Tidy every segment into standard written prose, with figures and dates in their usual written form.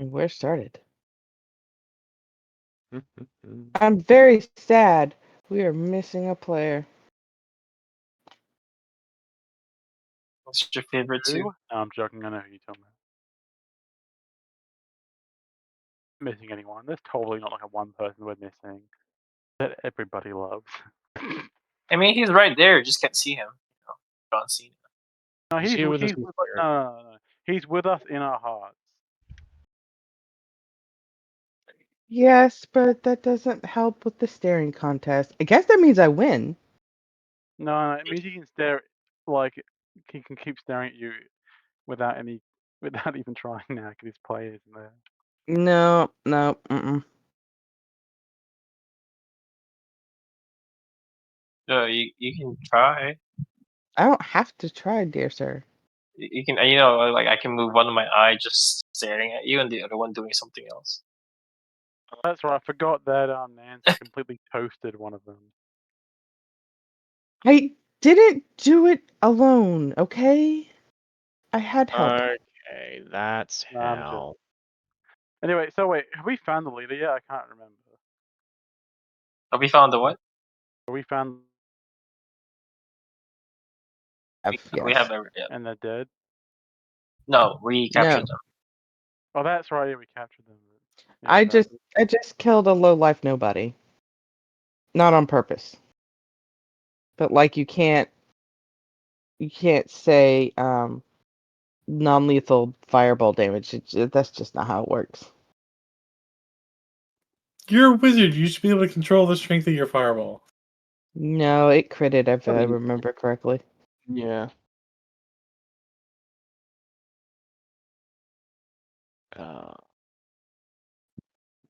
And where started? Mm-hmm. I'm very sad. We are missing a player. What's your favorite two? No, I'm joking. I know who you're talking about. Missing anyone? There's totally not like a one person we're missing that everybody loves. I mean, he's right there. Just can't see him. John Cena. No, He's he's here with us with in us. spirit. No. He's with us in our hearts. Yes, but that doesn't help with the staring contest. I guess that means I win. No, it means he can stare. Like he can keep staring at you without even trying now because his play isn't there. No, no, mm-mm. You can try. I don't have to try, dear sir. You can like I can move one of my eye just staring at you, and the other one doing something else. That's right. I forgot that Nancy completely toasted one of them. I didn't do it alone, okay? I had help. Okay, that's No, I'm how. Anyway, so wait, have we found the leader yet? I can't remember. Have we found the what? Have we found We Yes. have every. Yeah. and they're dead? No, we captured them. Oh, that's right. Yeah, we captured them. Yeah, I no, just killed a low life nobody. Not on purpose. But like you can't say non-lethal fireball damage. That's just not how it works. You're a wizard. You should be able to control the strength of your fireball. No, it critted if I remember correctly. Yeah.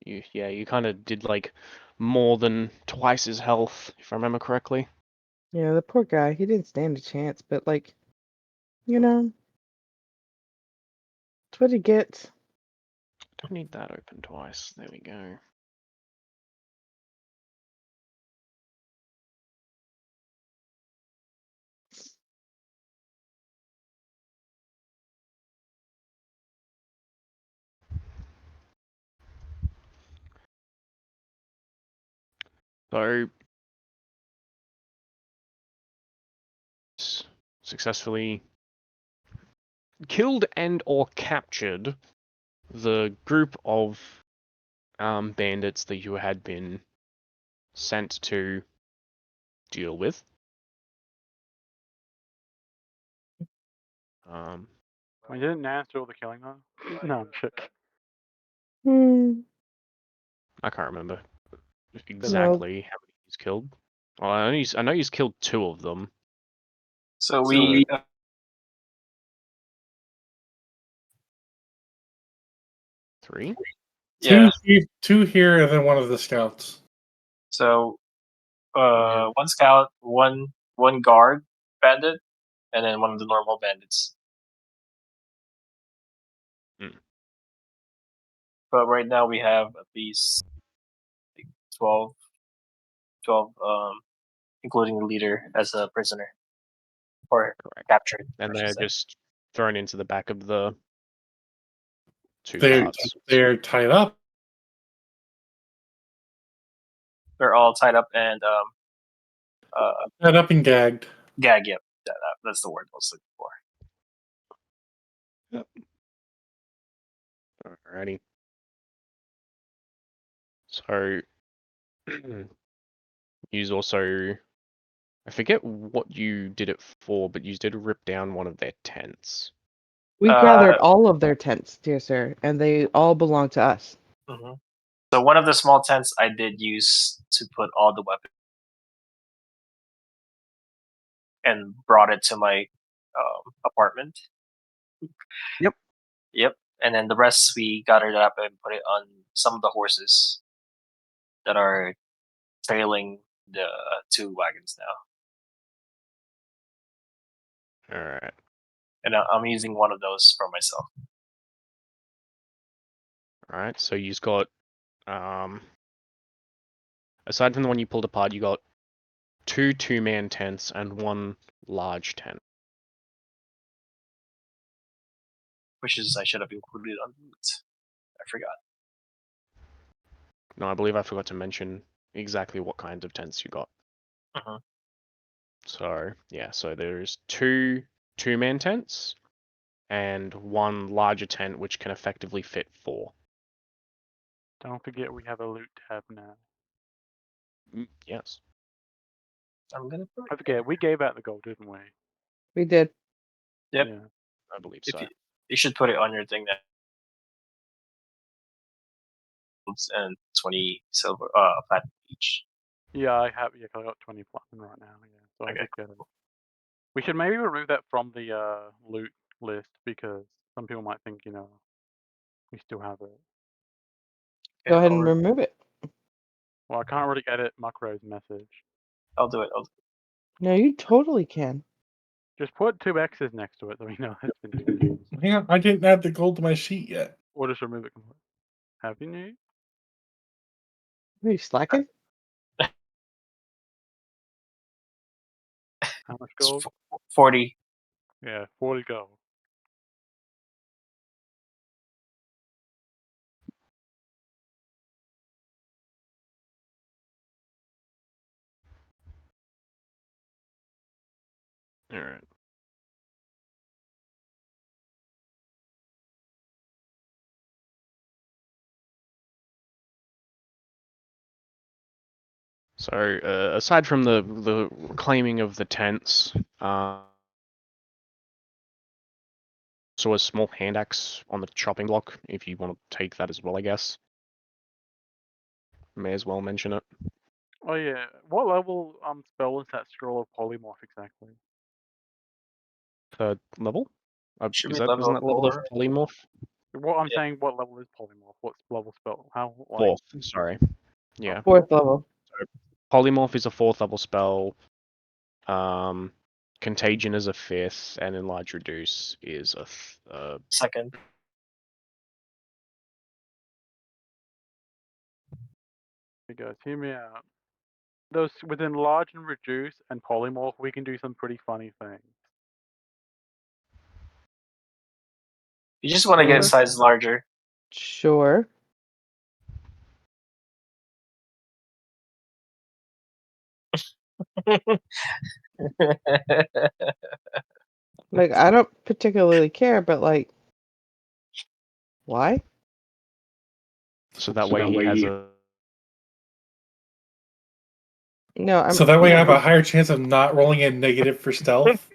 You kind of did like more than twice his health, if I remember correctly. Yeah, the poor guy. He didn't stand a chance, but like, it's what he gets. Don't need that open twice. There we go. So successfully killed and or captured the group of bandits that you had been sent to deal with. I didn't Nance do all the killing though. No, I'm joking. I can't remember exactly how many he's killed. Well, I know he's killed 2 of them. So we. 3? Yeah. Two here, and then one of the scouts. So, one scout, one guard bandit, and then one of the normal bandits. But right now we have at least 12, including the leader as a prisoner or captured. And they're just thrown into the back of the 2 They're carts. they're tied up. They're all tied up and Tied up and gagged. gag. Yep, that's the word I was looking for. Alrighty. So, you also, I forget what you did it for, but you did rip down one of their tents. We gathered all of their tents, dear sir, and they all belong to us. Mm-hmm. So one of the small tents I did use to put all the weapons and brought it to my apartment. Yep. And then the rest we gathered up and put it on some of the horses that are trailing the 2 wagons now. Alright. And I'm using one of those for myself. Alright, so you've got, aside from the one you pulled apart, you got 2 2-man tents and 1 large tent. Which is I should have included on the loot, forgot. No, I believe I forgot to mention exactly what kinds of tents you got. Mhm. So yeah, so there's two 2-man tents and one larger tent which can effectively fit 4. Don't forget we have a loot tab now. Yes, I'm gonna put I it forget, we gave out the gold, didn't we? We did. Yep. Yeah. I believe If so. you should put it on your thing now. And 20 silver, platinum each. Yeah, I have. Yeah, 'cause I got 20 platinum right now. Yeah, so I Okay, did get it. We should maybe remove that from the loot list because some people might think, we still have it. Go ahead I'll, and remove it. Well, I can't really edit Muckrow's message. I'll do it. No, you totally can. Just put 2 X's next to it so we know it's been changed. Hang on, I didn't add the gold to my sheet yet. Or just remove it completely. Happy New? Are you slacking? How much It's gold? 40. Yeah, 40 gold. All right. So aside from the claiming of the tents, so a small hand axe on the chopping block, if you want to take that as well, I guess. May as well mention it. Oh yeah, what level spell is that Scroll of Polymorph exactly? 3rd level? Should Is be that wasn't level that level of 4. polymorph? What I'm Yeah. saying, what level is Polymorph? What level spell? How like? 4th, sorry. Yeah. 4th level. Polymorph is a 4th level spell. Contagion is a 5th, and Enlarge Reduce is a Second. You guys, hear me out. Those with Enlarge and Reduce and Polymorph, we can do some pretty funny things. You just want to get Sure. size larger. Sure. Like, I don't particularly care, but like, why? so that way he has a No, I'm. So that way I have a higher chance of not rolling a negative for stealth.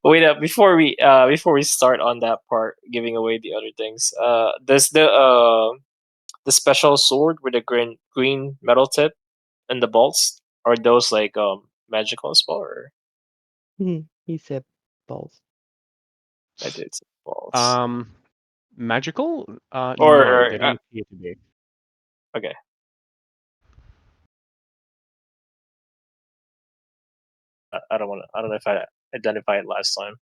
Wait up before we start on that part, giving away the other things. Does the special sword with the green metal tip and the bolts, are those like magical as well, or He said balls. I did say bolts? magical? Or, No, they don't appear to be. okay. I don't know if I identified last time.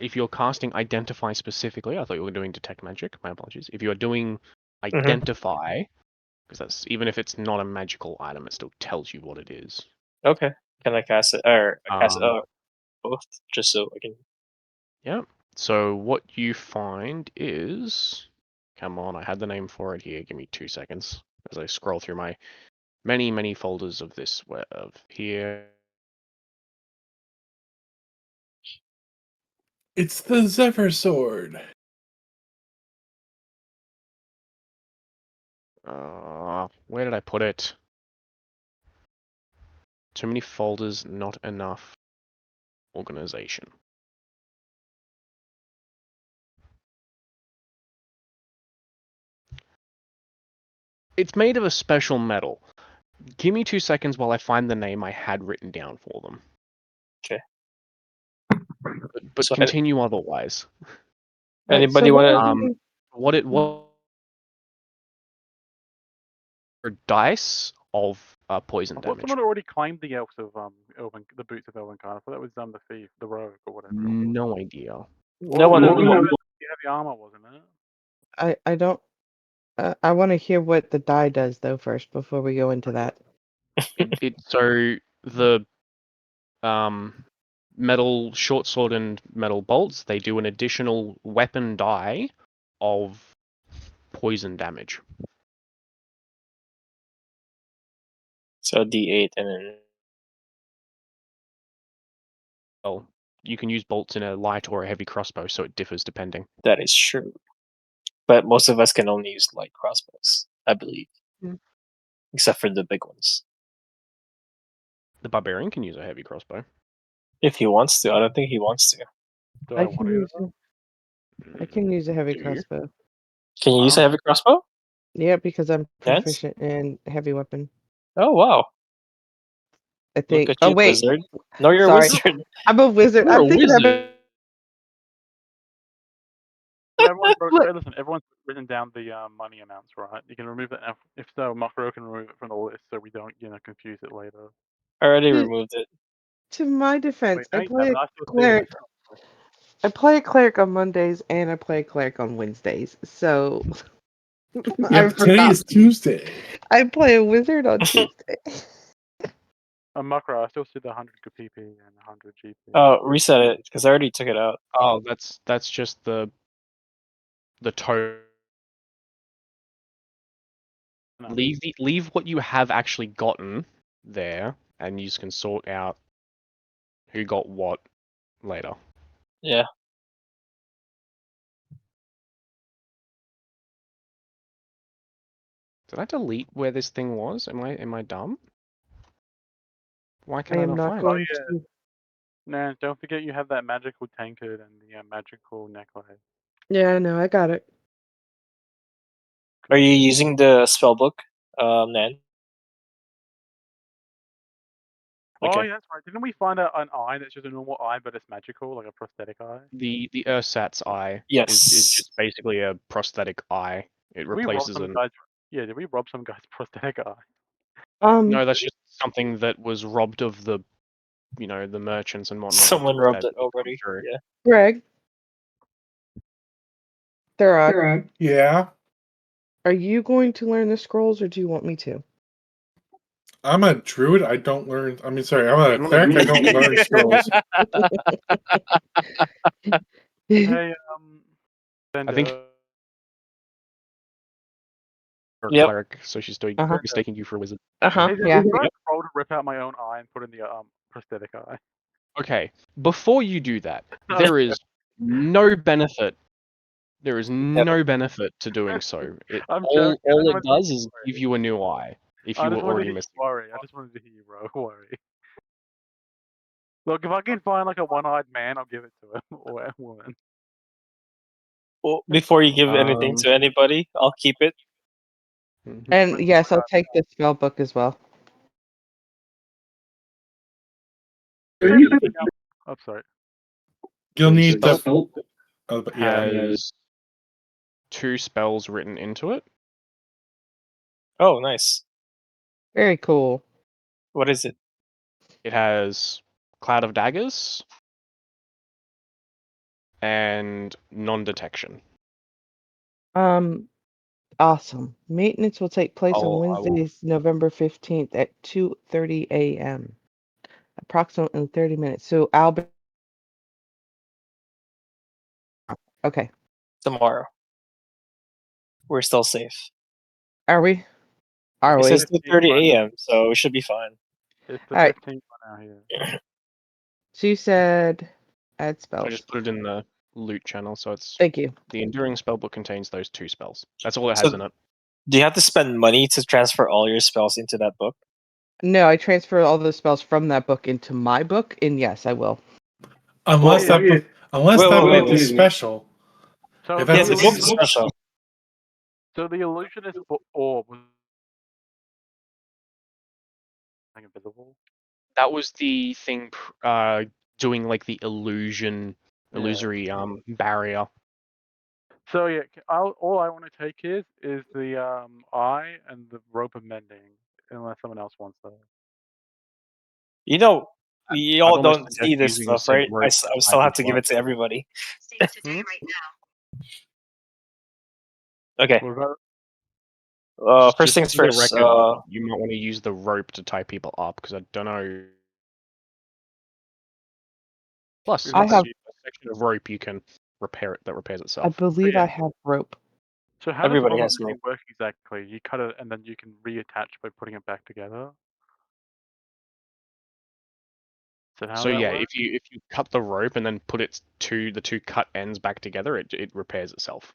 If you're casting Identify specifically, I thought you were doing Detect Magic. My apologies. If you are doing Mm-hmm. Identify, because that's even if it's not a magical item, it still tells you what it is. Okay. Can I cast it or cast both just so I can? Yeah. So what you find is, come on, I had the name for it here. Give me 2 seconds as I scroll through my many folders of this of here. It's the Zephyr Sword. Where did I put it? Too many folders, not enough organization. It's made of a special metal. Give me 2 seconds while I find the name I had written down for them. Okay. But So continue otherwise. anybody So what want are to? we- What it was are dice of poison I thought damage. someone already claimed the elves of the boots of Elven Card. I thought that was the thief, the rogue, or whatever. No idea. No one. You have the armor, wasn't it? I don't. I want to hear what the die does though first before we go into that. So the metal short sword and metal bolts, they do an additional weapon die of poison damage. So D8 and then Well, you can use bolts in a light or a heavy crossbow, so it differs depending. that is true. But most of us can only use light crossbows, I believe. Mm. Except for the big ones. The barbarian can use a heavy crossbow. If he wants to. I don't think he wants to. Do I I want can to? use I can use a heavy Do you? crossbow. Can you use a Wow. heavy crossbow? Yeah, because I'm Yes? proficient in heavy weapon. Oh, wow. I Look think. at Oh you, wait, wizard. No, you're sorry, a wizard. I'm a wizard. You're I'm a thinking wizard. So everyone's wrote, Look. hey, listen, everyone's written down the money amounts, right? You can remove that. If so, Makro can remove it from the list, so we don't, confuse it later. I already To, removed it. to my defense, Wait, no, I you play haven't. a I still see it. cleric. I play a cleric on Mondays and I play a cleric on Wednesdays. So Yeah, I but today forgot. is Tuesday. I play a wizard on Tuesday. Makro, I still see the 100 PP and 100 GP. Oh, reset it, because I already took it out. Oh, that's just the total. No. Leave what you have actually gotten there, and you can sort out who got what later. Yeah. Did I delete where this thing was? Am I dumb? Why I can I am not not find going yeah. to. No, don't forget you have that magical tankard and the magical necklace. Yeah, I know. I got it. Are you Good. using the spellbook, Nan? Oh, Okay. yeah, that's right. Didn't we find out an eye that's just a normal eye, but it's magical, like a prosthetic eye? the ersatz eye is Yes. just basically a prosthetic eye. It Did we rob replaces some an guys? Yeah, did we rob some guy's prosthetic eye? no, that's just something that was robbed of the the merchants and whatnot Someone rubbed that it come already. through. Yeah. Greg, Thurog, Yeah, are you going to learn the scrolls or do you want me to? I'm a druid. I don't learn. I mean, sorry, I'm a Generally, cleric. I don't learn scrolls. Hey, I think Bender. you're a Yep. cleric, so she's Uh-huh. mistaking you for a wizard. Uh-huh. Hey, Yeah. Can I roll to rip out my own eye and put in the prosthetic eye? Okay, before you do that, No, there is no benefit. There is Never. no benefit to doing so. It I'm all joking. I just all it wanted to does hear is you give worry. you a new eye if I you were just wanted to already hear you missing. worry. I just wanted to hear you worry. Look, if I can find like a one-eyed man, I'll give it to him or a woman. Well, before you give anything Um, to anybody, I'll keep it. mhm. And yes, I'll take the spell book as well. Oh, sorry. You'll need the. Spell Oh, but yeah. has 2 spells written into it. Oh, nice. Very cool. What is it? It has Cloud of Daggers and non-detection. Awesome. Maintenance will take place on I will. Wednesdays, November 15th at 2:30 a.m. Approximately 30 minutes. So I'll be okay. Tomorrow. We're still safe. Are we? Are It we? says 2:30 a.m., so we should be fine. It's the All right. 15th one out here. So you said add I spells. just put it in the loot channel, so it's Thank you. the Enduring Spellbook contains those 2 spells. That's all it So- has in it. Do you have to spend money to transfer all your spells into that book? No, I transfer all the spells from that book into my book, and yes, I will. Unless Well, that book, unless wait, that wait, book wait, is special. So If the that's Yeah, the book is illusionist, special. so the illusionist orb was like invisible. That was the thing doing like the illusory barrier. So yeah, all I want to take is the eye and the rope of mending, unless someone else wants that. You know, we all I'd almost don't suggest see this using the stuff, said right? I rope to tie still have to people give up. it to everybody. Hmm? Okay. Was that First Just things for the first. record, you might want to use the rope to tie people up because I don't know Plus, I it's have- a section of rope you can repair it that repairs I itself. believe yeah. I have rope. So how Everybody does has armor rope. work exactly? You cut it and then you can reattach by putting it back together. So how So that yeah, works? if you cut the rope and then put the two cut ends back together, it repairs itself.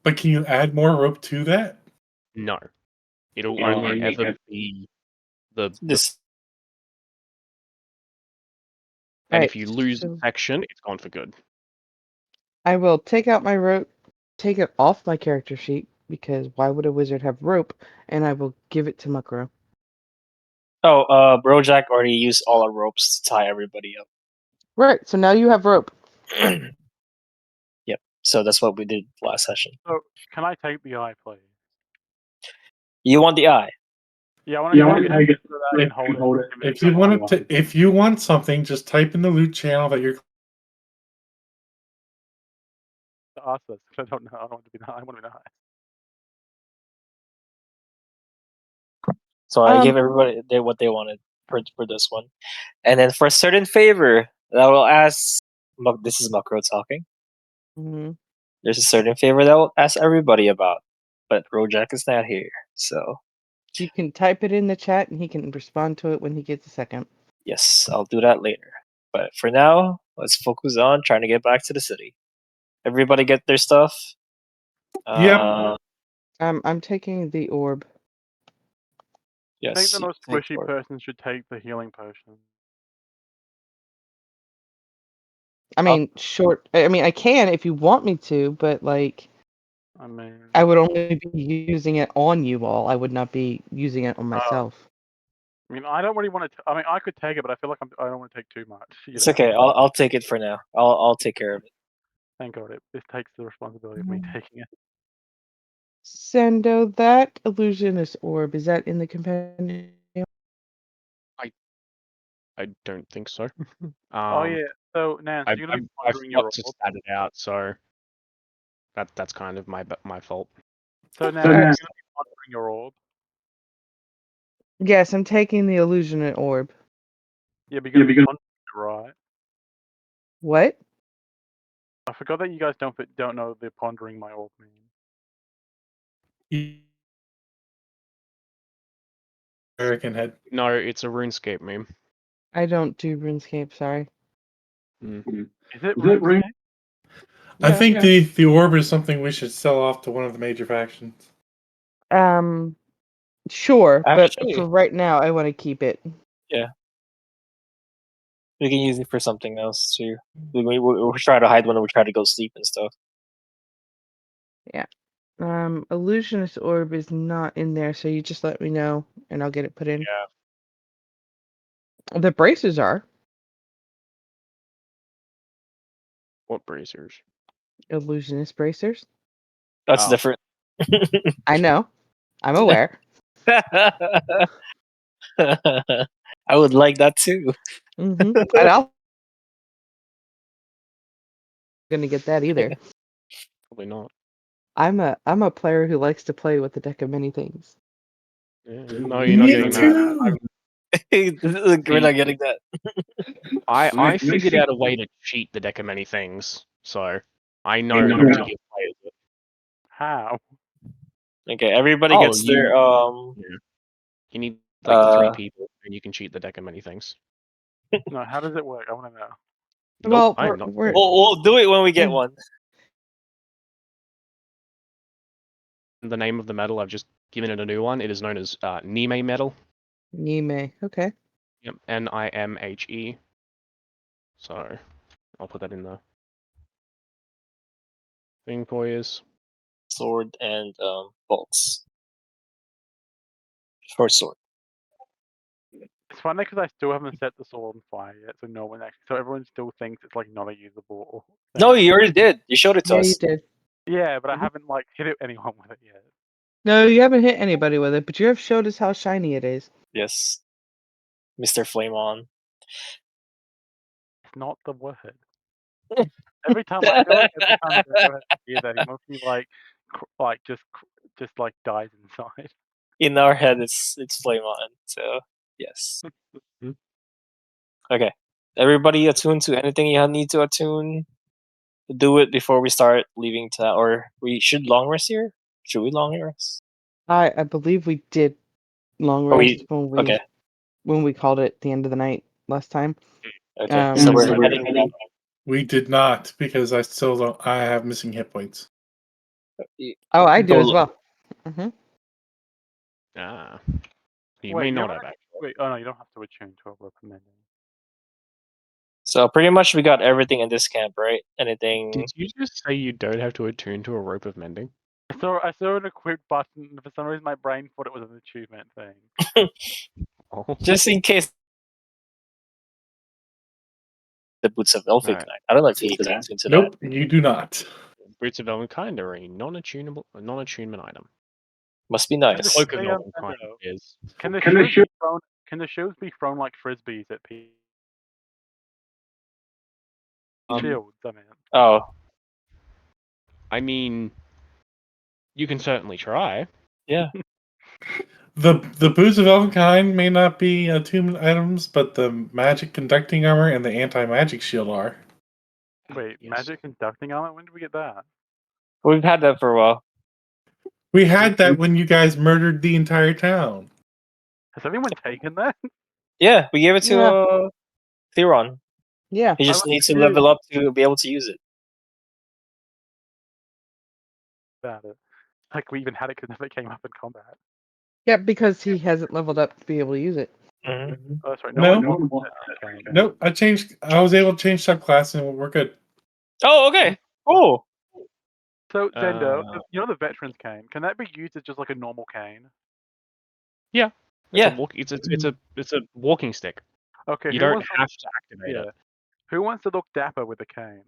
But can you add more rope to that? No, it'll Yeah, only you ever can- be the This and Right, if you lose a so section, it's gone for good. I will take out my rope, take it off my character sheet, because why would a wizard have rope? And I will give it to Mukro. Brojack already used all our ropes to tie everybody up. Right, so now you have rope. Yep. So that's what we did last session. So can I take the eye, please? You want the eye? Yeah, I want to take it so that I Right, can hold it. Give it If to you someone. want to, if you want something, just type in the loot channel that you're. To ask us, 'cause I don't know. I don't want to be the. I want to be the eye. So I gave everybody what they wanted for this one, and then for a certain favor that will ask. This is Makro talking. Hmm. There's a certain favor that will ask everybody about, but Brojack is not here, so You can type it in the chat and he can respond to it when he gets a second. yes, I'll do that later. But for now, let's focus on trying to get back to the city. Everybody get their stuff. Yep. I'm taking the orb. I Yes. think the most take squishy orb. person should take the healing potion. I mean, short. I mean, I can if you want me to, but like, I mean, I would only be using it on you all. I would not be using it on myself. I don't really want to. I mean, I could take it, but I feel like I don't want to take too much. It's okay. I'll take it for now. I'll take care of it. Thank God, this takes the responsibility of me taking it. Sendo, that illusionist orb, is that in the compendium? I don't think so. Oh yeah. So Nance, I you're gonna be I pondering your forgot to orb. stat it out, so that's kind of my fault. So Nance, Alright. you're gonna be pondering your orb. Yes, I'm taking the illusionist orb. Yeah, but you're gonna be pondering it, right? What? I forgot that you guys don't know the pondering my orb means. American head. No, it's a RuneScape meme. I don't do RuneScape, sorry. Is it RuneScape? I Yeah. think the orb is something we should sell off to one of the major factions. Sure, but Actually, for right now, I want to keep it. we can use it for something else too. We try to hide when we try to go sleep and stuff. Illusionist orb is not in there, so you just let me know, and I'll get it put in. Yeah. The braces are What bracers? illusionist bracers. That's Oh. different. I know. I'm aware. I would like that too. Mm-hmm. And I'm gonna get that either. Probably not. I'm a player who likes to play with a deck of many things. Yeah. No, you're not getting that. We're not getting that. I figured out a way to cheat the deck of many things, so I know not to give players it. How? Okay, everybody Oh, gets their You need like 3 uh people, and you can cheat the deck of many things. No, how does it work? I want to know. Nope, Well, I am not. we're we'll do it when we get Yeah. one. The name of the medal, I've just given it a new one. It is known as Nime medal. Nime. Okay. Yep, Nimhe. So I'll put that in the thing for you. Sword and bolts. Short sword. It's funny because I still haven't set the sword on fire yet, so no one actually. So everyone still thinks it's like not a usable thing. No, you already did. You showed it to Yeah, us. you did. Yeah, but I haven't like hit anyone with it yet. No, you haven't hit anybody with it, but you have showed us how shiny it is. Yes. Mr. Flame On. It's not the word. Every time I feel like every time Django has to hear that, he must be like, just like dies inside. in our head, it's flame on. So yes. Mhm. Okay. Everybody attune to anything you need to attune. Do it before we start leaving town, or we should long rest here. Should we long rest? I believe we did long Oh, rest okay. when we called it the end of the night last time. Okay. So Um, we're heading. We did not because I still don't. I have missing hit points. Oh, I do Go as lo- well. Hmm. Ah, you Wait, may you not haven't have. actually, wait, oh no, you don't have to attune to a recommending. So pretty much we got everything in this camp, right? Anything? Did you just say you don't have to attune to a rope of mending? I saw an equipped button, and for some reason my brain thought it was an achievement thing. Oh, Just in case the boots of Elfic Alright. Knight. I don't know if you need to attune to that. Nope, you do not. Boots of Elvenkind are a non-attunement item. Must be Can the, nice. Cloak of hey, Elvenkind Nintendo, is. can the shoes be thrown? Can the shoes be thrown like frisbees at people? Shields, I mean. Oh, I mean, you can certainly try. yeah. The boots of Elvenkind may not be attunement items, but the magic conducting armor and the anti-magic shield are. Wait, Yes. magic conducting armor? When did we get that? We've had that for a while. We had that when you guys murdered the entire town. Has anyone taken that? Yeah, we gave it to Yeah. Theron. Yeah. He just I needs to do. level up to be able to use it. About it. Like we even had it because it came up in combat. Yeah, because he hasn't leveled up to be able to use it. Mm-hmm. Oh, that's right. No. No one wants that cane. Nope, I was able to change subclass and we're good. Oh, okay. Cool. So, Zendo, Uh, you know the veteran's cane? Can that be used as just like a normal cane? Yeah. Yeah. It's a walking stick. Okay, You who don't wants have to activate yeah. it. Who wants to look dapper with a cane?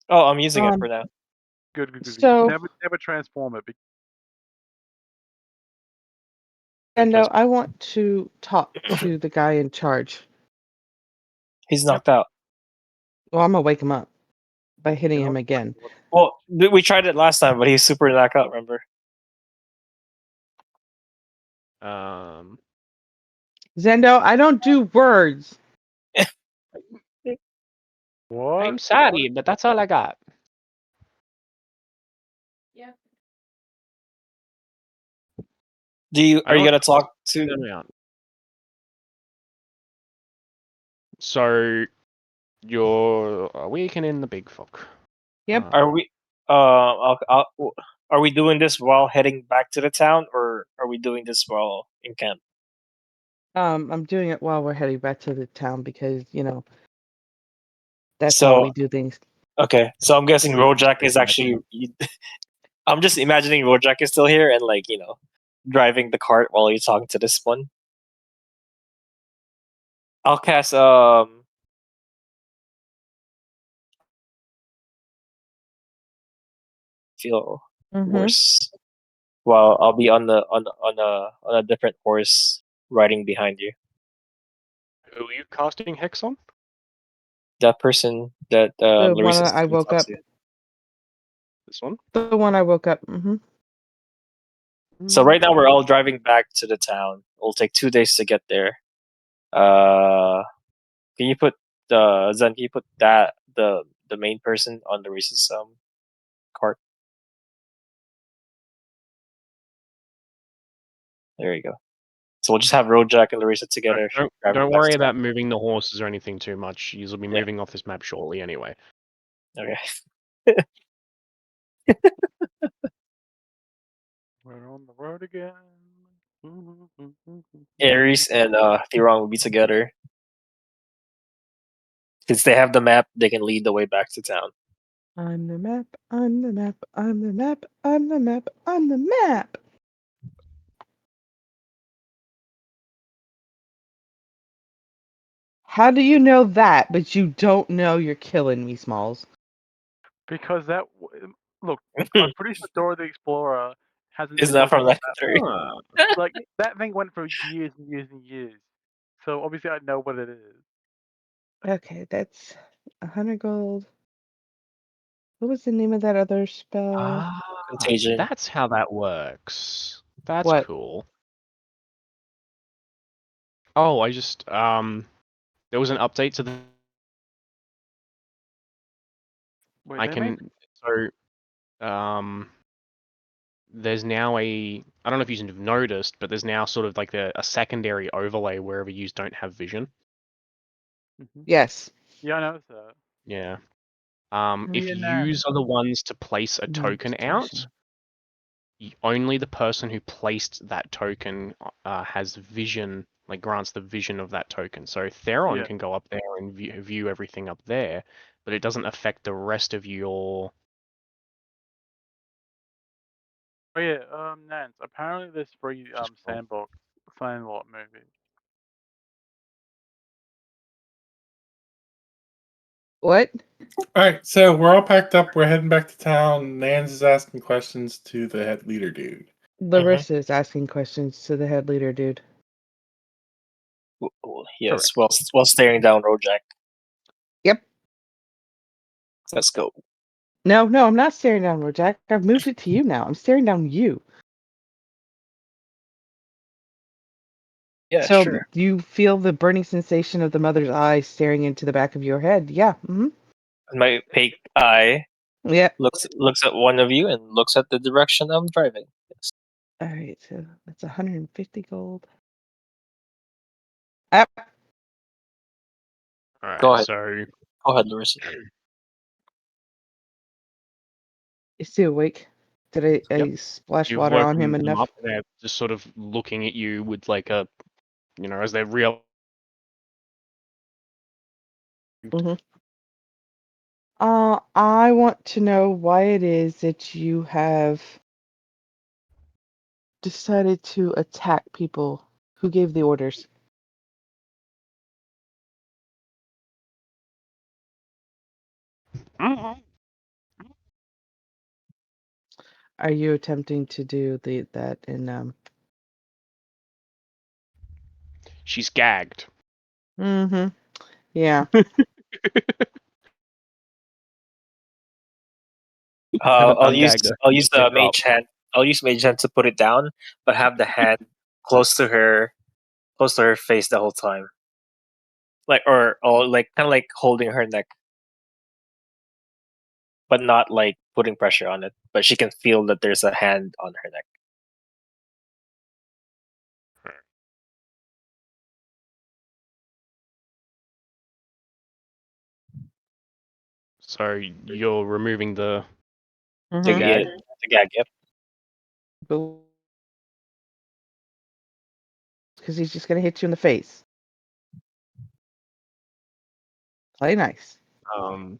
Oh, I'm using it Um, for now. Good. So- Never transform it. And Just- I want to talk to the guy in charge. He's knocked out. Well, I'm gonna wake him up by hitting You know him what? again. Well, we tried it last time, but he's super knocked out. Remember? Um, Zendo, I don't do words. What? I'm sorry, but that's all I got. Are you I gonna want talk Hear to? me out. So you're awakening the big folk. Yep. Are we? Are we doing this while heading back to the town, or are we doing this while in camp? I'm doing it while we're heading back to the town because, that's So how we do things. okay, so I'm guessing Wait, Rojak is actually. I'm just imagining Rojak is still here and driving the cart while you're talking to this one. I'll cast feel Mhm. horse while I'll be on a different horse riding behind you. who are you casting Hex on? That person that The one Larissa that I woke up. This one? The one I woke up. Mhm. So right now we're all driving back to the town. It'll take 2 days to get there. Can you put Zen? Can you put the main person on Larissa's cart? There you go. So we'll just have Rojak and Larissa together. Don't driving don't back worry to about moving the horses or anything too much. You'll be Yeah. moving off this map shortly anyway. town. Okay. We're on the road again. Ares and Theron will be together. Since they have the map, they can lead the way back to town. I'm the map. I'm the map. I'm the map. I'm the map. I'm the map. How do you know that, but you don't know you're killing me, Smalls? Because look, I'm pretty sure Dora the Explorer hasn't. Isn't that from looked that theory? like that thing went for years and years and years. So obviously I know what it is. Okay, that's 100 gold. What was the name of that other spell? Ah, Contagion. that's how that works. That's What? cool. Oh, I just there was an update to the Wait, I they made can there's now I don't know if you've noticed, but there's now sort of like a secondary overlay wherever you don't have vision. Yes. Yeah, I noticed that. Yeah. If Reenact yous are the ones to place a token out, demonstration. only the person who placed that token has vision, like grants the vision of that token. So Theron Yeah. can go up there and view everything up there, but it doesn't affect the rest of your. Oh yeah, Nance. Apparently there's free Just cool. Sandlot movie. What? All right, so we're all packed up. We're heading back to town. Nans is asking questions to the head leader dude. Larrissa is asking questions to the head leader dude. Yes, Correct. while staring down Rojak. Yep. Let's go. No, I'm not staring down Rojak. I've moved it to you now. I'm staring down you. Yeah, So sure. you feel the burning sensation of the mother's eye staring into the back of your head. Yeah. Mm-hmm. My pig eye Yeah. looks at one of you and looks at the direction I'm driving. Yes. All right. So that's 150 gold. Ah, All Go right. ahead. So Go ahead, Larissa. is he awake? Did I Yep. splash You've water on woken him them enough? up. They're just sort of looking at you with like a, as they're real. Mm-hmm. I want to know why it is that you have decided to attack people. Who gave the orders? Are you attempting to do that in She's gagged. Mm-hmm. Yeah. Use Ungagged her. I'll use Pick the her up. mage hand. I'll use mage hand to put it down, but have the hand close to her face the whole time, like or like kind of like holding her neck, but not like putting pressure on it. But she can feel that there's a hand on her neck. So you're removing the The, Mm-hmm. yeah, the gag. Yep. Because he's just gonna hit you in the face. Play nice. Give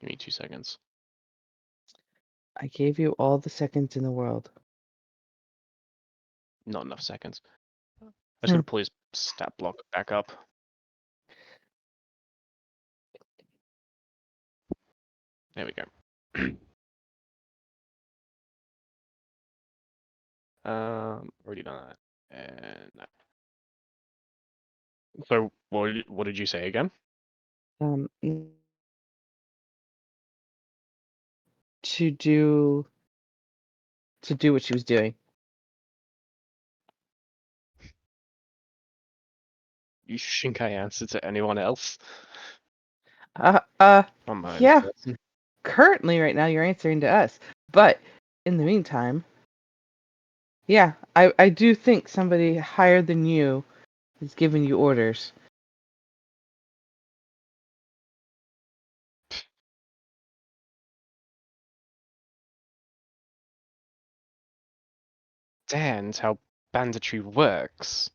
me 2 seconds. I gave you all the seconds in the world. Not enough seconds. I just gotta pull his stat block back up. There we go. Already done that. And that. So what did you say again? Um, to do what she was doing. You think I answer to anyone else? Uh, I'm my own yeah. person. Currently, right now, you're answering to us, but in the meantime, yeah, I do think somebody higher than you is giving you orders. Dan's how banditry works.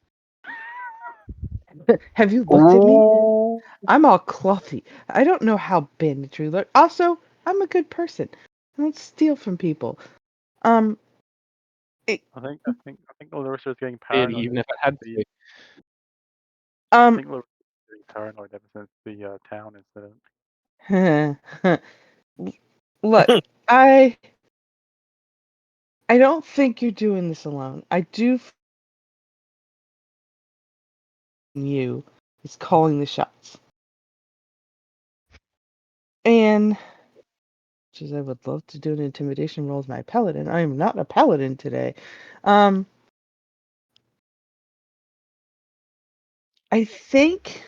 Have you looked at me? Ooh. I'm all clothy. I don't know how banditry looks. Also, I'm a good person. I don't steal from people. Um, it, I think Larissa is getting Did paranoid. even if it had The, to. I um, think Larissa is getting paranoid ever since the town incident. look, I don't think you're doing this alone. I do you is calling the shots. And which is I would love to do an intimidation roll as my paladin. I am not a paladin today. I think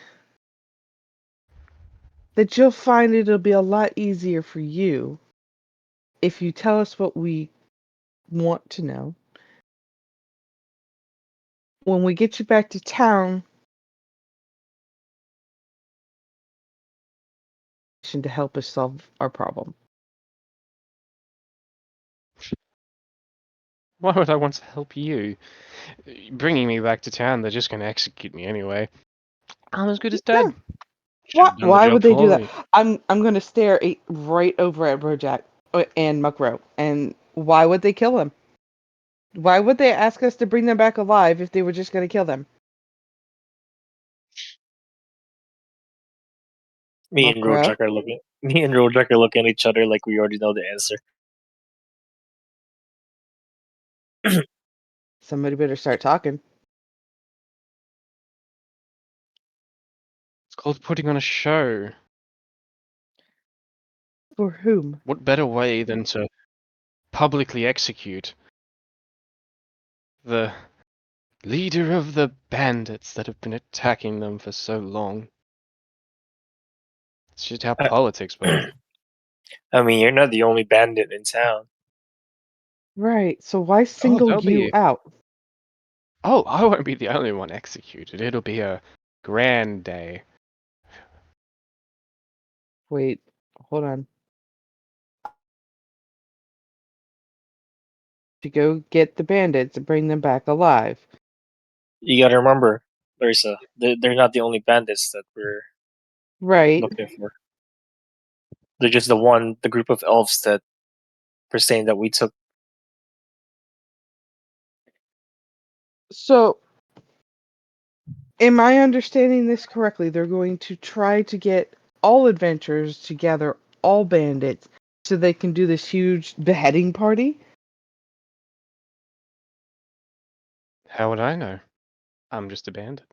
that you'll find it'll be a lot easier for you if you tell us what we want to know. When we get you back to town, to help us solve our problem. Why would I want to help you? Bringing me back to town, they're just going to execute me anyway. I'm as good as Yeah. dead. Should have done the Why would job they do for that? me. I'm going to stare right over at Bojack and Muckrow. And why would they kill him? Why would they ask us to bring them back alive if they were just going to kill them? Muckrow? Me and Roadruck are looking at each other like we already know the answer. Somebody better start talking. It's called putting on a show. For whom? What better way than to publicly execute the leader of the bandits that have been attacking them for so long? It's just how Uh, politics work. I mean, you're not the only bandit in town. Right. So why Oh, single there'll you be. out? Oh, I won't be the only one executed. It'll be a grand day. Wait, hold on. To go get the bandits and bring them back alive. You gotta remember, Larissa, they're not the only bandits that we're Right. looking for. They're just the group of elves that we're saying that we took. So, am I understanding this correctly? They're going to try to get all adventurers to gather all bandits so they can do this huge beheading party? How would I know? I'm just a bandit.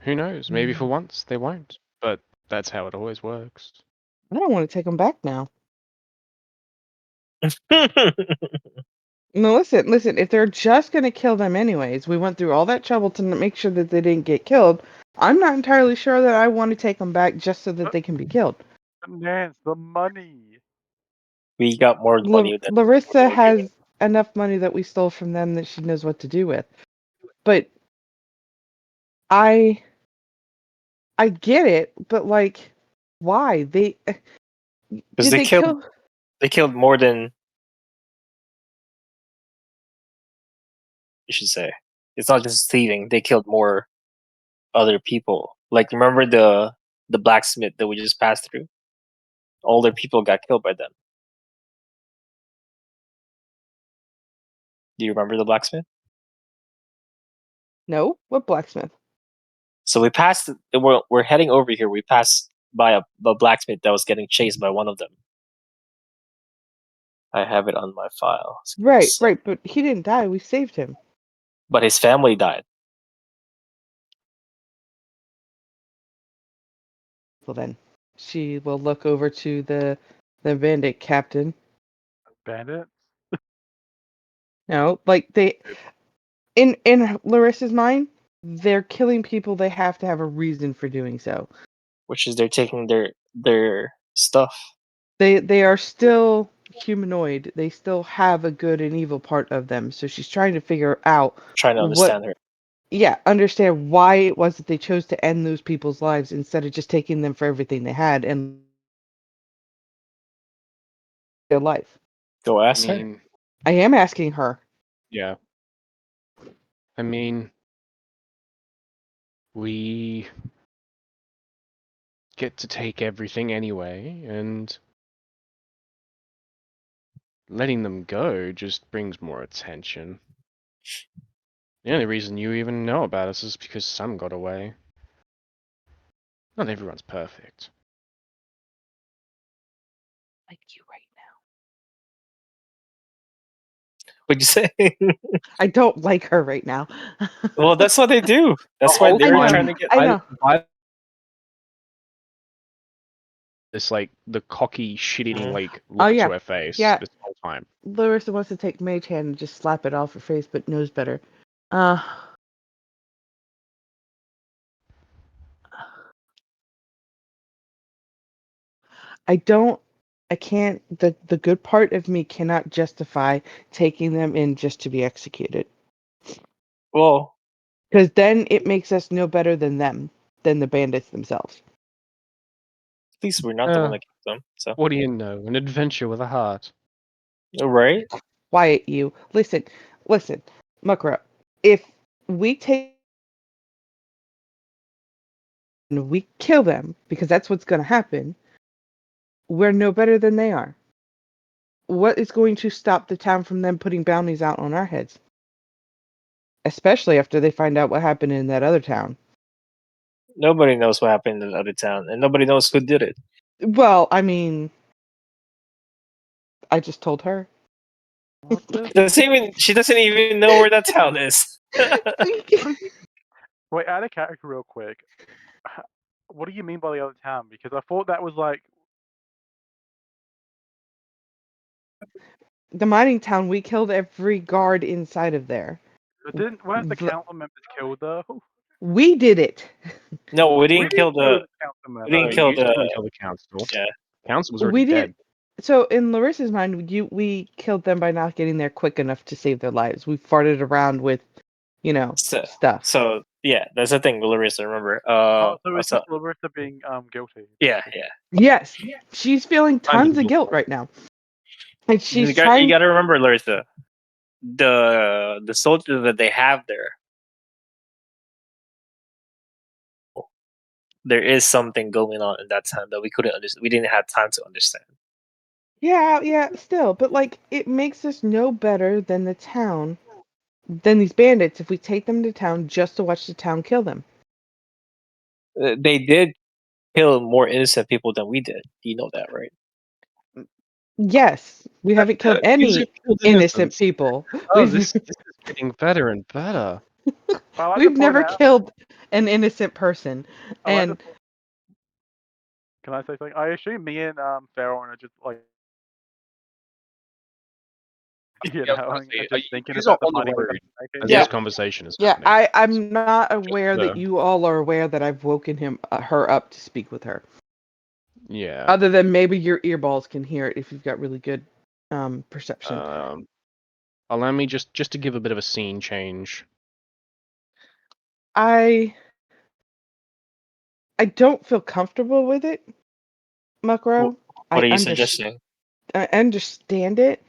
Who knows? Maybe for once they won't. But that's how it always works. I don't want to take them back now. No, listen. If they're just going to kill them anyways, we went through all that trouble to make sure that they didn't get killed. I'm not entirely sure that I want to take them back just so that they can be killed. Nance, the money. We got more money than Larissa they were given. has enough money that we stole from them that she knows what to do with. But I get it, but like, why? Because Did they kill? they killed more than you should say. It's not just thieving. They killed more other people. Like remember the blacksmith that we just passed through? All their people got killed by them. Do you remember the blacksmith? No, what blacksmith? So we passed. We're heading over here. We passed by a blacksmith that was getting chased by one of them. I have it on my file. Right, but he didn't die. We saved him. But his family died. Well then, she will look over to the bandit captain. Bandits? No, like they in Larissa's mind, they're killing people. They have to have a reason for doing so. Which is they're taking their stuff. They are still humanoid. They still have a good and evil part of them. So she's trying to figure out Trying to understand her. understand why it was that they chose to end those people's lives instead of just taking them for everything they had and their life. Go I ask her. mean, I am asking her. yeah. I mean, we get to take everything anyway, and letting them go just brings more attention. The only reason you even know about us is because some got away. Not everyone's perfect. Like you right What'd you say? now. I don't like her right now. Well, that's what they do. That's why whole they I were know. trying to get. I know. This like the cocky, shit-eating like Oh look yeah. to her face Yeah. this whole time. Larrissa wants to take Mage Hand and just slap it off her face, but knows better. I can't, the good part of me cannot justify taking them in just to be executed. Well, Because then it makes us no better than them, than the bandits themselves. at least we're not the one that killed them. So, What do you know? An adventure with a heart. right? Quiet you. Listen, Mukra, if we take and we kill them, because that's what's going to happen, we're no better than they are. What is going to stop the town from them putting bounties out on our heads? Especially after they find out what happened in that other town. Nobody knows what happened in the other town, and nobody knows who did it. Well, I mean, I just told her. What the? She doesn't even know where that town is. Wait, add a character real quick. What do you mean by the other town? Because I thought that was like The mining town, we killed every guard inside of there. weren't the The- council members killed though? We did it. No, we We didn't kill the. council We members. didn't No, kill you the. didn't kill the council. Yeah. Council was already We did. dead. So in Larissa's mind, we killed them by not getting there quick enough to save their lives. We farted around with, stuff. So yeah, that's the thing with Larissa. Remember? So it's So just Larissa being guilty. yeah. Yes, she's feeling Kind tons of. of guilt right now, and she's You trying. gotta remember, Larissa. The soldier that they have there is something going on in that time that we couldn't understand. We didn't have time to understand. Yeah, still, but like it makes us no better than the town, than these bandits if we take them to town just to watch the town kill them. They did kill more innocent people than we did. You know that, right? Yes, we haven't killed These any are killed innocent innocents. people. Oh, We've this is getting better and better. But I like to we've point never out. killed an innocent person, I like to and point- Can I say something? I assume me and Farron are just like Yeah, I was gonna are say, just thinking you are about the on the money we're road making. as Yeah. this conversation is yeah, happening. I'm not aware the- that you all are aware that I've woken her up to speak with her. Yeah. Other than maybe your earballs can hear it if you've got really good perception. Allow me just to give a bit of a scene change. I don't feel comfortable with it, Mukro. What are you I suggesting? I understand it.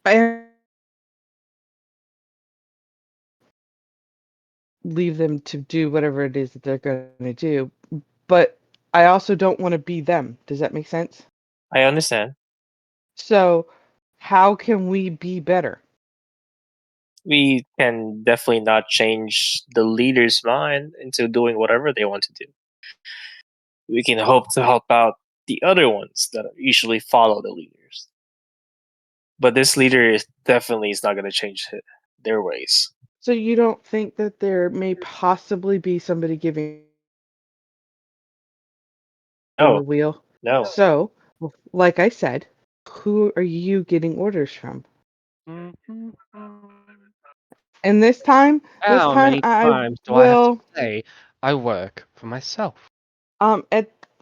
I leave them to do whatever it is that they're going to do, but I also don't want to be them. Does that make sense? I understand. So, how can we be better? We can definitely not change the leader's mind into doing whatever they want to do. We can hope to help out the other ones that usually follow the leaders. But this leader is definitely not going to change their ways. So you don't think that there may possibly be somebody giving the No, wheel? no. So, like I said, who are you getting orders from? Mhm. And this time How many I times do I have will to say I work for myself?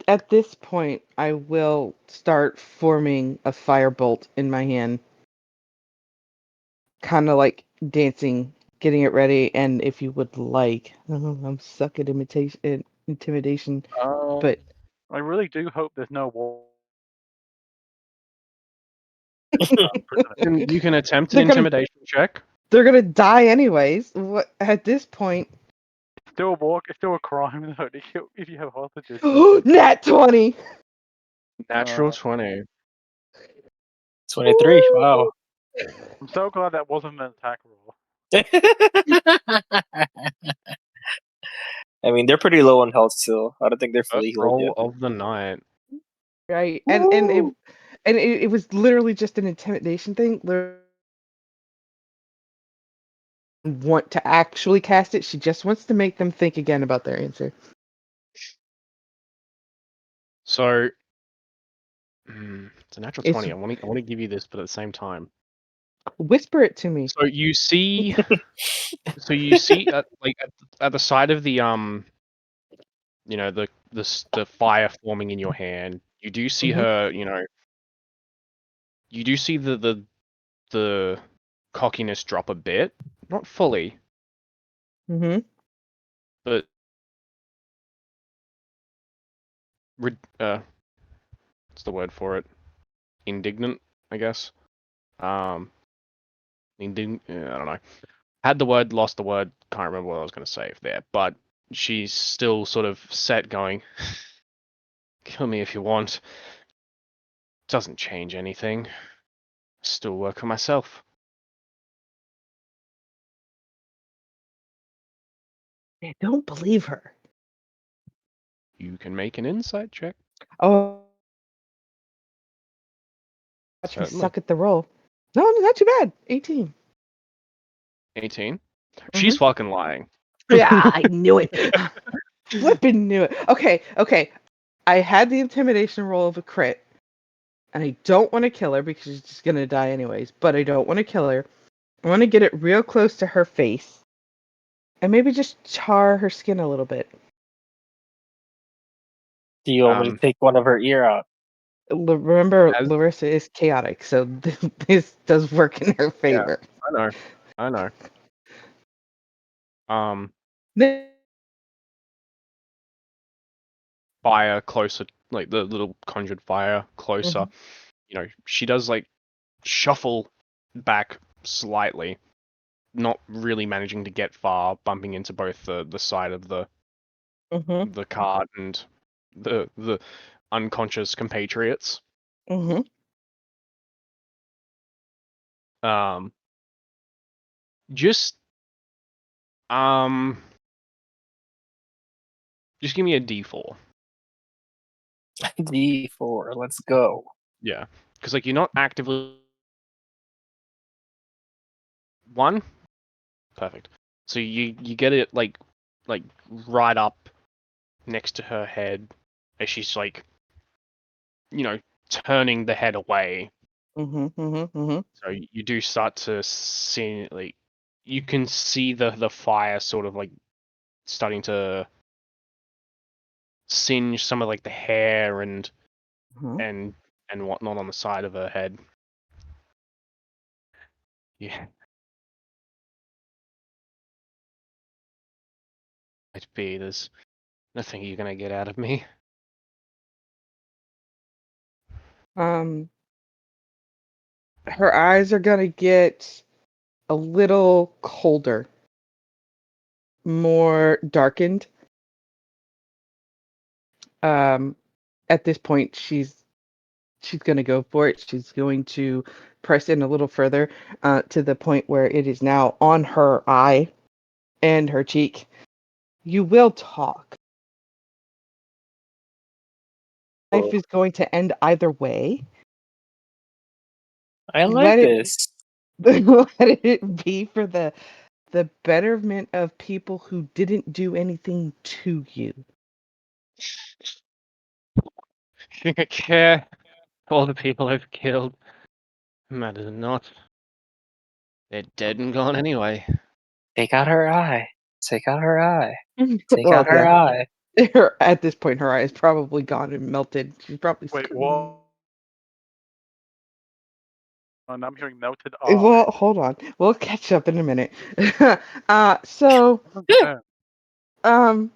at this point I will start forming a firebolt in my hand, kind of like dancing, getting it ready. And if you would like, I'm suck at intimidation, but I really do hope there's no war. You can attempt an They're gonna- intimidation check. they're gonna die anyways. What at this point? Still walk. It's still a crime though if you have hostages. Nat 20. Natural 20. 23. Wow. I'm so glad that wasn't an attack roll. I mean, they're pretty low on health still. I don't think they're fully First healed roll yet. of the night. Right, and it was literally just an intimidation thing. Want to actually cast it. She just wants to make them think again about their answer. So It's a natural It's 20. I want to give you this, but at the same time. whisper it to me. So you see, like at the side of the the fire forming in your hand. You do see her. You do see the cockiness drop a bit, not fully, Mm-hmm. but what's the word for it? Indignant, I guess. Um, I don't know. Had the word, lost the word. Can't remember what I was going to say there, but she's still sort of set, going, "Kill me if you want. Doesn't change anything. Still work for myself." I don't believe her. You can make an insight check. Oh, watch me Certainly. suck at the roll. No, not too bad. 18. 18. She's fucking lying. Yeah, I knew it. Flippin' knew it. Okay. I had the intimidation roll of a crit, and I don't want to kill her because she's just gonna die anyways. But I don't want to kill her. I want to get it real close to her face, and maybe just char her skin a little bit. Do you want me to take one of her ear out? Remember, As Larrissa is chaotic, so this does work in her yeah, favor. I know. Then- Fire closer, like the little conjured fire closer. She does like shuffle back slightly, not really managing to get far, bumping into both the side of the cart and the unconscious compatriots. Mm-hmm. Just um, just give me a D4. D4, let's go. Yeah, because like you're not actively one. Perfect. So you get it like right up next to her head as she's like turning the head away. So you do start to see, like, you can see the fire sort of like starting to singe some of like the hair and whatnot on the side of her head. Yeah, might be. There's nothing you're gonna get out of me. Her eyes are gonna get a little colder, more darkened. At this point, she's gonna go for it. She's going to press in a little further, to the point where it is now on her eye and her cheek. You will talk. Life is going to end either way. I like Let it this. let it be for the betterment of people who didn't do anything to you. I think I care. All the people I've killed matters not. They're dead and gone anyway. Take out her eye. Take out her eye. Take Well, out her yeah. eye. At this point, her eye is probably gone and melted. She's probably Wait, what? And I'm hearing melted Well, eye. hold on. We'll catch up in a minute. So, Okay. um,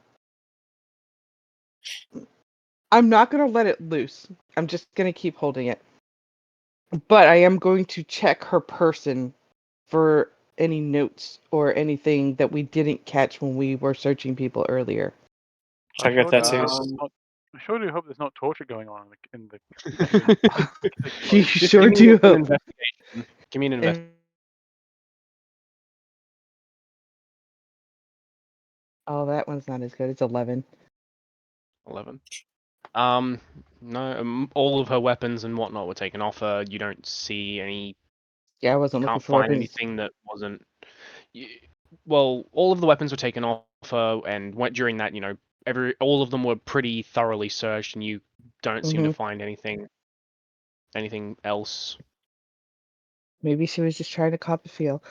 I'm not gonna let it loose. I'm just gonna keep holding it. But I am going to check her person for any notes or anything that we didn't catch when we were searching people earlier. Check your tattoos. I sure do hope there's not torture going on in the green. You Like, Just sure give me do an hope. investigation. Give me an investigation. Oh, that one's not as good. It's 11. 11. No, all of her weapons and whatnot were taken off her. You don't see any. Yeah, I wasn't looking Can't for find weapons. anything that wasn't. Well, all of the weapons were taken off her, and went during that. All of them were pretty thoroughly searched, and you don't seem to find anything Anything else? Maybe she was just trying to cop a feel.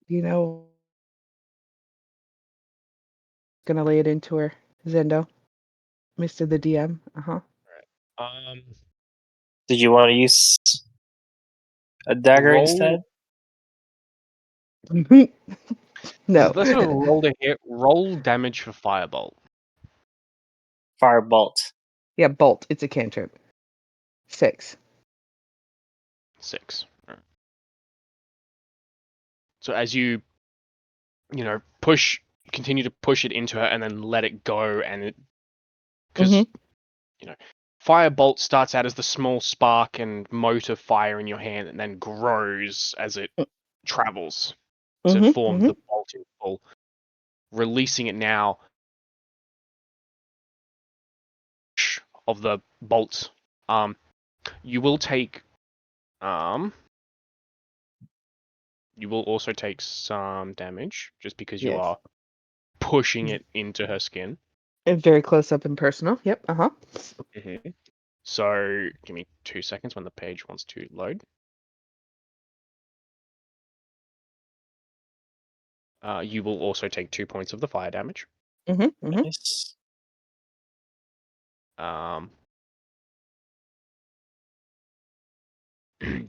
You know, gonna lay it into her, Zendo, Mr. the DM. Um, Did you want to use a dagger roll. instead? No. Let's do a roll to hit. Roll damage for firebolt. Firebolt. Yeah, bolt. It's a cantrip. 6. 6. Alright. So as you push, continue to push it into her, and then let it go, and it, because firebolt starts out as the small spark and mote of fire in your hand, and then grows as it travels to form the bolt in full. Releasing it now of the bolt. You will take you will also take some damage just because you Yes. are pushing it into her skin. And very close up and personal. Yep. So give me 2 seconds when the page wants to load. You will also take 2 points of the fire damage. Nice.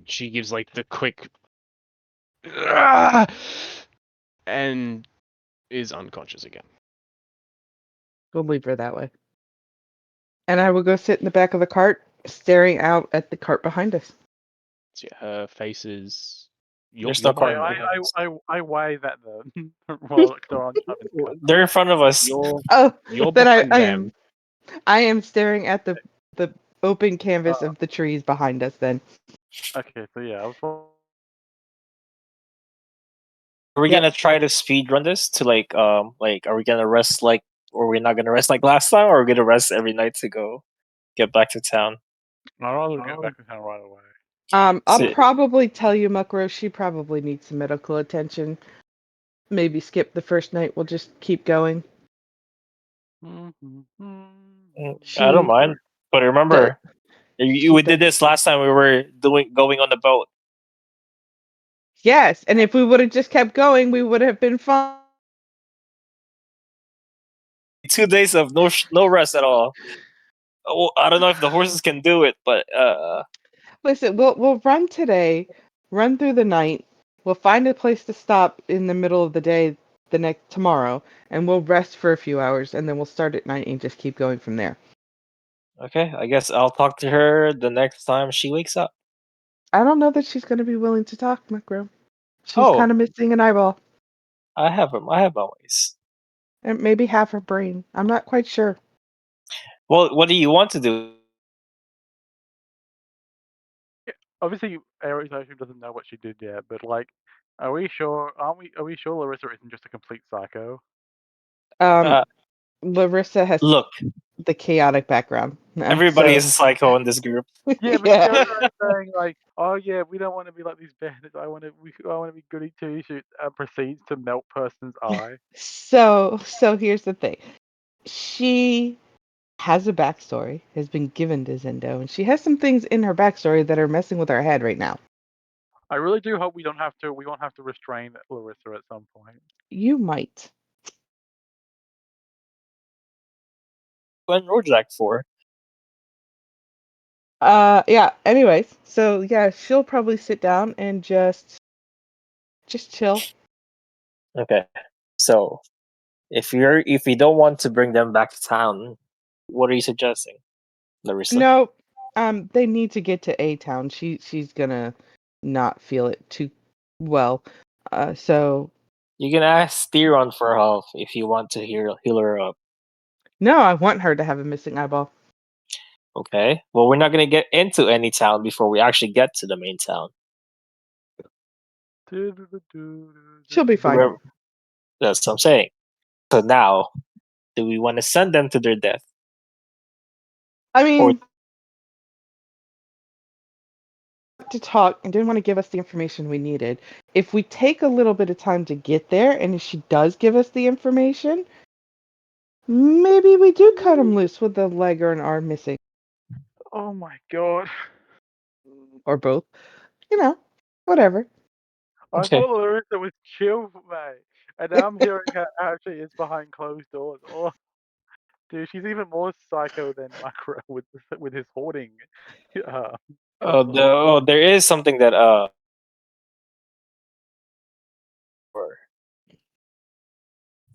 She gives like the quick and is unconscious again. We'll leave her that way. And I will go sit in the back of the cart, staring out at the cart behind us. So yeah, her face is. There's no cart behind behind us. I wave at them while they're on top of the car. They're in front of us. You're then behind I them. am staring at the open canvas of the trees behind us. Then. Okay, so yeah, I was. Are we gonna try to speed run this to like are we gonna rest or we're not gonna rest like last time, or we're gonna rest every night to go get back to town? I'd rather get back to town right away. I'll probably tell you, Muckro, she probably needs some medical attention. Maybe skip the first night. We'll just keep going. I don't She mind, but remember, we did this last time. We were going on the boat. Yes, and if we would have just kept going, we would have been fine. 2 days of no rest at all. Oh, I don't know if the horses can do it, but Listen, we'll run today, run through the night. We'll find a place to stop in the middle of the day tomorrow, and we'll rest for a few hours, and then we'll start at night and just keep going from there. okay. I guess I'll talk to her the next time she wakes up. I don't know that she's going to be willing to talk, Macro. She's kind of missing an eyeball. I have my ways. And maybe half her brain. I'm not quite sure. Well, what do you want to do? Obviously, Aries actually doesn't know what she did yet, but like, are we sure? Are we sure Larrissa isn't just a complete psycho? Larrissa has Look, the chaotic background. everybody is a psycho in this group. Yeah, but Yeah. the other guy's saying like, "Oh yeah, we don't want to be like these bandits. I want to be goody two shoes," and proceeds to melt person's eye. So here's the thing. She has a backstory, has been given to Zendo, and she has some things in her backstory that are messing with her head right now. I really do hope we won't have to restrain Larissa at some point. You might. When Rojak for? Yeah, anyways, so yeah, she'll probably sit down and just chill. Okay, so if you don't want to bring them back to town, what are you suggesting, Larissa? No, they need to get to A Town. She's gonna not feel it too well. So You can ask Theron for help if you want to heal her up. no, I want her to have a missing eyeball. Okay. Well, we're not gonna get into any town before we actually get to the main town. She'll be fine. Remember, that's what I'm saying. So now, do we want to send them to their death? I mean, to talk and didn't want to give us the information we needed. If we take a little bit of time to get there, and if she does give us the information, maybe we do cut him loose with a leg or an arm missing, Oh my god. or both. You know, whatever. I Okay. thought Larissa was chill, mate. And now I'm hearing her actually is behind closed doors. Oh, dude, she's even more psycho than Macro with his hoarding. Uh, There is something that or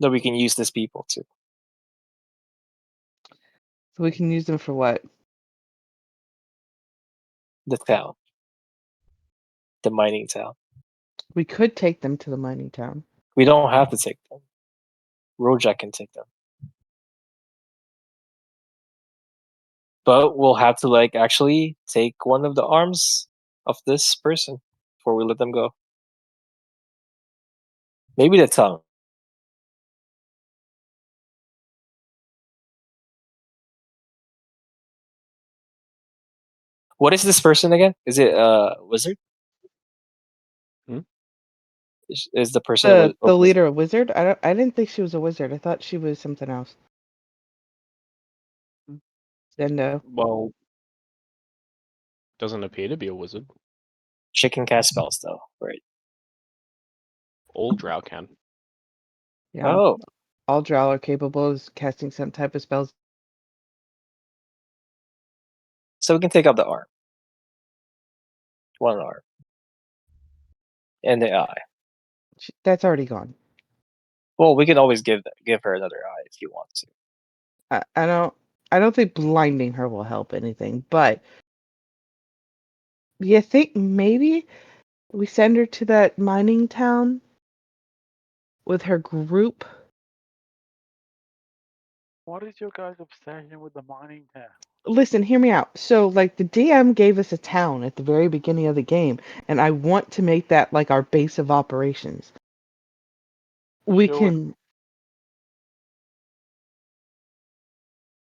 that we can use these people to So we can use them for what? the town, the mining town. We could take them to the mining town. We don't have to take them. Rojak can take them, but we'll have to like actually take one of the arms of this person before we let them go. Maybe the tongue. What is this person again? Is it a wizard? Hmm? Is the person The a wizard? leader, a wizard. I didn't think she was a wizard. I thought she was something else. Zendo. Well, doesn't appear to be a wizard. She can cast spells though, right? All drow can. Yeah. Oh, All drow are capable of casting some type of spells. so we can take out the arm, one arm, and the eye. That's already gone. Well, we can always give her another eye if you want to. I don't think blinding her will help anything, but you think maybe we send her to that mining town with her group? what is your guys' obsession with the mining town? Listen, hear me out. So, like, the DM gave us a town at the very beginning of the game, and I want to make that like our base of operations. We Do it. can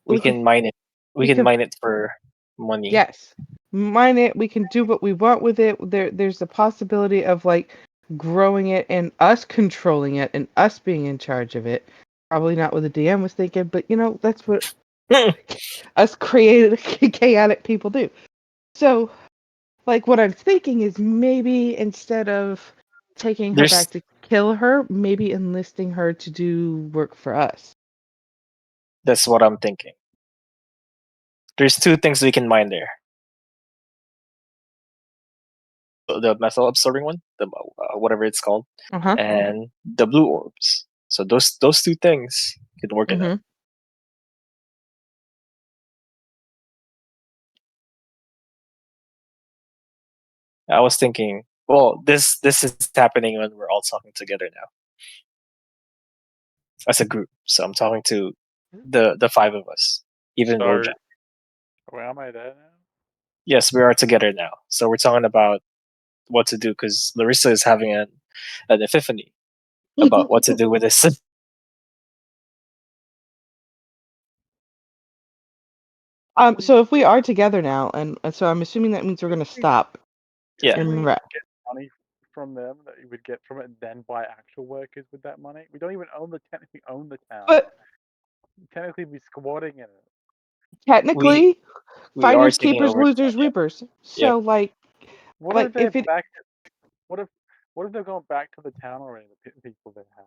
We we can can mine it. We can because mine it for money. yes, mine it. We can do what we want with it. There's a possibility of like growing it and us controlling it and us being in charge of it. Probably not what the DM was thinking, but you know that's what us creative, chaotic people do. So, like, what I'm thinking is maybe instead of taking her There's back to kill her, maybe enlisting her to do work for us. That's what I'm thinking. There's two things we can mine there. The metal absorbing one, the whatever it's called, Uh huh. and the blue orbs. So those two things can work it out. Mm-hmm. I was thinking, well, this is happening when we're all talking together now as a group. So I'm talking to the five of us, even So Rojak. Where am I there now? Yes, we are together now. So we're talking about what to do because Larissa is having an epiphany about what to do with this. So if we are together now, and so I'm assuming that means we're gonna stop Yeah, Can we and rest. get money from them that you would get from it and then buy actual workers with that money? We don't even technically own the town. But Technically be squatting in it. we technically, we are finders, taking keepers, over. losers, reapers. Yep. So What like if they're if it back? What if they're going back to the town already? The people they have.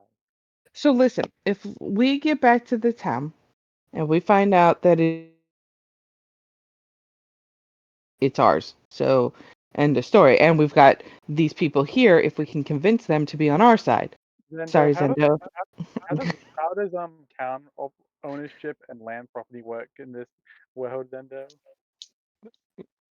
so listen, if we get back to the town and we find out that it's ours, so end of story, and we've got these people here, if we can convince them to be on our side. Zendo, Sorry, Zendo. how does town ownership and land property work in this world, Zendo?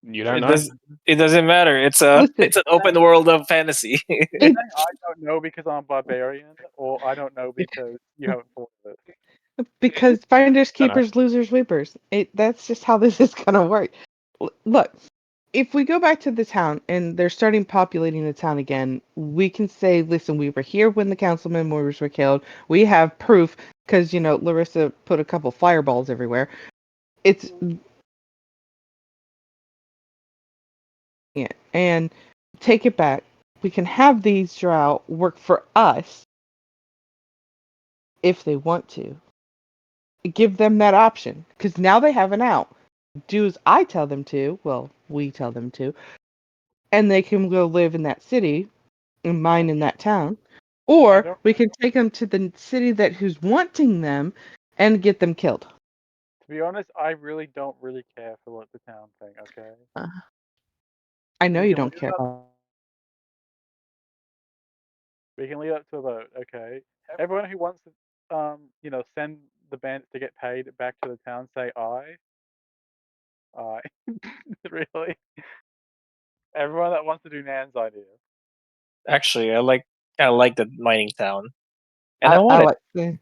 you don't It know. does. It doesn't matter. Listen, It's an open world of fantasy. You're it, saying I don't know because I'm barbarian, or I don't know because you haven't thought of it. because finders, Don't know. keepers, losers, reapers. That's just how this is gonna work. Look, if we go back to the town and they're starting populating the town again, we can say, listen, we were here when the council members were killed. We have proof because, Larissa put a couple fireballs everywhere. It's and take it back. We can have these drow work for us if they want to. Give them that option because now they have an out. Do as I tell them to. Well, we tell them to, and they can go live in that city and mine in that town, or don't- we can take them to the city that who's wanting them and get them killed. To be honest, I really don't really care for like the town thing. Okay, I know we you can don't leave care. it up. We can leave it up to a vote. Okay, everyone who wants to, send the bandits to get paid back to the town, say aye. Aye. Really? Everyone that wants to do Nan's idea. Actually, I like the mining town, and I I want it. like.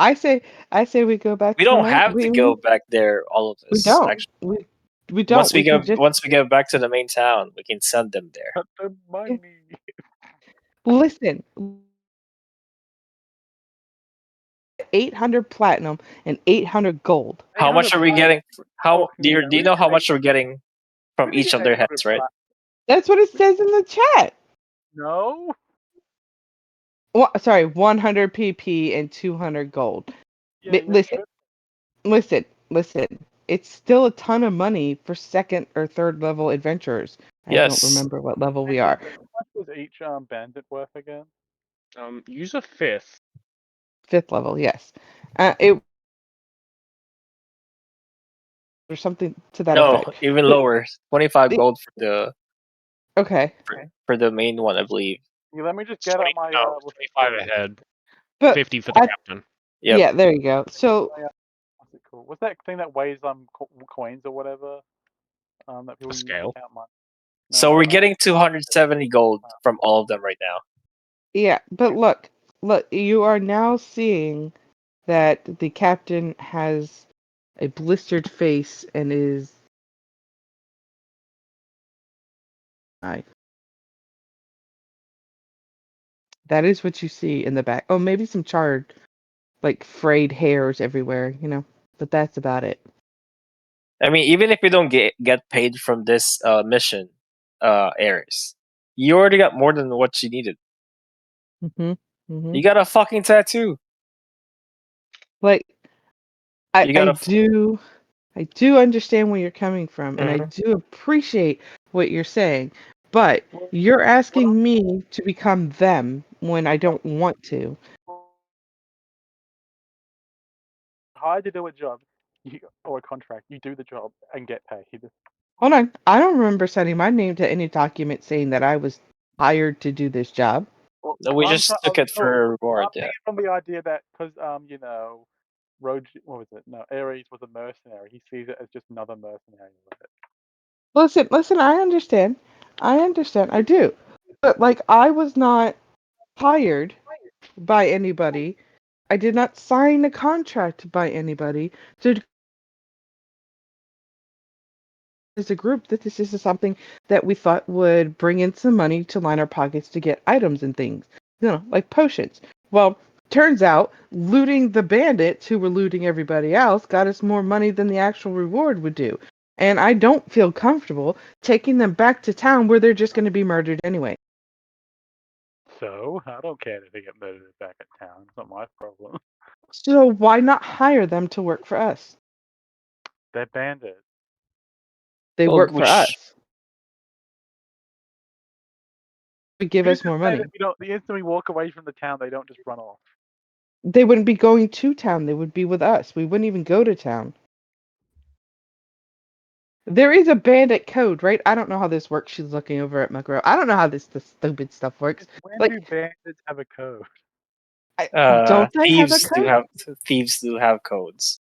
I say we go back We to the don't main. have to go back there, all of We us. don't. Actually, We don't. We can just once we go back to the main town, we can send them there. Cut the money. listen. 800 platinum and 800 gold. How much are we getting? How do Yeah, you know how much we're getting from each of their heads, right? That's what it says in the chat. No. Sorry, 100 PP and 200 gold. Yeah, Listen. It's still a ton of money for second or third level adventurers. I don't Yes. remember what level we are. How much was each bandit worth again? Use a fifth. Fifth level, yes. It or something to that No, effect. even lower. 25 It- gold for the Okay. for the main one, I believe. Yeah, let me just get out my 25 ahead. But 50 for the captain. Yep. yeah, there you go. So what's it called? What's that thing that weighs coins or whatever? That people A use scale. to count money. So No, we're getting 270 gold from all of them right now. yeah, but look, you are now seeing that the captain has a blistered face and is that is what you see in the back. Oh, maybe some charred, like frayed hairs everywhere, but that's about it. I mean, even if we don't get paid from this mission, Ares, you already got more than what you needed. You got a fucking tattoo. Like, You got I do understand where you're coming from, and I do appreciate what you're saying, but you're asking me to become them when I don't want to. Hired to do a job, or a contract, you do the job and get paid. Hold on, I don't remember sending my name to any document saying that I was hired to do this job. Well, No, we just took it for a reward. I'm Yeah. thinking from the idea that because what was it? No, Ares was a mercenary. He sees it as just another mercenary. Listen, I understand. I do. But like I was not hired by anybody. I did not sign a contract by anybody to as a group that this is something that we thought would bring in some money to line our pockets to get items and things. Like potions. Well, turns out looting the bandits who were looting everybody else got us more money than the actual reward would do. And I don't feel comfortable taking them back to town where they're just going to be murdered anyway. So I don't care if they get murdered back at town. It's not my problem. So why not hire them to work for us? They're bandits. They Well, work for us. They give Who's us to more say money. that the instant we walk away from the town, they don't just run off? They wouldn't be going to town. They would be with us. We wouldn't even go to town. There is a bandit code, right? I don't know how this works. She's looking over at Macro. I don't know how this stupid stuff works. When Like, do bandits have a code? don't they have a code? Thieves do have codes,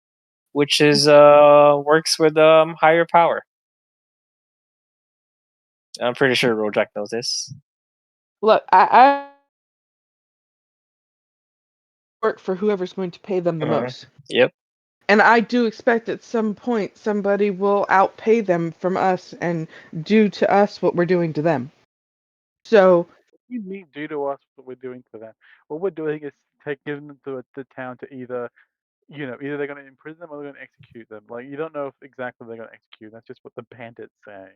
which is works with higher power. I'm pretty sure Rojak knows this. Look, I work for whoever's going to pay them the most. Yep. And I do expect at some point somebody will outpay them from us and do to us what we're doing to them. So What do you mean do to us what we're doing to them? What we're doing is giving them to the town to either either they're going to imprison them or they're going to execute them. Like, you don't know if exactly they're going to execute. That's just what the bandit's saying.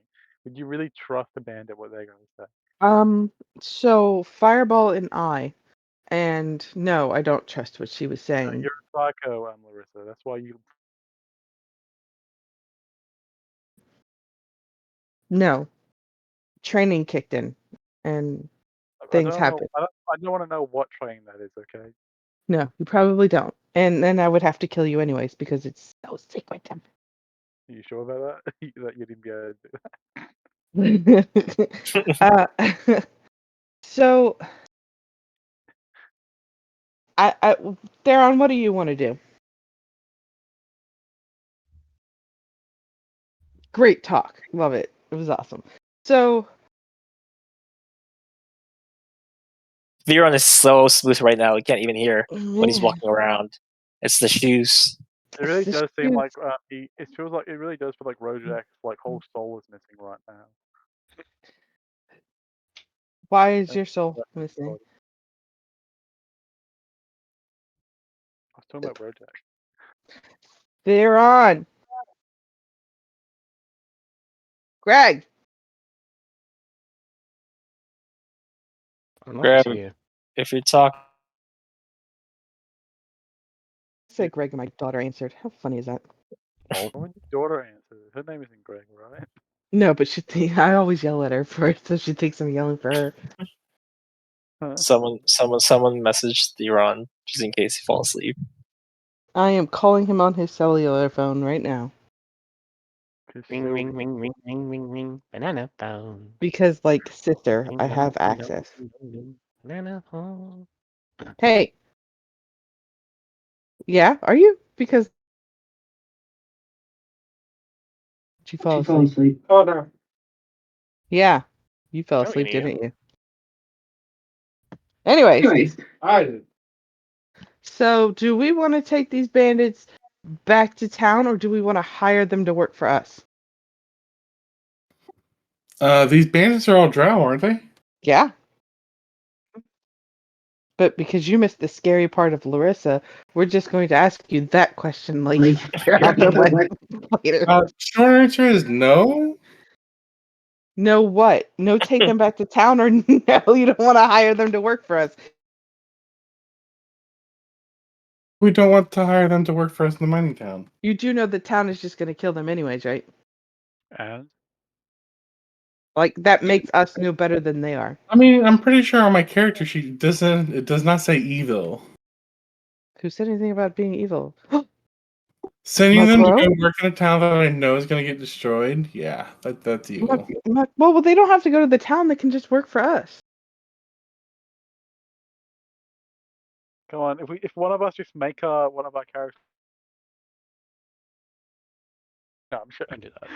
Would you really trust the bandit what they're going to say? So Fireball and I, and no, I don't trust what she was saying. You're a psycho, Larrissa. That's why you. No, training kicked in, and I things don't know. happen. I don't want to know what train that is. Okay. No, you probably don't. And then I would have to kill you anyways because it's so secretive. Are you sure about that? That you didn't be able to do that? uh, so, Theron, what do you want to do? Great talk. Love it. It was awesome. So, Viron is so smooth right now. You can't even hear when he's walking around. It's the shoes. It really the does seem shoes- like it feels like it really does feel like Rojak's like whole soul is missing right now. Why is And your soul that's missing? recorded. I was talking about Rojak. Theron! Greg! I'm not Grab just here. if you talk. I said Greg and my daughter answered. How funny is that? When your daughter answers, her name isn't Greg, right? No, but I always yell at her first, so she thinks I'm yelling for her. Someone messaged Viron just in case he falls asleep. I am calling him on his cellular phone right now. Ring, ring, ring, ring, ring, ring, ring. Banana phone. Because, like, sister, Ding I dong, have ding dong, access. ding dong, ding. Banana phone. Hey! Yeah, are you? Because did you fall asleep? Oh no. Yeah, you fell No, asleep, idiot. didn't you? Anyways, I did. so do we want to take these bandits back to town, or do we want to hire them to work for us? These bandits are all drow, aren't they? Yeah. But because you missed the scary part of Larrissa, we're just going to ask you that question later later. Short answer is no. No what? No take them back to town, or no, you don't want to hire them to work for us. We don't want to hire them to work for us in the mining town. You do know the town is just going to kill them anyways, right? And Like, that makes us no better than they are. I mean, I'm pretty sure on my character sheet it does not say evil. Who said anything about being evil? Sending them to Macro? go work in a town that I know is going to get destroyed. Yeah, that's evil. Well, they don't have to go to the town. They can just work for us. come on, if one of us just make one of our characters. No, I'm sure. Don't do that.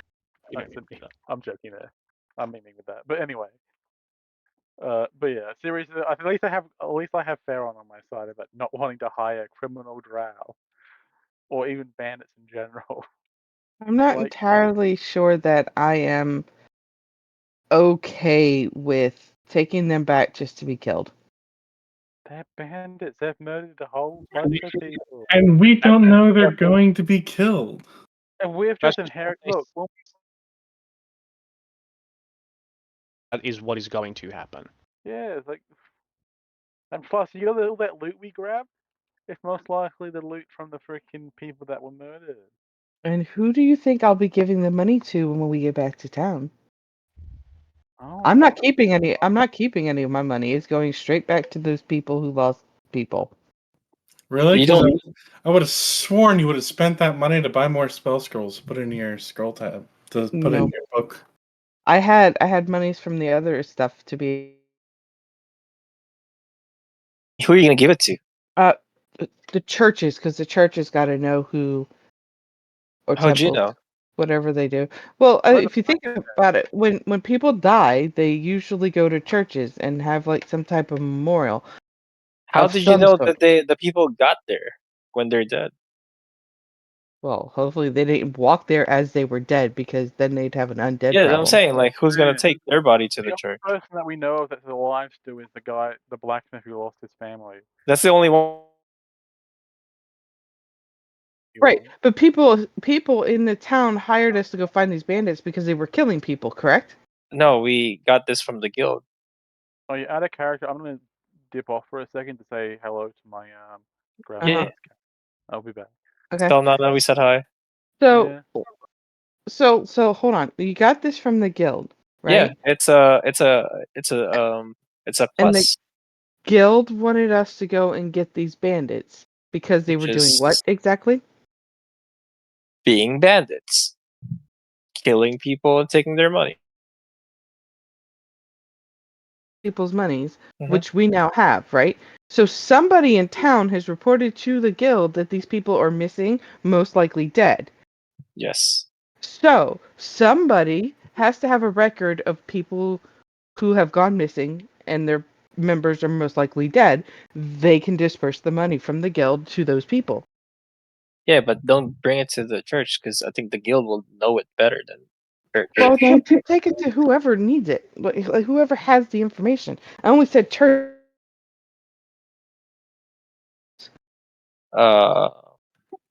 You don't need to do that. I'm joking there. I'm meaning with that. But anyway. But yeah, seriously, at least I have Farron on my side about not wanting to hire criminal drow or even bandits in general. I'm not Like, entirely sure that I am okay with taking them back just to be killed. they're bandits. They've murdered a whole bunch of people, And we don't know they're going to be killed. and we've That's just inherited. Look, well, That is what is going to happen. yeah, it's like, and plus, all that loot we grabbed. It's most likely the loot from the freaking people that were murdered. And who do you think I'll be giving the money to when we get back to town? Oh, I'm not keeping any. I'm not keeping any of my money. It's going straight back to those people who lost people. Really? You Because don't. I would have sworn you would have spent that money to buy more spell scrolls, put in your scroll tab, to put in No, your book. I had monies from the other stuff to be. Who are you gonna give it to? Uh, the churches, because the churches got to know who, or How'd you temples, know? whatever they do. Well, Let if you think about it, when people die, they usually go to churches and have like some type of memorial How of did you some know sort. that the people got there when they're dead? Well, hopefully they didn't walk there as they were dead, because then they'd have an undead Yeah, I'm problem. saying, like, who's gonna Yeah. take their body to the the church? only person that we know of that's alive still is the blacksmith who lost his family. That's the only one. Right, want. but people in the town hired us to go find these bandits because they were killing people, correct? No, we got this from the guild. Oh, you add a character. I'm gonna dip off for a second to say hello to my grandma's Yeah. cat. I'll be back. Okay. Tell Nana we said hi. So Yeah. so hold on. You got this from the guild, Yeah, right? it's a And the plus. guild wanted us to go and get these bandits because they Which were doing is what exactly? being bandits, killing people and taking their money. People's monies, Mhm. which we now have, right? So somebody in town has reported to the guild that these people are missing, most likely dead. Yes. So somebody has to have a record of people who have gone missing and their members are most likely dead. They can disperse the money from the guild to those people. Yeah, but don't bring it to the church because I think the guild will know it better than church. Well, take it to whoever needs it, like whoever has the information. I only said church. Uh,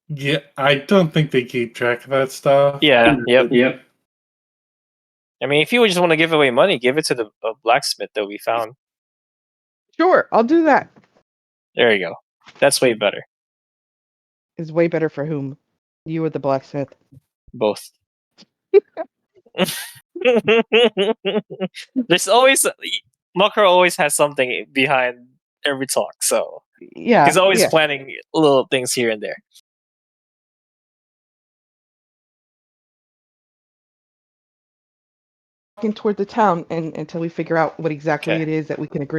Yeah, I don't think they keep track of that stuff. yeah, yep. Yep. I mean, if you just want to give away money, give it to the blacksmith that we found. Sure, I'll do that. There you go. That's way better. Is way better for whom? You or the blacksmith? Both. There's always Makar always has something behind every talk, so Yeah, he's always yeah. planning little things here and there. Walking toward the town and until we figure out what exactly Okay. it is that we can agree.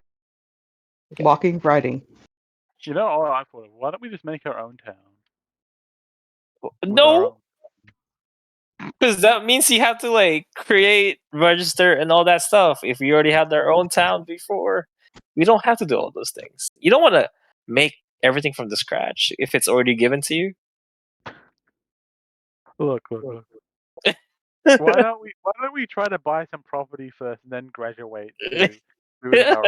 Okay. Walking, riding. You know, all I thought of. Why don't we just make our own town? With our No, own- because that means you have to like create, register, and all that stuff. If we already had our own town before, we don't have to do all those things. You don't want to make everything from the scratch if it's already given to you. Look. Why don't we try to buy some property first and then graduate to doing our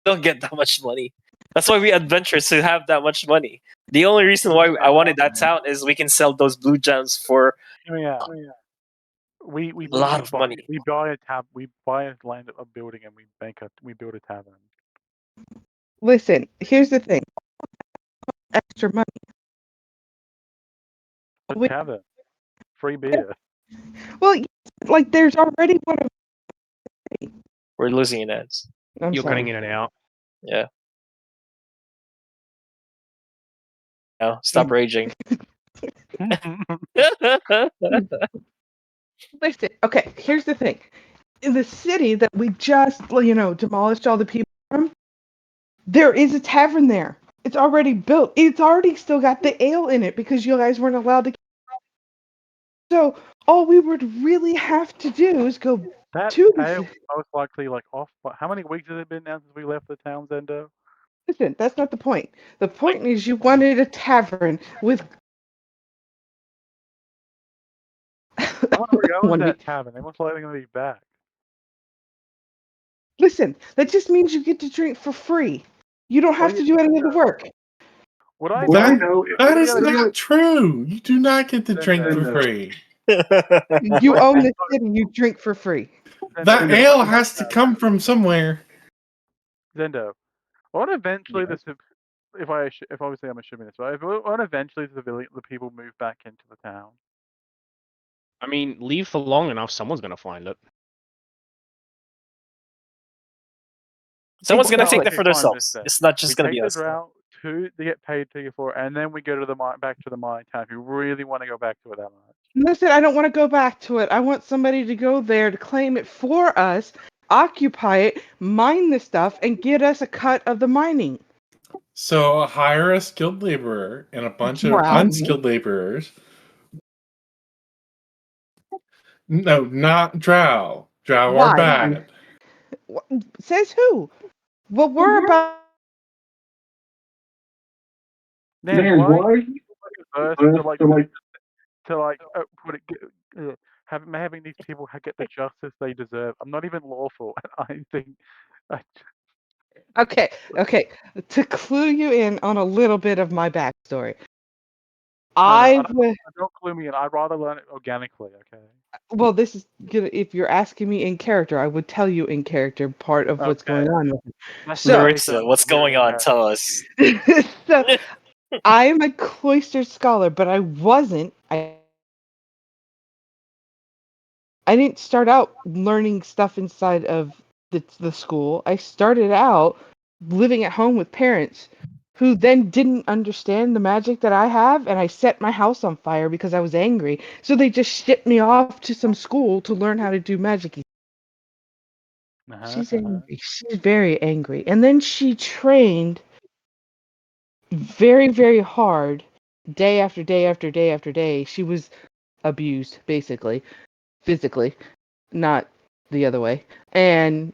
Don't get that much money. That's why we adventurers to have that much money. The only reason why I wanted that town is we can sell those blue gems for Hear me out. We a lot of money. we buy a land a building and we build a tavern. Listen, here's the thing. Extra money. A We- tavern. Free beer. Well, like there's already one of. We're losing in ends. I'm You're sorry. cutting in and out. Yeah. No, stop raging. Listen, okay, here's the thing. In the city that we just, demolished all the people from, there is a tavern there. It's already built. It's already still got the ale in it because you guys weren't allowed to. So all we would really have to do is go That to the. ale most likely like off. How many weeks has it been now since we left the town, Zendo? Listen, that's not the point. The point is you wanted a tavern with. I wonder where goes One that week. tavern. They must likely gonna be back. Listen, that just means you get to drink for free. You don't have to do any of the work. Would I That, know? that is not true. You do not get to drink for Zendo. free. You own the city. You drink for free. That ale has to come from somewhere. Zendo. Won't eventually if obviously I'm assuming this, right? Won't eventually the people move back into the town? I mean, leave for long enough, someone's gonna find it. Someone's gonna Exactly. take that for Okay, fine, themselves. then. It's not We just gonna take be the us. route to get paid to for, and then we go to the back to the mine town. If you really want to go back to it that much. Listen, I don't want to go back to it. I want somebody to go there to claim it for us, occupy it, mine the stuff, and get us a cut of the mining. So hire a skilled laborer and a bunch of Wow. unskilled laborers. No, not drow. Drow Why? are bad. Says who? Well, we're about. Man, why are you averse to put it having these people get the justice they deserve? I'm not even lawful, and I think Okay. To clue you in on a little bit of my backstory, No, I don't, was don't clue me in. I'd rather learn it organically. Okay. well. This is good. If you're asking me in character, I would tell you in character part of what's Okay. going on with it. That's the So, case. Larissa, what's Here going in on? character. Tell us. so I am a cloistered scholar, but I wasn't. I didn't start out learning stuff inside of the school. I started out living at home with parents who then didn't understand the magic that I have, and I set my house on fire because I was angry. So they just shipped me off to some school to learn how to do magic. She's angry. She's very angry. And then she trained very, very hard day after day after day after day. She was abused, basically, physically, not the other way. And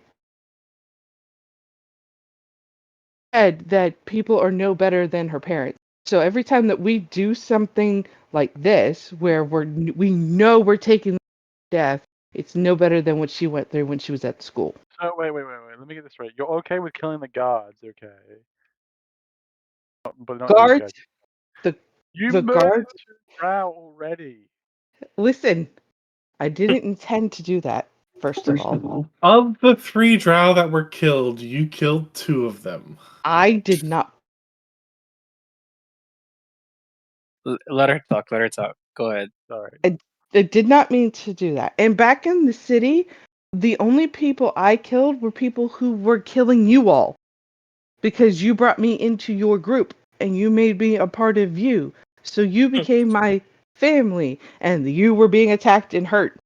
said that people are no better than her parents. So every time that we do something like this, where we know we're taking death, it's no better than what she went through when she was at school. So wait. Let me get this straight. You're okay with killing the guards, okay? But not these Guards, guys. the You the murdered guards. 2 drow already. Listen, I didn't intend to do that. First of all, Of the 3 drow that were killed, you killed 2 of them. I did not. Let her talk. Let her talk. Go ahead. Sorry. I did not mean to do that. And back in the city, the only people I killed were people who were killing you all, because you brought me into your group and you made me a part of you. So you became my family and you were being attacked and hurt.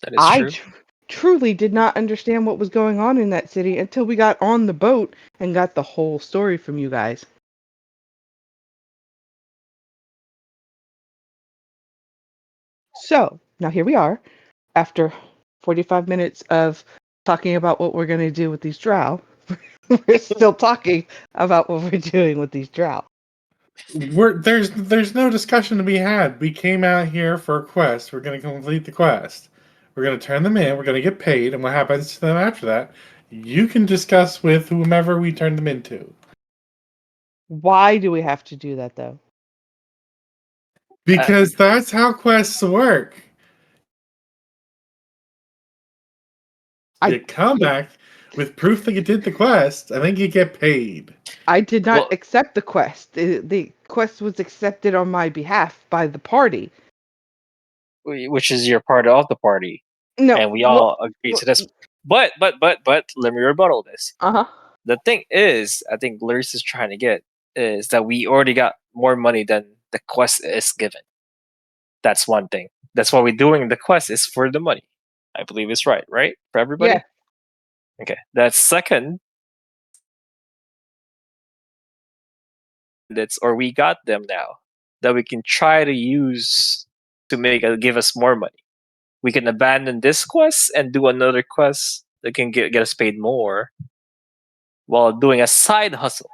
That is I true. truly did not understand what was going on in that city until we got on the boat and got the whole story from you guys. So now here we are after 45 minutes of talking about what we're going to do with these drow. We're still talking about what we're doing with these drow. There's no discussion to be had. We came out here for a quest. We're going to complete the quest. We're going to turn them in. We're going to get paid, and what happens to them after that, you can discuss with whomever we turn them into. Why do we have to do that though? Because that's how quests work. You come back with proof that you did the quest, and then you get paid. I did not Well, accept the quest. The quest was accepted on my behalf by the party. which is your part of the party, No, and we all agree to this. But let me rebuttal this. Uh huh. The thing is, I think Larissa's trying to get is that we already got more money than the quest is given. That's one thing. That's why we're doing the quest is for the money. I believe it's right for everybody. Yeah. Okay. That's second. That's or we got them now that we can try to use to give us more money. We can abandon this quest and do another quest that can get us paid more while doing a side hustle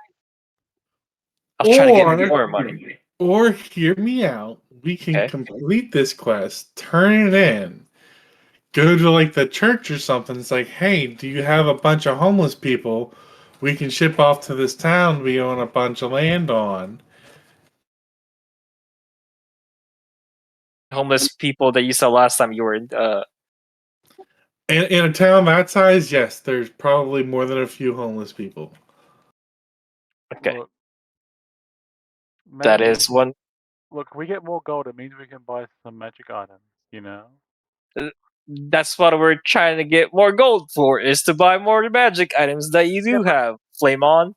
of trying to get more money. Or hear me out. We can Okay. complete this quest, turn it in, go to like the church or something. It's like, hey, do you have a bunch of homeless people we can ship off to this town we own a bunch of land on? Homeless people that you saw last time you were in. In a town that size, yes, there's probably more than a few homeless people. Okay. Look, That maybe, is one. look, if we get more gold, it means we can buy some magic items, you know? That's what we're trying to get more gold for, is to buy more magic items that you do have. Flame on.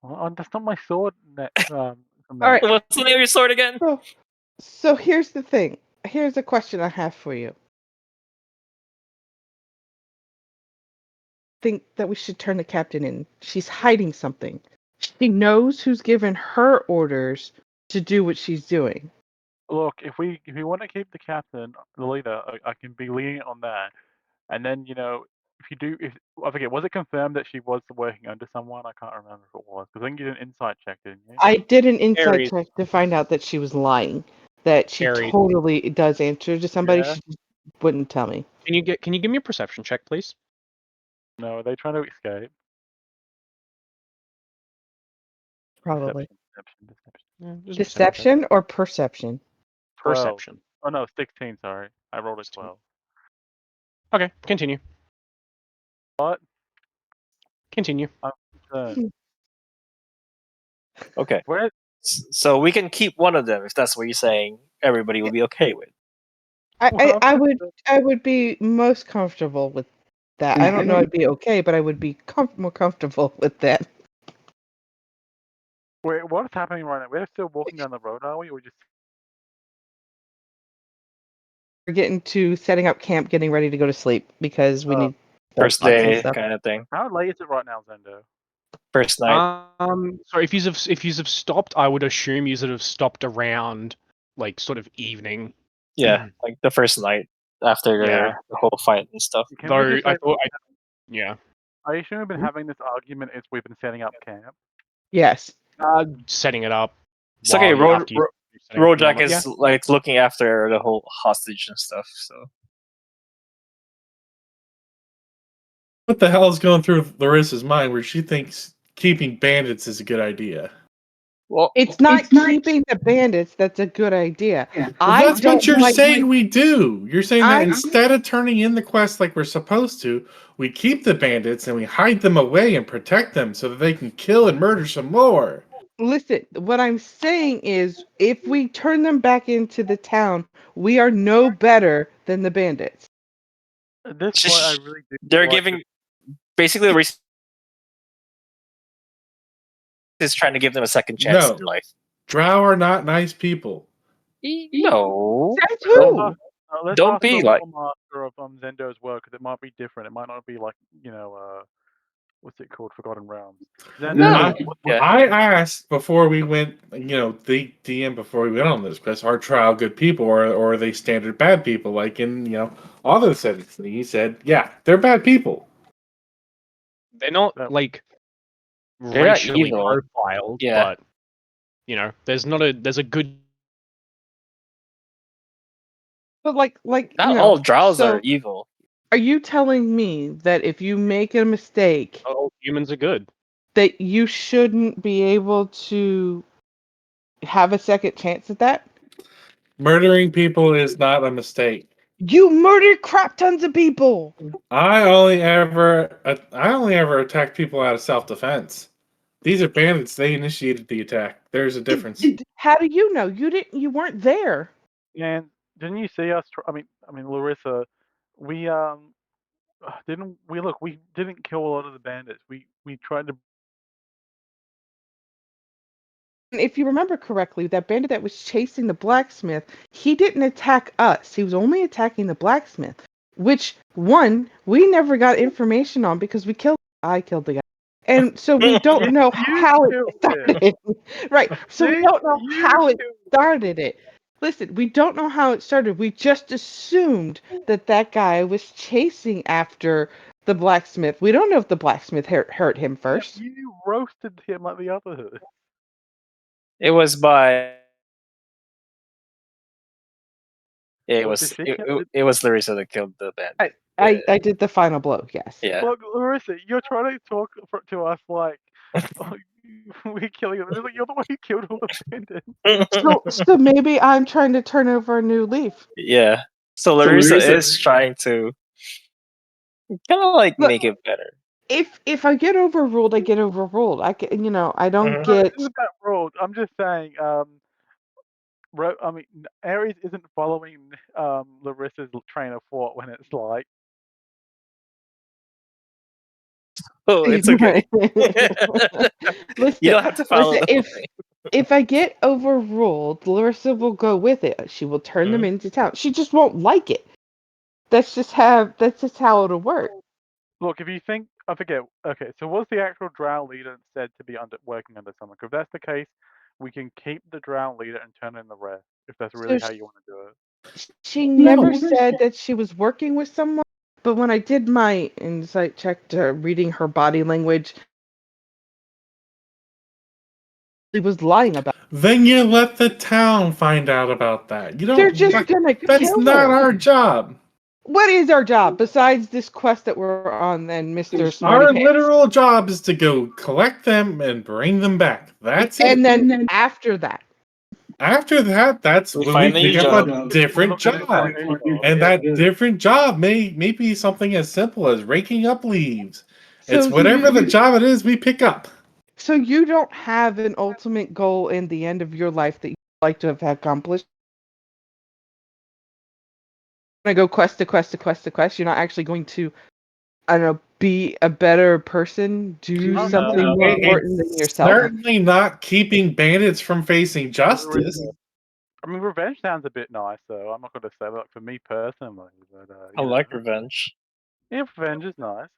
Well, that's not my sword. All right. What's the name of your sword again? So here's the thing. Here's a question I have for you. Think that we should turn the captain in. She's hiding something. She knows who's given her orders to do what she's doing. Look, if we want to keep the captain, the leader, I can be lenient on that. And then, you know, if I forget, was it confirmed that she was working under someone? I can't remember if it was. Because I think you did an insight check, didn't you? I did an insight Aries. check to find out that she was lying. That she Aries. totally does answer to somebody. Yeah. She just wouldn't tell me. Can you give me a perception check, please? No, are they trying to escape? Probably. Deception. Yeah, just a perception check. Deception or perception? 12. Perception. Oh no, 16. Sorry, I rolled a 12. Okay, continue. What? Continue. I'm concerned. Okay, Where? so we can keep one of them if that's what you're saying. Everybody will be okay with. I would be most comfortable with that. I don't know I'd be okay, but I would be more comfortable with that. Wait, what's happening right now? We're still walking down the road, are we? Or just We're getting to setting up camp, getting ready to go to sleep because we need First box and day stuff. kind of thing. how late is it right now, Zendo? First night. So if you have stopped, I would assume you have stopped around like sort of evening. Yeah, like the first night after Yeah. the whole fight and stuff. Can Though we just I say, thought, yeah, are you sure we've been having this argument as we've been setting up camp? Yes. setting it up. It's okay. after you setting up Rojack normal- is like looking after the whole hostage and stuff. So What the hell is going through Larissa's mind where she thinks keeping bandits is a good idea? well, It's not keeping the bandits that's a good idea. Well, that's what you're saying we do. You're saying that I- instead of turning in the quest like we're supposed to, we keep the bandits and we hide them away and protect them so that they can kill and murder some more. Listen, what I'm saying is if we turn them back into the town, we are no better than the bandits. At this point, I really do. they're like giving basically the reason is trying to give them a second chance No. in life. Drow are not nice people. No, That's who? Let's Don't ask be the like- Lore Master of Zendo's work because it might be different. It might not be like what's it called, Forgotten Realms. Zendo, No. Yeah. I asked before we went, the DM before we went on this quest, are Drow good people or are they standard bad people like in, all those settings? And he said, yeah, they're bad people. They're not That- like They're not racially evil. profiled, Yeah. but there's a good. But like Not all Drows so are evil. are you telling me that if you make a mistake Not all humans are good. that you shouldn't be able to have a second chance at that? Murdering people is not a mistake. You murdered crap tons of people. I only ever attack people out of self-defense. These are bandits. They initiated the attack. There's a difference. How do you know? You weren't there. And didn't you see us? I mean, Larissa, we didn't we look? We didn't kill a lot of the bandits. We tried to. And if you remember correctly, that bandit that was chasing the blacksmith, he didn't attack us. He was only attacking the blacksmith, which one we never got information on because I killed the guy. And so we don't know how it started. Right. So we don't know how it started it. Listen, we don't know how it started. We just assumed that guy was chasing after the blacksmith. We don't know if the blacksmith hurt him first. You roasted him like the others. It was by. It What, was did she kill- it was Larrissa that killed the band. I did the final blow, yes. Yeah. Look, Larissa, you're trying to talk to us like we're killing them. It's like you're the one who killed all the bandits. So maybe I'm trying to turn over a new leaf. Yeah. So Larrissa is trying to kind of like make it better. If I get overruled, I get overruled. I can, I don't Mhm. get. Isn't that ruled? I'm just saying. Ares isn't following Larissa's train of thought when it's like. Oh, it's okay. Listen, You don't have to follow listen, the whole thing. if I get overruled, Larissa will go with it. She will turn them into town. She just won't like it. That's just how it'll work. Look, if you think, I forget. Okay, so was the actual drow leader said to be working under someone? If that's the case, we can keep the drow leader and turn in the rest. If that's really how you want to do it. She never said that she was working with someone, but when I did my insight check to reading her body language, she was lying about it. Then you let the town find out about that. You don't. They're just gonna That's kill not her. our job. What is our job besides this quest that we're on then, Mr. Smarty Our Pants? literal job is to go collect them and bring them back. That's it. And then after that. After that, that's We when we find a new pick up job. a different job. And that different job may be something as simple as raking up leaves. It's whatever the job it is we pick up. So you don't have an ultimate goal in the end of your life that you'd like to have accomplished? You're going to go quest to quest to quest to quest. You're not actually going to, I don't know, be a better person, do Oh, something no. more important than It's yourself? certainly not keeping bandits from facing justice. I mean, revenge sounds a bit nice, though. I'm not going to say that for me personally, but I you like know. revenge. Yeah, revenge is nice.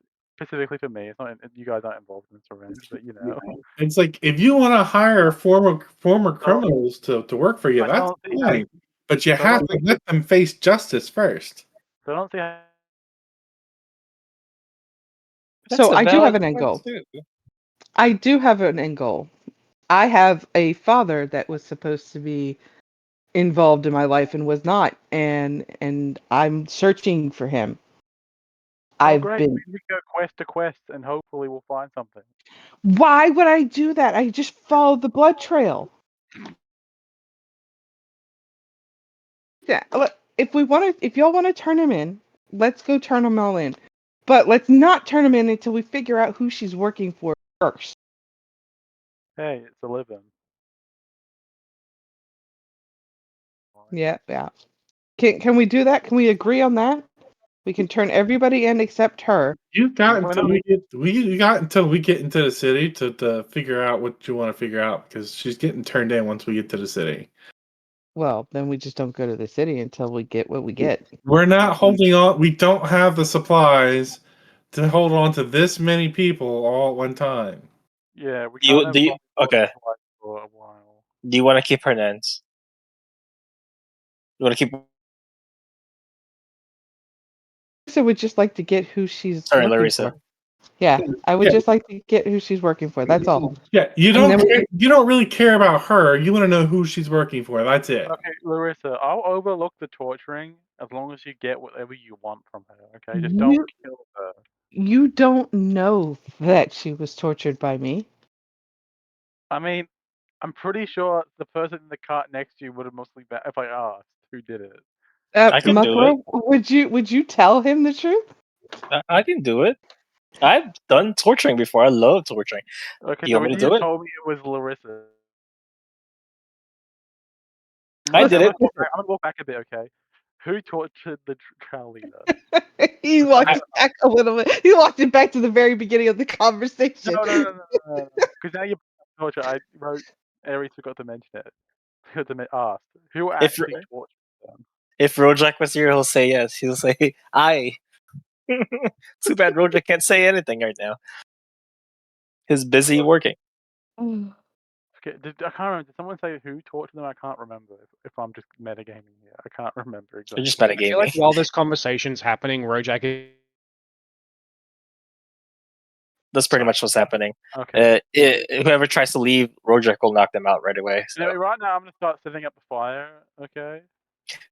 Specifically for me, it's not. You guys aren't involved in this revenge, but you know. It's like if you want to hire former criminals to work for you, I that's don't see. fine. But you I have don't. to let them face justice first. I don't see. How, That's So a I do have valid an end point goal. too. I do have an end goal. I have a father that was supposed to be involved in my life and was not, and I'm searching for him. oh, I've great! been. We go quest to quest, and hopefully we'll find something. Why would I do that? I just followed the blood trail. Yeah, if y'all want to turn him in, let's go turn him all in. But let's not turn him in until we figure out who she's working for first. Hey, it's a living. Yeah, yeah. Can we do that? Can we agree on that? We can turn everybody in except her. You got Why until not? we got until we get into the city to figure out what you want to figure out because she's getting turned in once we get to the city. Well, then we just don't go to the city until we get what we get. We're not holding on. We don't have the supplies to hold on to this many people all at one time. Yeah, we Do you can't have do you multiple okay? supplies for a while. Do you want to keep Hernandez? You want to keep? So would just like to get who she's Sorry, working Larissa. for. Yeah, I would Yeah. just like to get who she's working for. That's all. Yeah, you And then you don't really care about her. You want to know who she's working for. That's it. Okay, Larissa, I'll overlook the torturing as long as you get whatever you want from her. Okay, just don't you kill her. you don't know that she was tortured by me. I mean, I'm pretty sure the person in the cart next to you would have mostly been if I asked who did it. I can do it. Muckrow, would you tell him the truth? I can do it. I've done torturing before. I love torturing. Okay, You I want mean, me you to do just it? told me it was Larissa. I Okay, did I'm it. gonna walk back a bit. Okay, who tortured the trial leader? He walked back a little bit. He walked it back to the very beginning of the conversation. No. Because now you torture. I wrote. Aries forgot to mention it. Forgot to ask who If actually tortured them. if Rojak was here, he'll say yes. He'll say I. Too bad Rojak can't say anything right now. He's busy working. Okay, I can't remember. Did someone say who tortured them? I can't remember. If I'm just metagaming here, I can't remember You're just exactly. I feel like metagaming. while this conversation's happening, Rojak is That's pretty much what's happening. Okay. Whoever tries to leave, Rojak will knock them out right away. So. Anyway, right now I'm gonna start setting up the fire. Okay.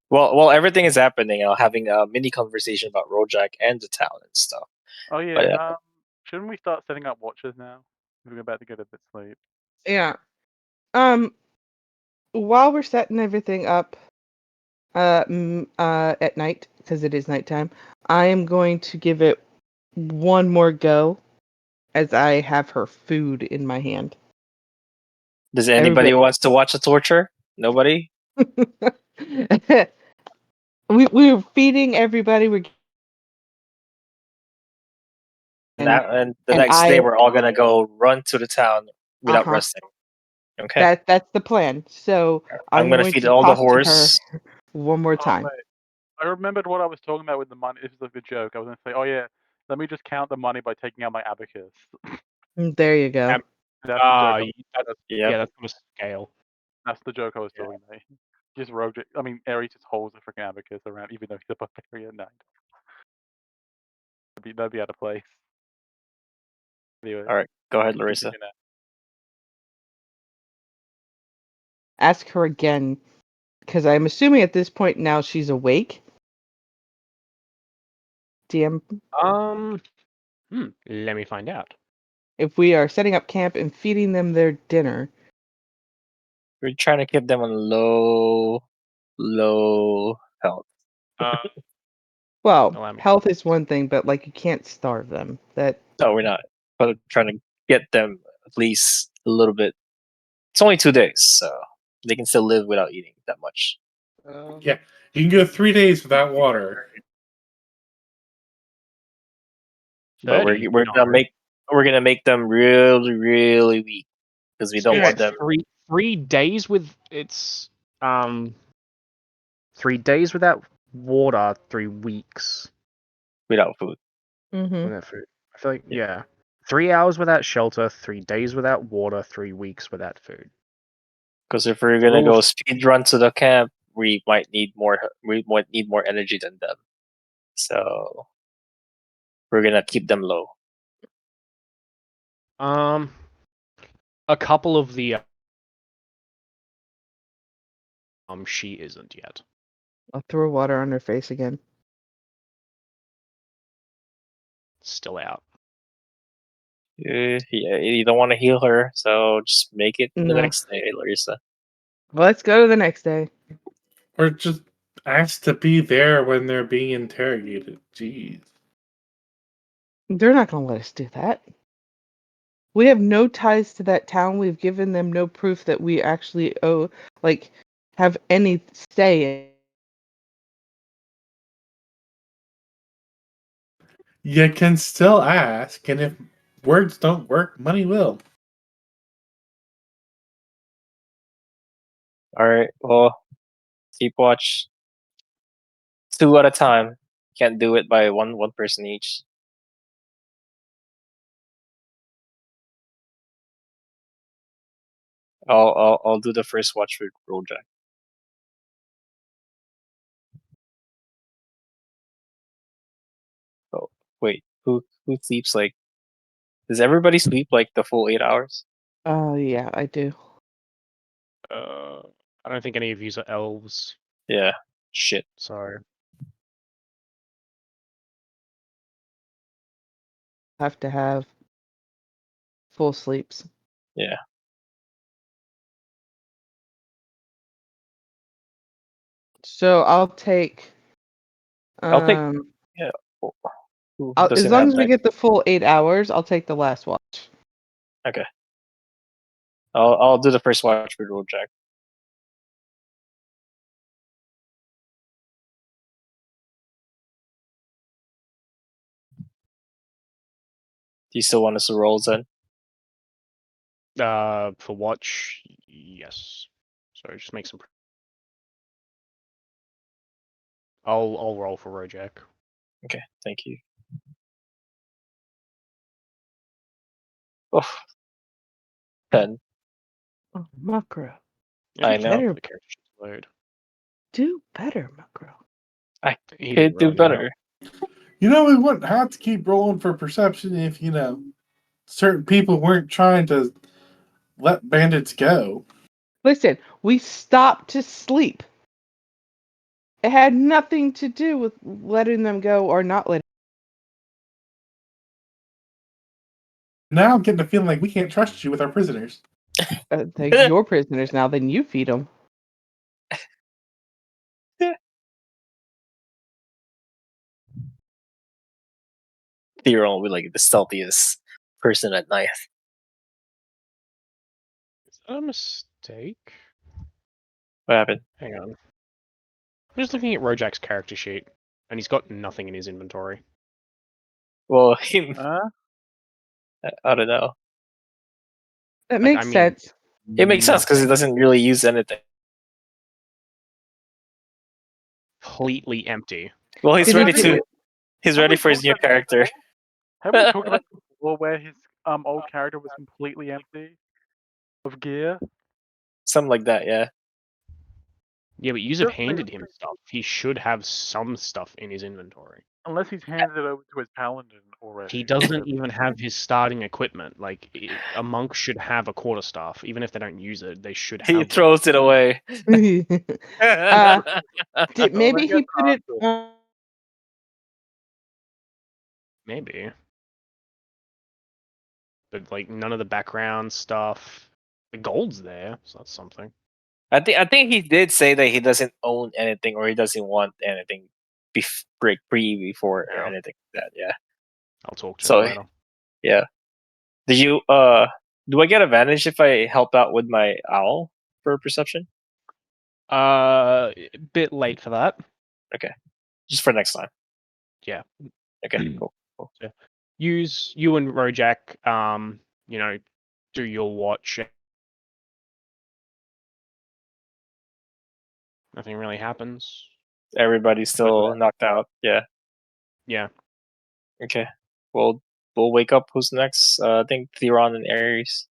While everything is happening, having a mini conversation about Rojak and the town and stuff. Oh But yeah. Shouldn't we start setting up watches now? We're about to get a bit sleep. Yeah. While we're setting everything up, at night because it is nighttime, I am going to give it one more go as I have her food in my hand. does anybody who wants to watch the torture? Nobody. We're feeding everybody. And the and next day, we're all gonna go run to the town without Uh-huh. resting. Okay. That's the plan. So I'm I'm gonna going feed to all the talk to her horse. one more Oh time. wait. I remembered what I was talking about with the money. This is like a joke. I was gonna say, oh yeah, let me just count the money by taking out my abacus. There you go. That's the joke. Yep. that's on a scale. That's the joke I was talking about. Just rogue. I mean, Ares just holds a freaking abacus around, even though he's a barbarian knight. That'd be out of place. Anyway. All right. Go ahead, you Larissa. can, Ask her again because I'm assuming at this point now she's awake. DM? Let me find out. If we are setting up camp and feeding them their dinner, We're trying to keep them on low health. Uh, well, Allow me. health is one thing, but like you can't starve them. That No, we're not. But we're trying to get them at least a little bit. It's only 2 days, so they can still live without eating that much. Yeah, you can go 3 days without water. But 30? we're No. gonna make them really really weak because we don't Alright. want them. 3 days with it's 3 days without water, 3 weeks Without food. mm-hmm. without food. I feel like Yeah. yeah. 3 hours without shelter, 3 days without water, 3 weeks without food. Because if we're gonna Rule go of- speed run to the camp, we might need more. We might need more energy than them. So we're gonna keep them low. A couple of the she isn't yet. I'll throw water on her face again. Still out. Yeah, you don't want to heal her, so just make it the No. next day, Larissa. Let's go to the next day. Or just ask to be there when they're being interrogated. Jeez. They're not going to let us do that. We have no ties to that town. We've given them no proof that we actually have any say in. You can still ask, and if words don't work, money will. All right. Well, keep watch. 2 at a time. Can't do it by one person each. I'll do the first watch with Rojack. Oh wait, who sleeps like? Does everybody sleep like the full 8 hours? Oh, yeah, I do. I don't think any of yous are elves, Yeah. Shit. so Have to have full sleeps. Yeah. So I'll take. I'll take. Yeah. Who As doesn't long have as we night? get the full 8 hours, I'll take the last watch. Okay. I'll do the first watch with Rojack. Do you still want us to roll then? for watch, yes. So just make some. I'll roll for Rojak. Okay. Thank you. Oh. 10. Oh, Makro. I know. Better The character sheet's load. do better, Makro. I He could didn't do really know. better. We wouldn't have to keep rolling for perception if, certain people weren't trying to let bandits go. Listen, we stopped to sleep. It had nothing to do with letting them go or not letting. Now I'm getting the feeling like we can't trust you with our prisoners. They're your prisoners now. Then you feed them. You're only like the stealthiest person at night. Is that a mistake? What happened? Hang on. I'm just looking at Rojak's character sheet, and he's got nothing in his inventory. Well, Huh? I don't know. That Like, makes I mean, sense. It makes sense because he nothing. doesn't really use anything. Completely empty. Well, he's It ready is- to. He's Have ready we for his talked new about this character. before? Have we talked about this before where his old character was completely empty of gear? Something like that, yeah. Yeah, but yous have Just like- handed him stuff. He should have some stuff in his inventory. Unless he's handed it over to his paladin already. He doesn't even have his starting equipment. Like, a monk should have a quarterstaff. Even if they don't use it, they should have He one. throws it away. Maybe Well, he they put get it after it. on Maybe. But like none of the background stuff. The gold's there, so that's something. I think he did say that he doesn't own anything or he doesn't want anything before or Yeah. anything like that. Yeah. I'll talk to him So later. yeah. Did you do I get advantage if I help out with my owl for perception? A bit late for that. Okay. Just for next time. Yeah. Okay, cool. So use you and Rojak, do your watch. Nothing really happens. Everybody's still knocked out. Yeah. Yeah. Okay. We'll wake up. Who's next? I think Theron and Ares.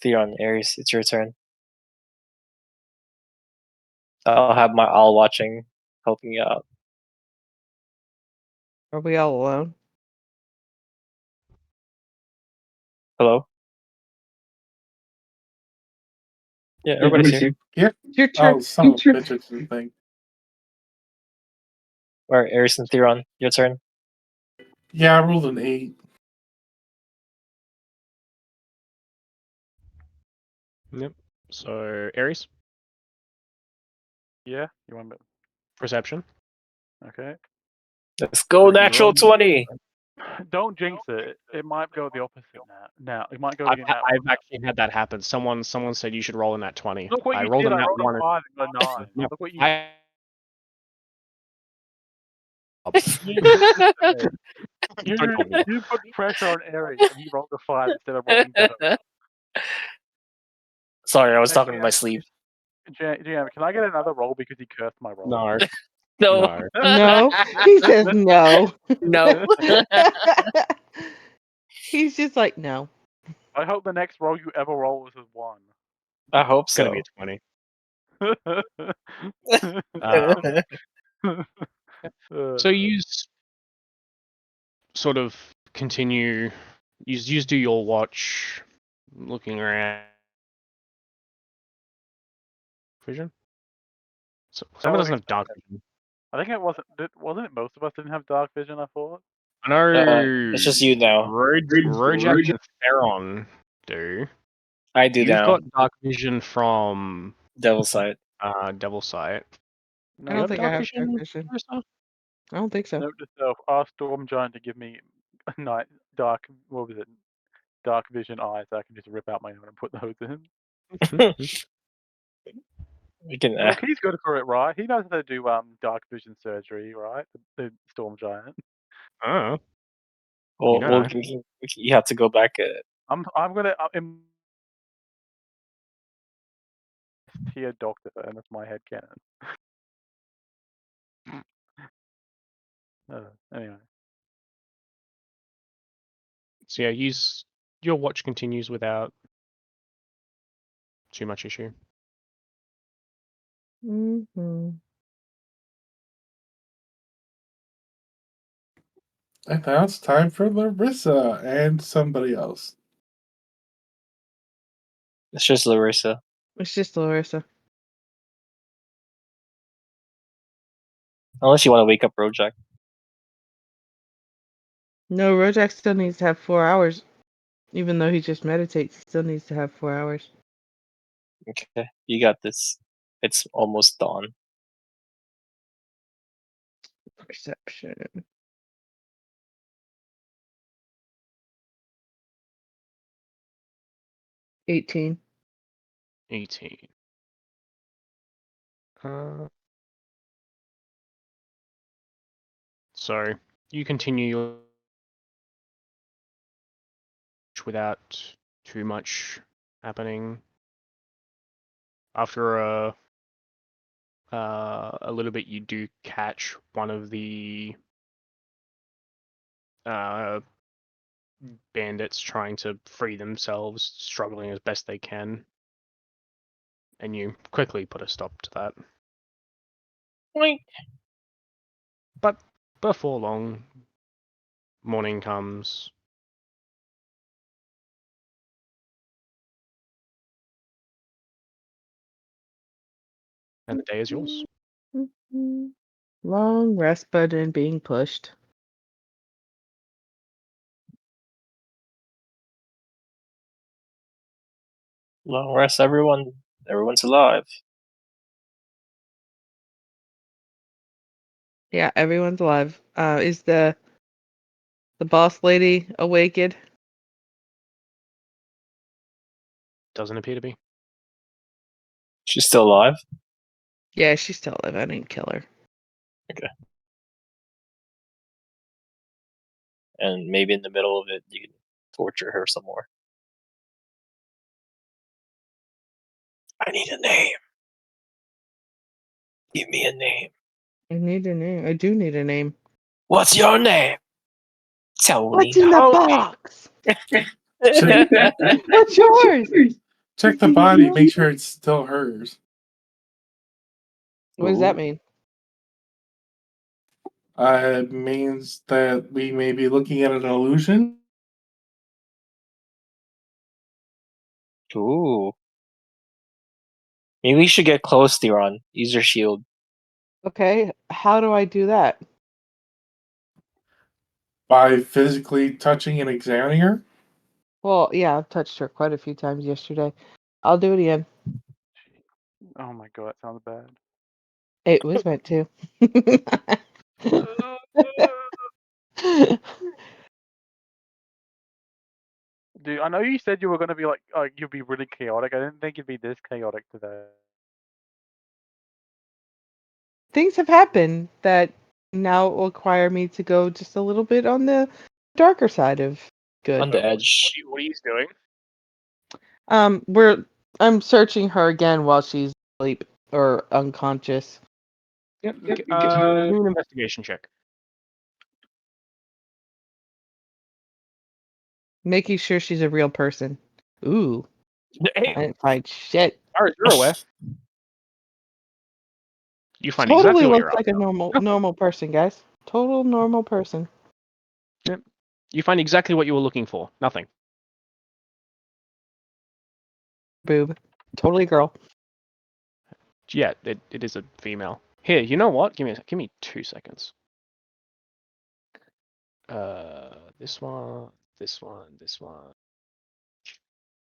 Theron, Ares, it's your turn. I'll have my owl watching, helping you out. Are we all alone? Hello? Yeah, everybody's here. Yeah. It's your turn. Oh, son of a bitch! It's the thing. Alright, Ares and Theron, your turn. Yeah, I rolled an 8. Yep. So Ares, Yeah, you want me? perception. Okay. Let's go, Alright, you natural roll. 20! Don't jinx it. It might go the opposite now. Now it might go I've, the ha- I've actually had that happen. Someone said you should roll in that 20. Look what I you rolled did. in I that rolled one. a 5 and got a 9. No, Look what you I. you did this to me. Don't call me that. You put pressure on Ares and he rolled a 5 instead of rolling better. Sorry, I was Hey, talking in my sleep. GM, can I get another roll because he cursed my roll? No. No. No. No, he says no. No. He's just like no. I hope the next roll you ever roll is a 1. I hope It's gonna so. be a 20. So you sort of continue. You do your watch, looking around. Vision. So someone doesn't have dark vision. I think it wasn't it most of us didn't have dark vision, I thought? I know. It's just you now. Rojak and Theron do. I do You've now. got dark vision from Devil Sight. Devil Sight. No, I You don't think I dark have dark vision. Larrissa? I don't think so. Note to self, ask Storm Giant to give me a night dark dark vision eyes so I can just rip out my own and put those in. We can. Look, he's good for it, right? He knows how to do dark vision surgery, right? The Storm Giant. Oh, Well, know. you have to go back. I'm gonna tier doctor, and that's my head canon. Anyway, So yeah, your watch continues without too much issue. Mm-hmm. And now it's time for Larissa and somebody else. It's just Larissa. It's just Larissa. Unless you want to wake up Rojak. No, Rojak still needs to have 4 hours. Even though he just meditates, he still needs to have 4 hours. Okay, you got this. It's almost dawn. Perception. $18. 18. So you continue your watch without too much happening. After a little bit, you do catch one of the bandits trying to free themselves, struggling as best they can, and you quickly put a stop to that. Oink. But before long, morning comes. And the day is yours. Long rest button being pushed. Long rest, everyone. Everyone's alive. Yeah, everyone's alive. Is the boss lady awakened? Doesn't appear to be. She's still alive. Yeah, she's still alive. I didn't kill her. And maybe in the middle of it, you can torture her some more. I need a name. Give me a name. I need a name. I do need a name. What's your name? Tell What's me. in the Tony. box? Check, What's yours? check the body, make sure it's still hers. What does that Ooh. mean? It means that we may be looking at an illusion. Ooh. Maybe we should get close, Theron. Use your shield. Okay, how do I do that? By physically touching and examining her. Well, yeah, I've touched her quite a few times yesterday. I'll do it again. Oh my god, that sounds bad. It was meant to. Dude, I know you said you were gonna be like you'd be really chaotic. I didn't think you'd be this chaotic today. Things have happened that now require me to go just a little bit on the darker side of good. On the edge. What are you doing? I'm searching her again while she's asleep or unconscious. Yep. Give me an investigation check. Making sure she's a real person. Ooh, I Damn. didn't find shit. As you're aware, you find Totally exactly what looks you're like after. a normal person, guys. Total normal person. You find exactly what you were looking for. Nothing. Boob. Totally a girl. Yeah, it is a female. Here, you know what? Give me 2 seconds. This one, this one, this one.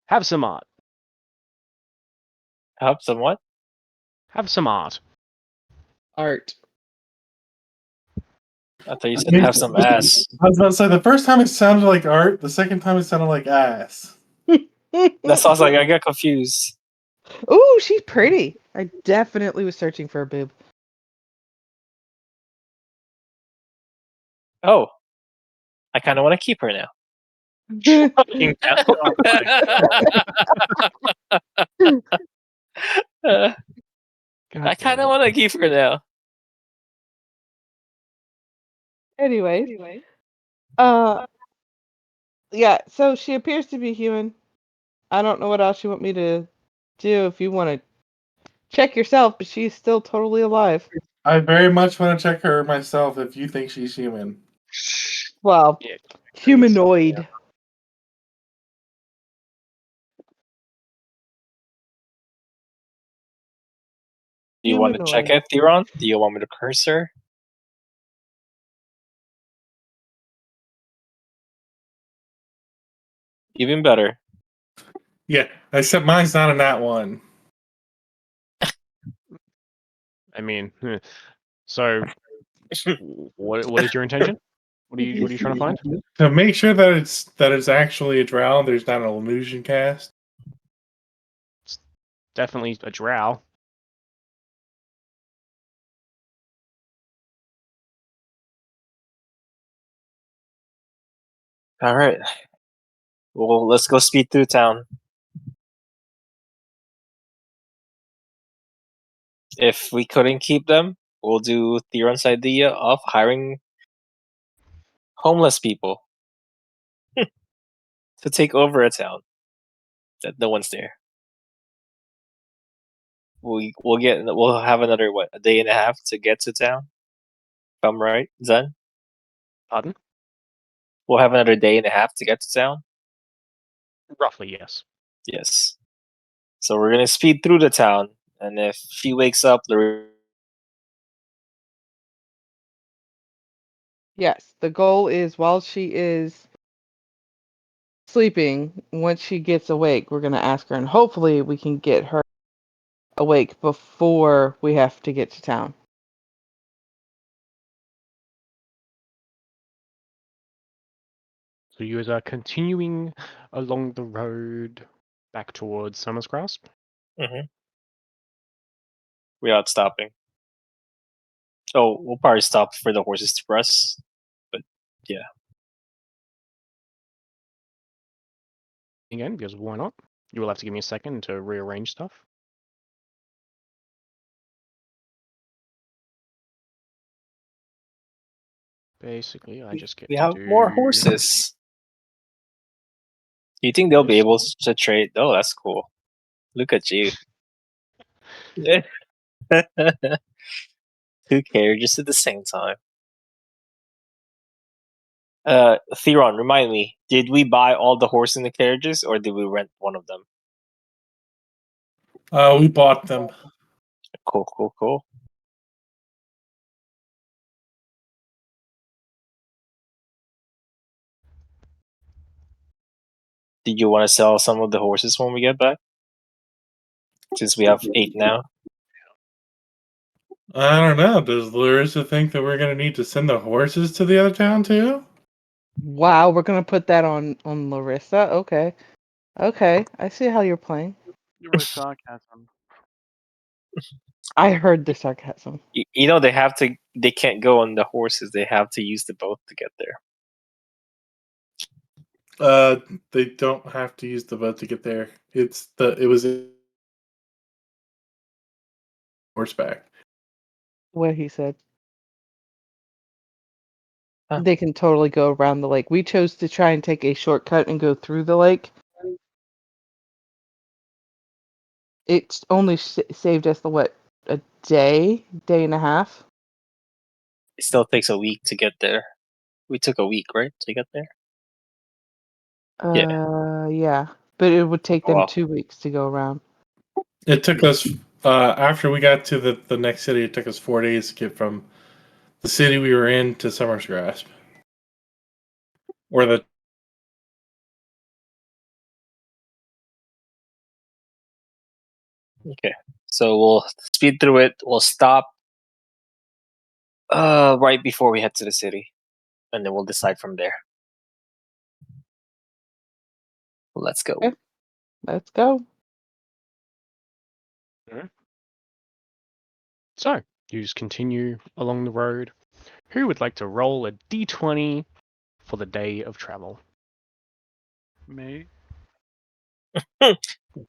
Have some art. Help somewhat. Have some art. Art. I thought you said have some ass. I was about to say the first time it sounded like art, the second time it sounded like ass. That sounds like I got confused. Ooh, she's pretty. I definitely was searching for a boob. Oh. I kind of want to keep her now. Fucking hell. I God kind damn of it. want to keep her now. Anyways, yeah, so she appears to be human. I don't know what else you want me to do if you want to check yourself, but she's still totally alive. I very much want to check her myself if you think she's human. Well, Yeah, humanoid. yeah. Do you want to check Humanoid. it, Theron? Do you want me to curse her? Even better. Yeah, except mine's not in that one. I mean, so what is your intention? What are you trying to find? To make sure that it's actually a drow, there's not an illusion cast. Definitely a drow. All right. Well, let's go speed through town. If we couldn't keep them, we'll do Theron's idea of hiring homeless people to take over a town that no one's there. We'll have another a day and a half to get to town. If I'm right, Zen? Pardon? We'll have another day and a half to get to town. Roughly, yes. Yes. So we're gonna speed through the town And if she wakes up, Yes, the goal is while she is sleeping, once she gets awake, we're going to ask her, and hopefully we can get her awake before we have to get to town. So you guys are continuing along the road back towards Summer's Grasp. we're not stopping. Oh, we'll probably stop for the horses to rest. But yeah. Again, because why not? You will have to give me a second to rearrange stuff. Basically, I just get We to have do more horses. Do you think they'll be this. able to trade? Oh, that's cool. Look at you. Two carriages at the same time. Theron, remind me, did we buy all the horse in the carriages or did we rent one of them? We bought them. Cool. Did you want to sell some of the horses when we get back? Since we have 8 now. I don't know. Does Larrissa think that we're gonna need to send the horses to the other town too? Wow, we're going to put that on Larrissa? Okay. Okay, I see how you're playing. With sarcasm. I heard the sarcasm. You know they can't go on the horses. They have to use the boat to get there. They don't have to use the boat to get there. It was horseback. What he said. Huh. They can totally go around the lake. We chose to try and take a shortcut and go through the lake. It's only saved us a day and a half. It still takes a week to get there. We took a week, right, to get there? Yeah, but it would take Oh, them wow. 2 weeks to go around. It took us after we got to the next city. It took us 4 days to get from the city we were in to Summer's Grasp, or the Okay. So we'll speed through it. We'll stop right before we head to the city. And then we'll decide from there. Let's go. Okay. Let's go. So, you just continue along the road. Who would like to roll a d20 for the day of travel? Me?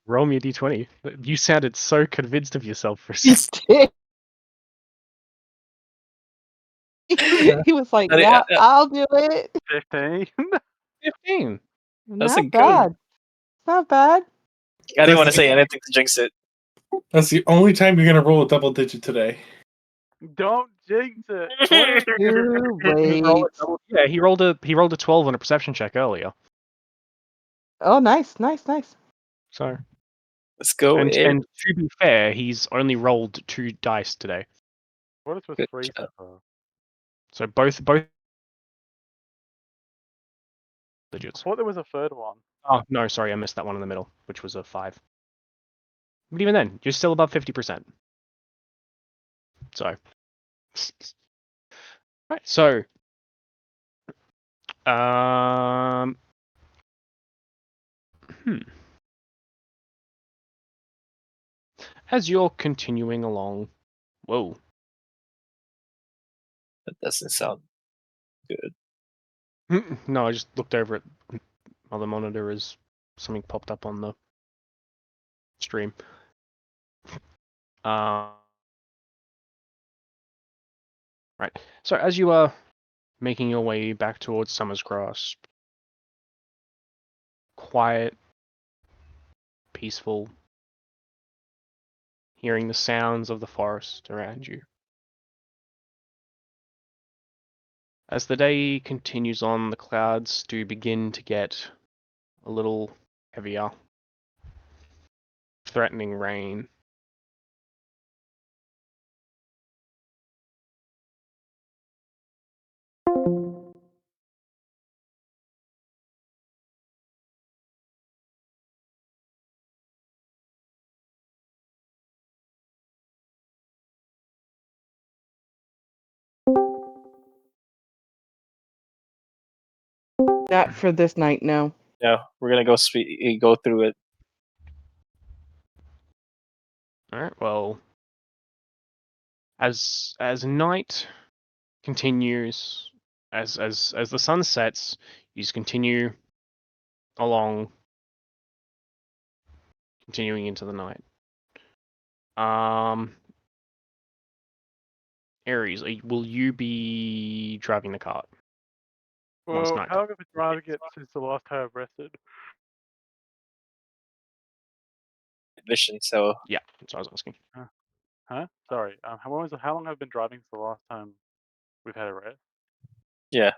Roll me a d20. You sounded so convinced of yourself for a second. He was like, I- "Yeah, I- I'll do it." 15. 15. That's a Not good. bad. Not bad. I didn't want to That's say anything to jinx it. That's the only time you're gonna roll a double digit today. Don't jinx it. 20. You He rolled wait. a double- yeah, he rolled a 12 on a perception check earlier. Oh, nice. So, Let's go. and Air. to be fair, he's only rolled 2 dice today. What is with Good free job. for? So both I digits. thought there was a third one. Oh, no, sorry, I missed that one in the middle, which was a 5. But even then, you're still above 50%. So. Right, so. As you're continuing along. Whoa. That doesn't sound good. No, I just looked over at the monitor as something popped up on the stream. Right. So as you are making your way back towards Summer's Grasp, quiet, peaceful, hearing the sounds of the forest around you. As the day continues on, the clouds do begin to get a little heavier, threatening rain. Not for this night, no. No, we're gonna go through it. All right. Well, as night continues, as the sun sets, you just continue along, continuing into the night. Aries, will you be driving the cart? Once Well, night how long have I been driving it since the last time I've rested? Vision. So Yeah, that's what I was asking. Huh? Sorry. How long have I been driving since the last time we've had a rest? yeah,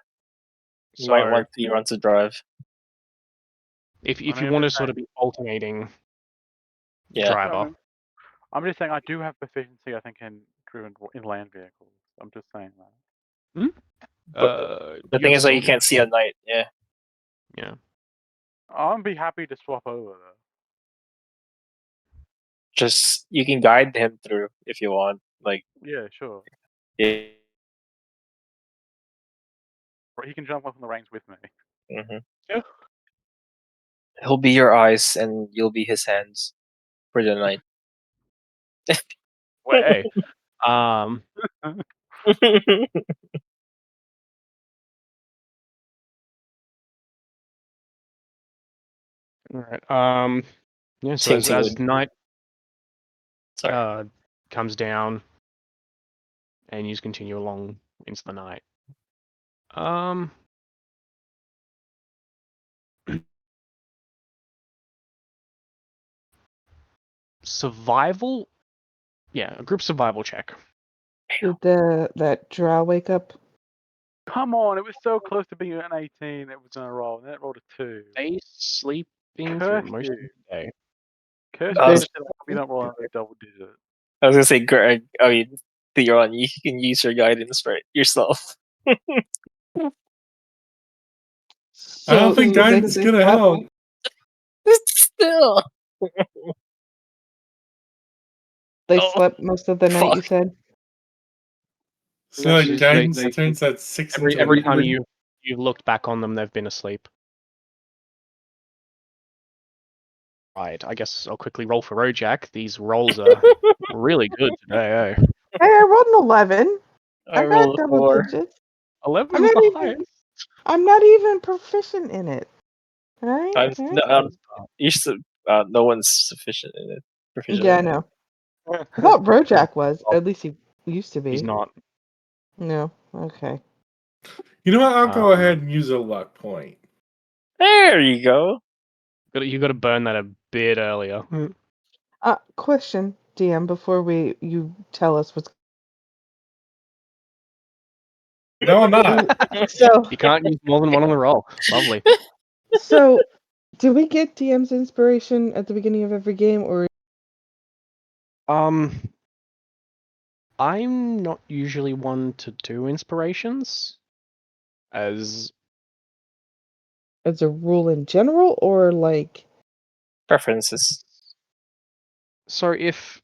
you So might want to run to drive. if I you mean, want to sort of be alternating Yeah. driver, I'm just saying I do have proficiency, I think, in land vehicles. I'm just saying that. The you thing have is that you sword. can't see at night. Yeah. Yeah. I'll be happy to swap over though. Just you can guide him through if you want. Like, Yeah, sure. yeah. Or he can jump off on the ranks with me. Hmm. Yeah. He'll be your eyes, and you'll be his hands for the night. Well, hey. Um. All right. Yeah. So Same as thing with. night Sorry. comes down, and you just continue along into the night. Survival. Yeah, a group survival check. Did that drow wake up? Come on, it was so close to being an 18 it was gonna roll, and then it rolled a 2. They sleeping through Curse most of you. the day. Curse I you, was, just said we don't roll another double digit. I was gonna say, Greg. I mean, Theron, you can use your guidance right yourself. I don't think So guidance is gonna help. Still. they Oh, slept most of the night, you fuck. said? So like guidance turns that 6 into Every time wisdom. you've looked back on them, they've been asleep. Right. I guess I'll quickly roll for Rojak. These rolls are really good today. Eh? Hey, I rolled an 11. I I got rolled a double 4. digits. 11 I'm is not the even. highest. I'm not even proficient in it. Right? I'm, Right? no, no one's sufficient in it. Proficient Yeah, I in it. know. I thought Rojak was. Well, At least he used to be. he's not. No. Okay. You know what? I'll go Um, ahead and use a luck point. There you go. You got to burn that a bit earlier. Question, DM, before you tell us what's. No, I'm not. So You can't use more than one on the roll. Lovely. so, do we get DM's inspiration at the beginning of every game, or I'm not usually one to do inspirations, as as a rule in general, or like? Preferences. so if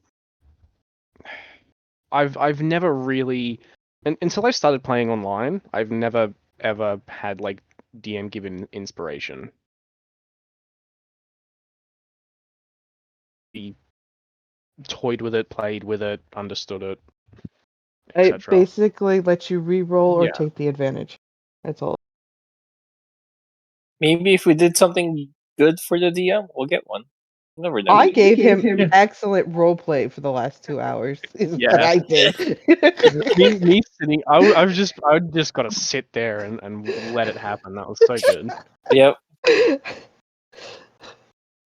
I've never really, until I started playing online, I've never ever had like DM given inspiration. He toyed with it, played with it, understood it, It etc. basically lets you re-roll or Yeah. take the advantage. That's all. Maybe if we did something good for the DM, we'll get one. You never know. I gave him excellent roleplay for the last 2 hours. Is what Yeah. I did. me sitting, I just got to sit there and let it happen. That was so good. Yep.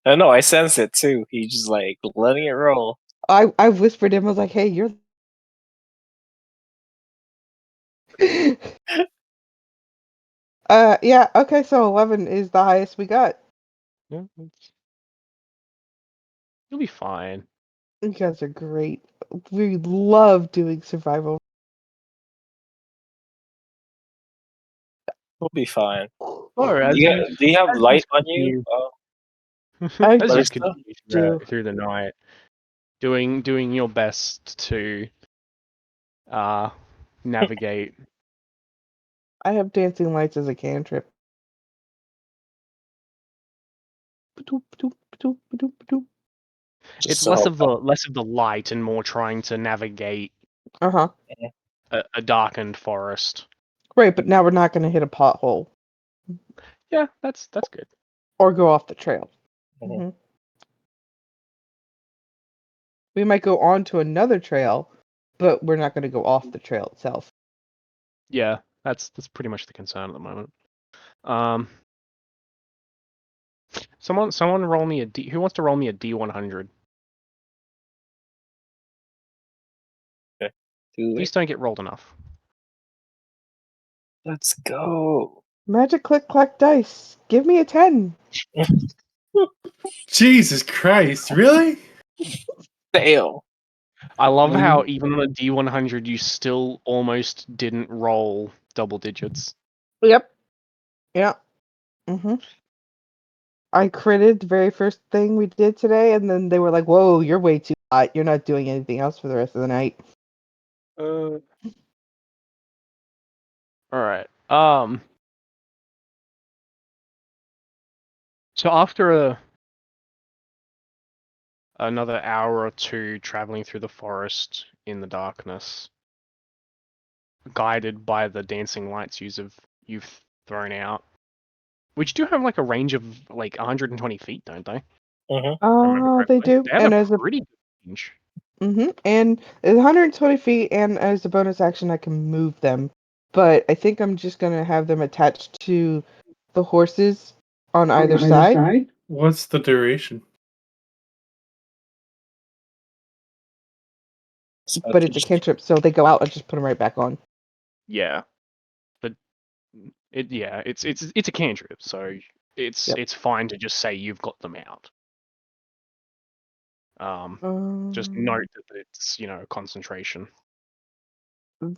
I know. I sense it too. He's just like letting it roll. I whispered him. I was like, "Hey, you're." Yeah. Okay. So 11 is the highest we got. Yeah, you'll be fine. You guys are great. We love doing survival. We'll be fine. Or as Do you have as light you on you? continue, I as you Larrissa? continue do. through the night, doing your best to I navigate. have dancing lights as a cantrip. Just It's to less help of the light and more trying to navigate Uh-huh. a darkened forest. Right, but now we're not going to hit a pothole Yeah, that's good. or go off the trail. Mhm. hmm We might go on to another trail, but we're not going to go off the trail itself. Yeah, that's pretty much the concern at the moment. Someone roll me a D. Who wants to roll me a D100? do These it. don't get rolled enough. Let's go. Magic click clack dice. Give me a 10. Jesus Christ, really? Fail. I love how even on a D100 you still almost didn't roll double digits. Yep. Yep. hmm I critted the very first thing we did today, and then they were like, "Whoa, you're way too hot. You're not doing anything else for the rest of the night." All right. So after another hour or two traveling through the forest in the darkness, guided by the dancing lights you've thrown out, which do have like a range of like 120 feet, don't they? Mm-hmm. If I remember They correctly. do, They have and a pretty good range. and it's 120 feet, and as a bonus action, I can move them. But I think I'm just gonna have them attached to the horses on either side. What's the duration? But it's a cantrip, so they go out. I just put them right back on. Yeah, but it's a cantrip, so it's Yep. it's fine to just say you've got them out. Just note that it's concentration.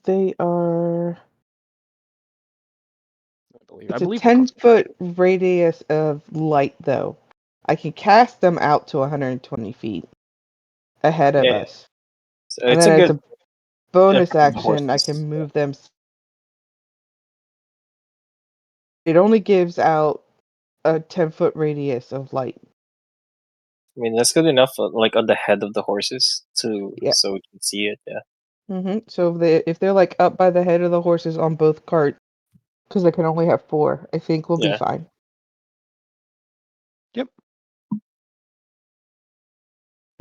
They are. I It's a believe the concentration. 10-foot radius of light, though. I can cast them out to 120 feet ahead of Yeah. us. So And it's then a as good a bonus tip for the action, I horses. can move them. It only gives out a 10-foot radius of light. I mean, that's good enough, like on the head of the horses, Yeah. so we can see it. Yeah. So if they're like up by the head of the horses on both carts, because I can only have 4, I think we'll be Yeah. fine. Yep.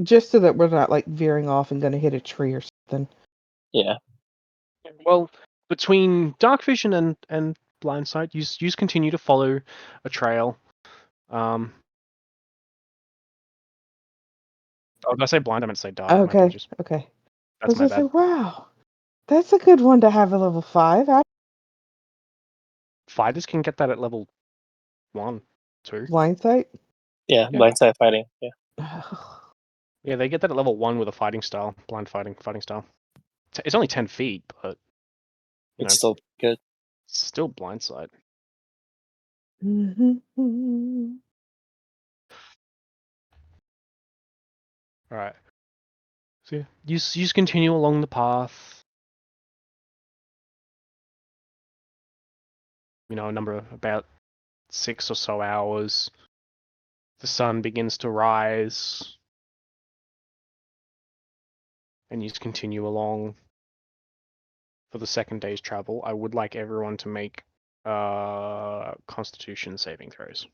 Just so that we're not like veering off and gonna hit a tree or something. Yeah. Well, between dark vision and blind sight, you continue to follow a trail. Oh, did I say blind? I meant to say dark. My Okay. apologies. Okay. I That's was my gonna say, bad. wow, that's a good one to have a level 5. Fighters can get that at level 1, 2. Blind sight. Yeah. Yeah. Blindside fighting. Yeah. Yeah, they get that at level 1 with a fighting style, blind fighting style. It's only 10 feet, but It's still good. it's still blind sight. All right. So yeah, you just continue along the path. A number of about 6 or so hours. The sun begins to rise, and you just continue along for the second day's travel. I would like everyone to make Constitution saving throws.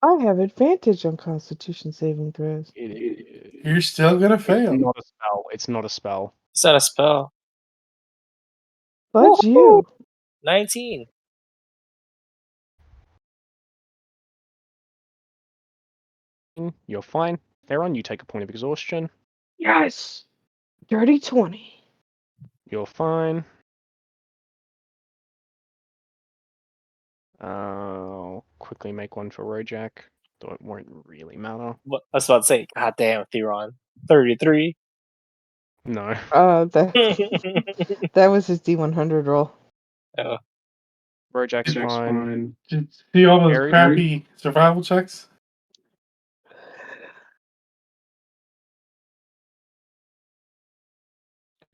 I have advantage on Constitution saving throws. You're still gonna It's fail. not a spell. It's not a spell. Is that a spell? Fudge you. 19. You're fine. Theron, you take a point of exhaustion. Yes. Dirty 20. You're fine. I'll quickly make one for Rojak, though it won't really matter. What I was about to say, God damn, Theron. 33. No. That was his D100 roll. Oh, Rojak's fine. Did you see all those Harry? crappy survival checks?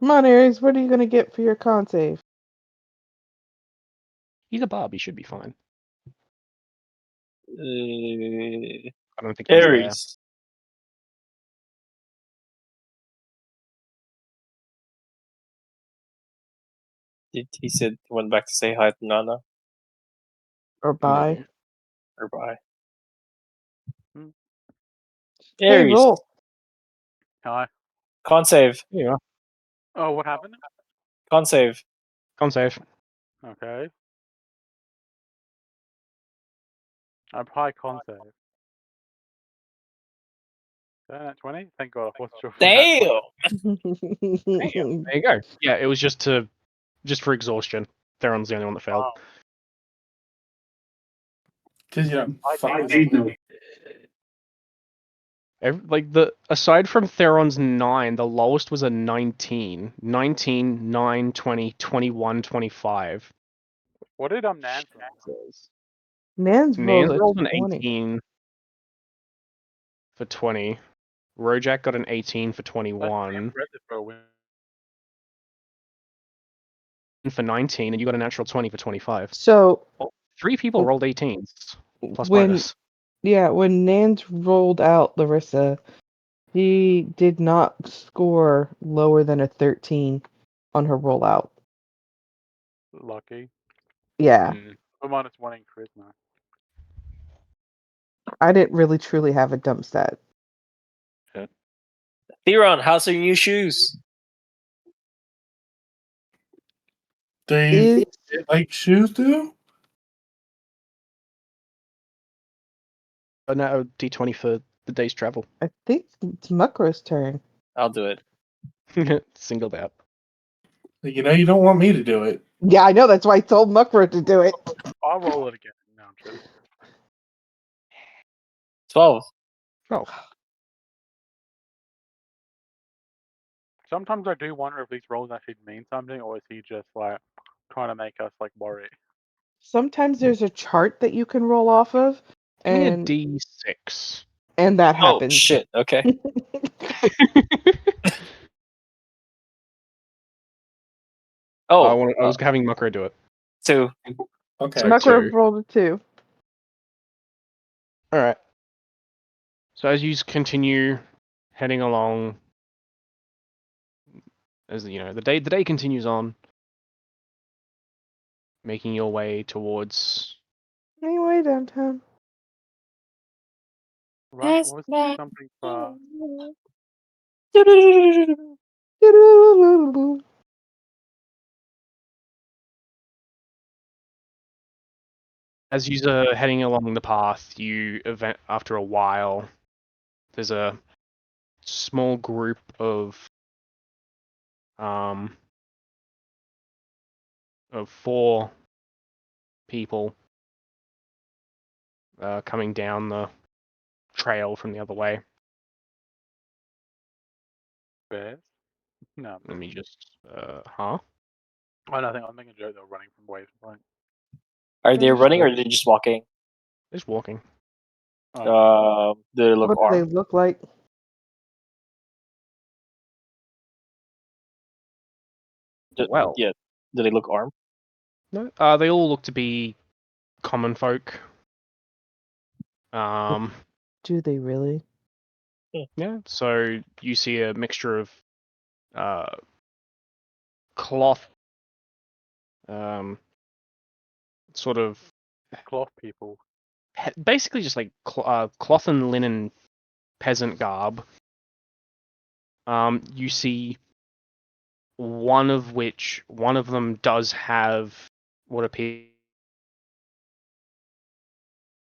Come on, Aries. What are you gonna get for your con save? He's a Bob. He should be fine. I don't think he's there. Aries. He said he went back to say hi to Nana Or bye. Yeah. or bye. Hmm. Hey, Aries. roll. Hi. Con save. Yeah. Oh, what happened? Con save. Con save. Okay. I'm high con save. Nat 20? Thank God, I wasn't sure for nat 20. Damn. There you go. Yeah, it was just for exhaustion. Theron's the only one that failed. Wow. Because you I fucking did know. Aside from Theron's 9, the lowest was a 19. 19, 9, 20, 21, 25. What did Nance roll? Nan's rolled Nan a rolled an 20. 18 for 20. Rojak got an 18 for That's 21. impressive for a win. For 19, and you got a natural 20 for 25. So 3 people rolled 18s. Plus when bonus. when Nans rolled out Larissa, he did not score lower than a 13 on her rollout. Lucky. Yeah, I'm -1 in charisma. I didn't really truly have a dump stat. Theron, how's your new shoes? They Is like shoes do? No, D20 for the day's travel. I think it's Muckro's turn. I'll do it. Singled out. You know, you don't want me to do it. Yeah, I know. That's why I told Muckro to do it. I'll roll it again. No, I'm kidding. 12. Oh, Sometimes I do wonder if these rolls actually mean something, or is he just like trying to make us like worry? Sometimes there's a chart that you can roll off of, give me a and D6. that Oh happens. shit. Okay. Oh, I was having Muckro do it. 2. Okay. So Muckro 2. rolled a 2. All right. So as you continue heading along, as you know, the day continues on, making your way towards. Anyway, downtown. Right? Was something As you're heading along the path, after a while, there's a small group of 4 people coming down the trail from the other way. bears? No. Let me just, huh? Oh, no, I think I'm making a joke. They're running from away from point. Are No, they just running or walk- are they just walking? Just walking. Do they look What do they armed? look like? Well, Yeah. Do they look armed? no, they all look to be common folk. Do they really? Yeah. So you see a mixture of cloth, sort of Cloth people. basically just like cloth and linen peasant garb. You see one of them does have what appears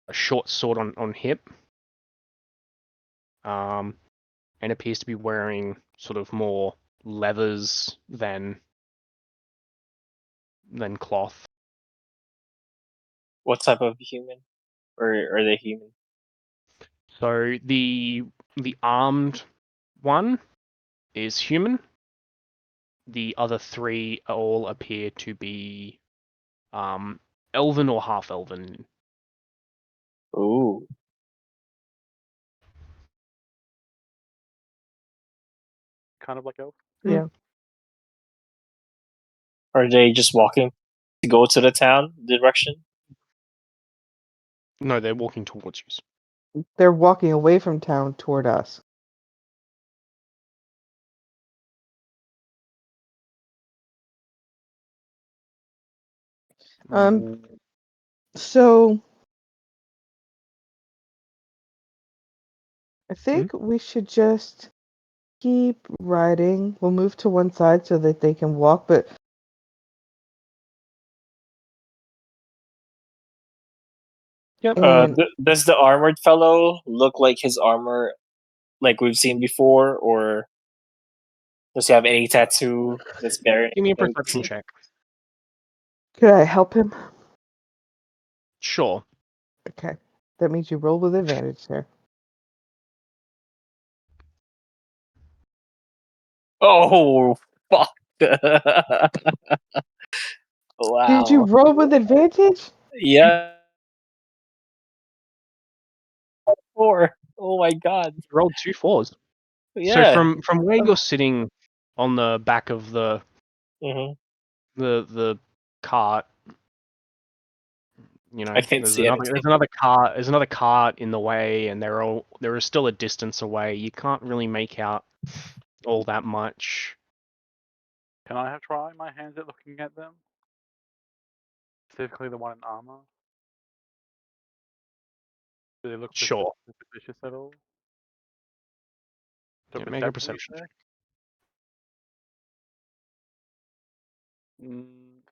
a short sword on hip, and appears to be wearing sort of more leathers than cloth. What type of human? Or are they human? So the armed one is human. The other 3 all appear to be elven or half elven. Ooh. Kind of like elf. Yeah. Are they just walking to go to the town direction? No, they're walking towards you. They're walking away from town toward us. So I think we should just keep riding. We'll move to one side so that they can walk, but Yep. and Does the armored fellow look like his armor, like we've seen before, or does he have any tattoo that's bearing? Give me a perception check. could I help him? Sure. Okay. That means you roll with advantage there. Oh fuck! Did you Wow. roll with advantage? Yeah. 4. Oh my god. You rolled 2 4s. So Yeah. from where you're sitting on the back of the Hmm. the cart, you know, I can't see anything. there's another cart in the way, and there is still a distance away. You can't really make out all that much. Can I have try my hands at looking at them? Specifically the one in armor. Do they look Sure. suspicious at all? So Yeah, make a perception check.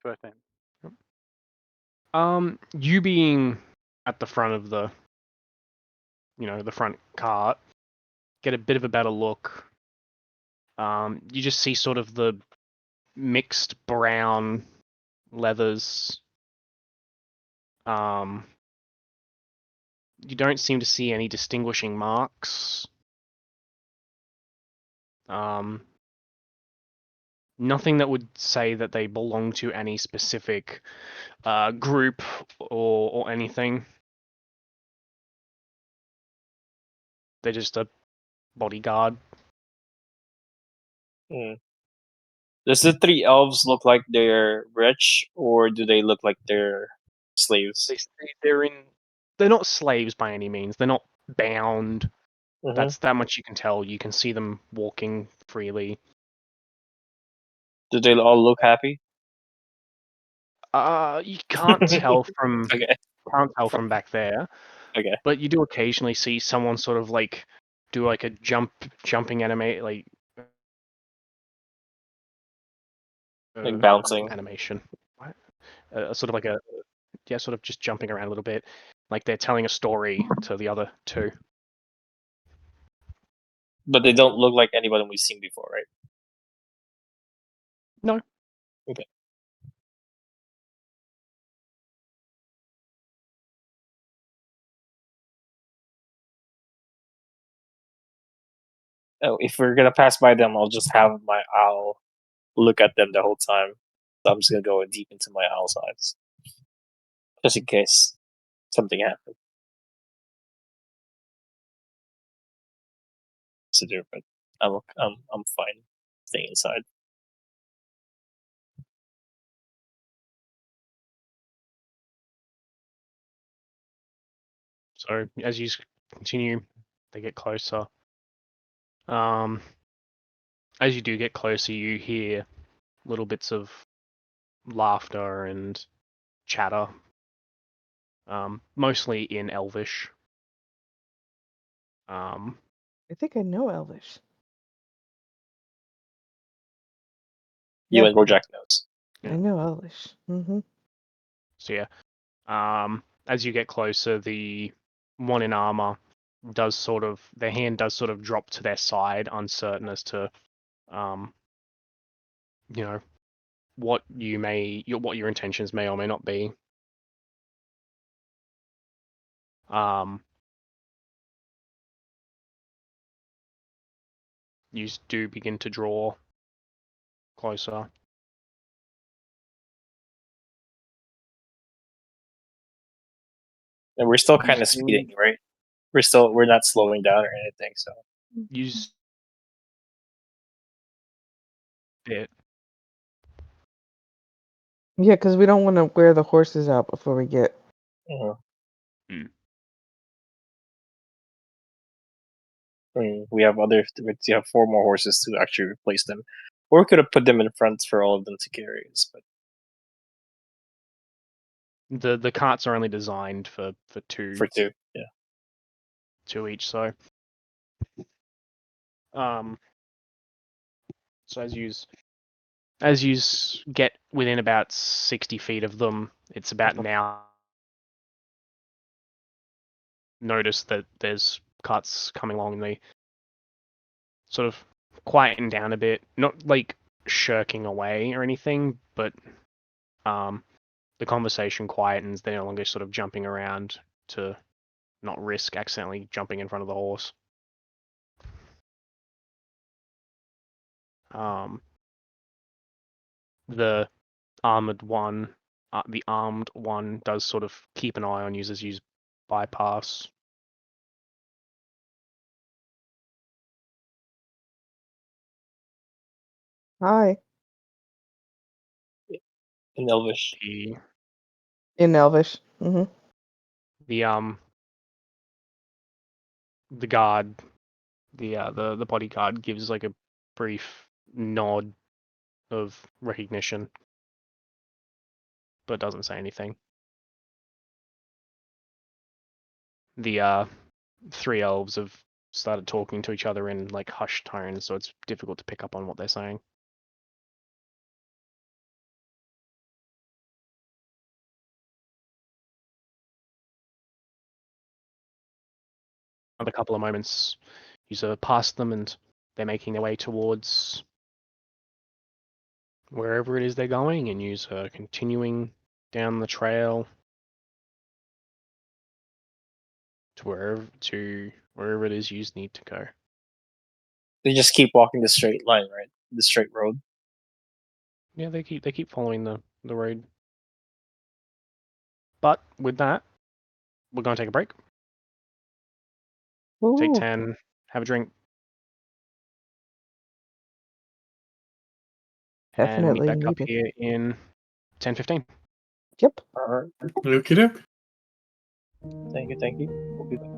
13. You being at the front of the, the front cart, get a bit of a better look. You just see sort of the mixed brown leathers. You don't seem to see any distinguishing marks. Nothing that would say that they belong to any specific group or anything. They're just a bodyguard. Does the 3 elves look like they're rich, or do they look like they're slaves? They're not slaves by any means. They're not bound. Mhm. That's that much you can tell. You can see them walking freely. Do they all look happy? You can't tell from Okay. back there, Okay. but you do occasionally see someone sort of like do like a jumping animate Like bouncing. animation. What? Sort of like sort of just jumping around a little bit, like they're telling a story to the other two. But they don't look like anyone we've seen before, right? No. Okay. Oh, if we're gonna pass by them, I'll look at them the whole time. So I'm just gonna go deep into my owl's eyes, just in case something happens. To do, but I'm fine staying inside. So as you continue, they get closer. As you do get closer, you hear little bits of laughter and chatter, mostly in Elvish. I think I know Elvish. You Yeah. and Bojack knows. I know Elvish. Mm-hmm. So yeah, as you get closer, the one in armor their hand does sort of drop to their side, uncertain as to, what your intentions may or may not be. You do begin to draw closer. And we're still kind of speeding, right? We're not slowing down or anything, so Use it. Yeah, because we don't want to wear the horses out before we get. Mhm. We have we have 4 more horses to actually replace them, or we could have put them in front for all of them to carry us. But The carts are only designed for two for 2, yeah. two each, so um so as you get within about 60 feet of them, it's about now notice that there's carts coming along and they sort of quieten down a bit, not like shirking away or anything, but the conversation quietens. They're no longer sort of jumping around to not risk accidentally jumping in front of the horse. The the armed one does sort of keep an eye on you as you bypass. Hi. In Elvish. In Elvish. The the guard, the bodyguard gives like a brief nod of recognition, but doesn't say anything. The 3 elves have started talking to each other in like hushed tones, so it's difficult to pick up on what they're saying. Another couple of moments, you sort of pass them and they're making their way towards wherever it is they're going, and you are continuing down the trail to wherever it is you need to go. They just keep walking the straight line, right? The straight road. Yeah, they keep following the road. But with that, we're going to take a break. Take 10, have a drink, and meet Definitely back up needed. here in 10:15. Yep. All right. Okie doke. Thank you. Thank you. We'll be back.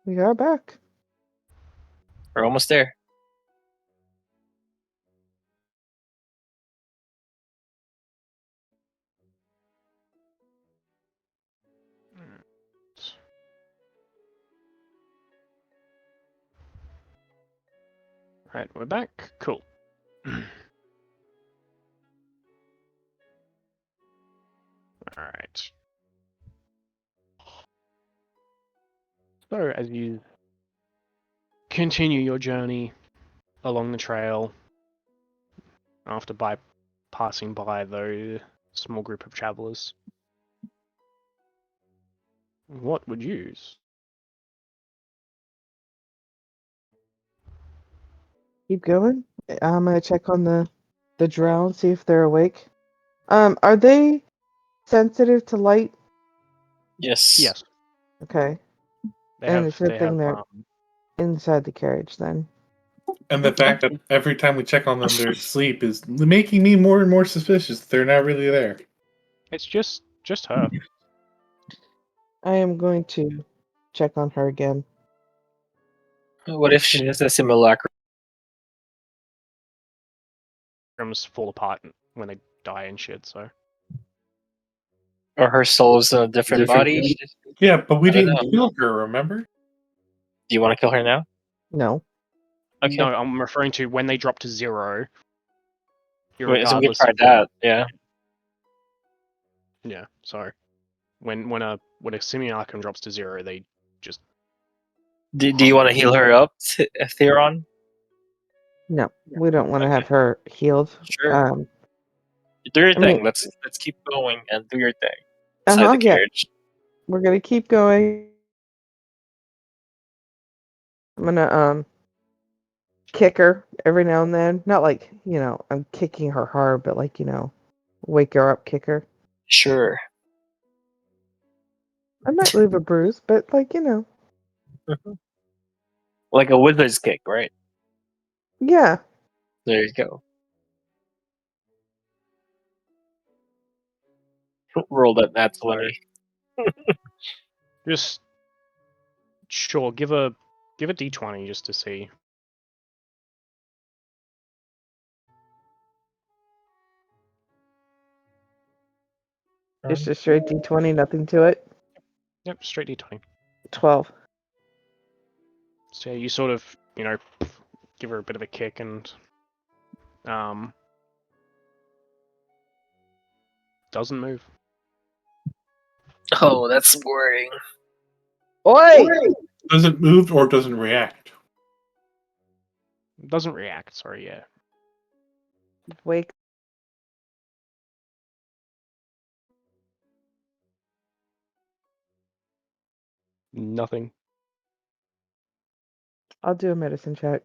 We are back. We're almost there. Right, we're back. Cool. Alright. So, as you continue your journey along the trail, after passing by the small group of travelers, what would you use? Keep going. I'm gonna check on the drow, see if they're awake. Are they sensitive to light? Yes. Yes, Okay. they And have. it's a good thing they're inside the carriage then. And the fact that every time we check on them, they're asleep is making me more and more suspicious. They're not really there. It's just her. I am going to check on her again. What if she has a simulacrum? Rooms fall apart when they die and shit. So Or her soul's in a different body? Yeah, but we I don't didn't know. kill her, remember? Do you want to kill her now? No. Okay. no, I'm referring to when they drop to 0. Wait, so we can Regardless try of that. Yeah. yeah. Sorry. When a simulacrum drops to 0, they just Do you want to heal her up, Theron? No. We don't want to Okay. have her healed. Sure. Do your I mean- thing. Let's keep going and do your thing inside the yeah. carriage. We're gonna keep going. I'm gonna kick her every now and then. Not like, I'm kicking her hard, but like, wake her up, kick her. Sure. I might leave a bruise, but like, Like a wizard's kick, right? yeah. There you go. Roll that 20. just sure give a d20 just to see. Just a straight D20, nothing to it. Yep, straight d20. 12. So you sort of give her a bit of a kick and doesn't move. Oh, that's worrying. Oi! Doesn't move or doesn't react. Doesn't react. Sorry, yeah. Wake. Nothing. I'll do a medicine check.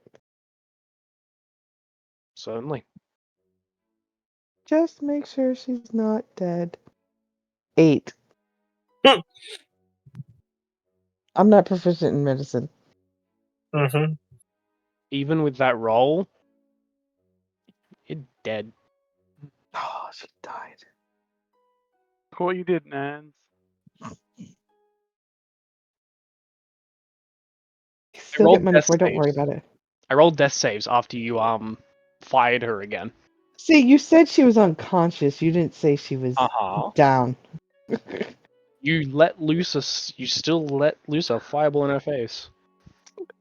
Certainly. Just make sure she's not dead. 8. I'm not proficient in medicine. Mm-hmm. Even with that roll, it dead. Oh, she died. Look what you did, Nans. Still rolled get money death for it, don't worry saves. about it. I rolled death saves after you fired her again. See, you said she was unconscious. You didn't say she was down. You still let loose a fireball in her face.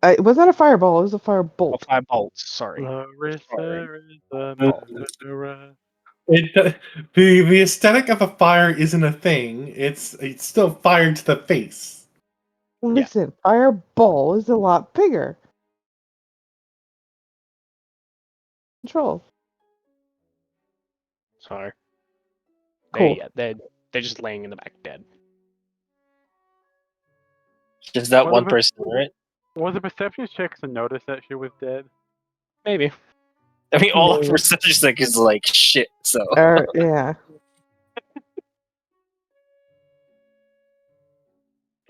It was not a fireball, it was a firebolt. Or firebolt, sorry. Larrissa is a Oh. murderer. The aesthetic of a fire isn't a thing. It's still fire to the face. Listen, fireball is a lot bigger. Control. So Cool. they're just laying in the back dead. Just that What one about- person, right? Was the perception checks to notice that she was dead? Maybe. I mean, all of Maybe. percentage check is like shit. So Yeah.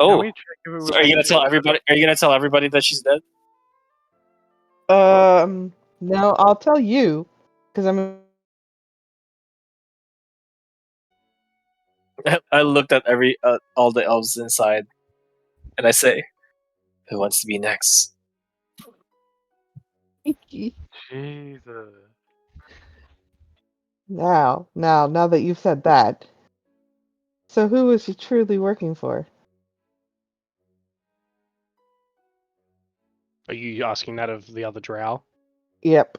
Can oh, we check if it so was are you gonna tell everybody? Are you gonna tell everybody that she's dead? No, I'll tell you, because I'm. I looked at all the elves inside, and I say, Who wants to be next? Jesus. Now that you've said that, so who is he truly working for? Are you asking that of the other drow? Yep.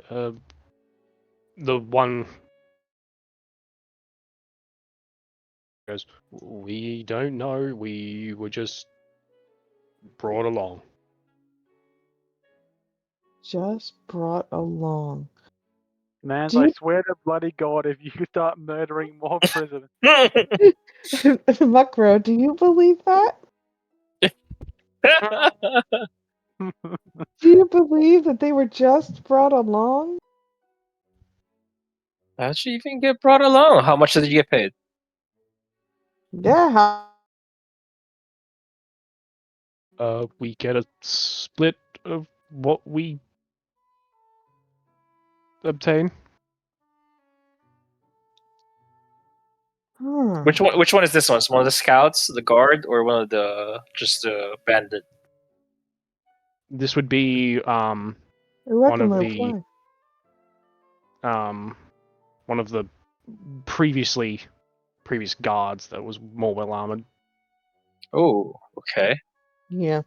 The one goes, we don't know. We were just brought along. Just brought along. Mans, Do I you- swear to bloody God, if you start murdering more prisoners. Muckro, do you believe that? Do you believe that they were just brought along? How'd you even get brought along? How much did you get paid? Yeah. We get a split of what we obtain. Huh. Which one? Which one is this one? Is one of the scouts, the guard, or one of the just the bandit? This would be I one reckon of they'll the fly. one of the previous guards that was more well armored. Oh, okay. Yeah.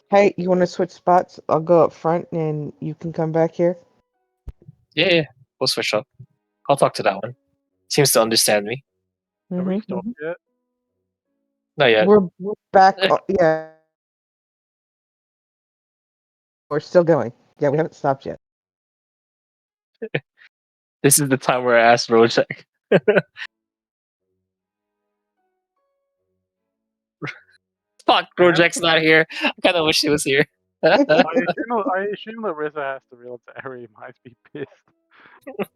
Hey, you want to switch spots? I'll go up front and you can come back here. Yeah, we'll switch up. I'll talk to that one. Seems to understand me. Have we Mhm. stopped yet? Not yet. We're back. Yeah. We're still going. Yeah, we haven't stopped yet. This is the time where I ask Rojak. Fuck, Rojak's not here. I kind of wish he was here. I assume Larrissa has to realize that Harry might be pissed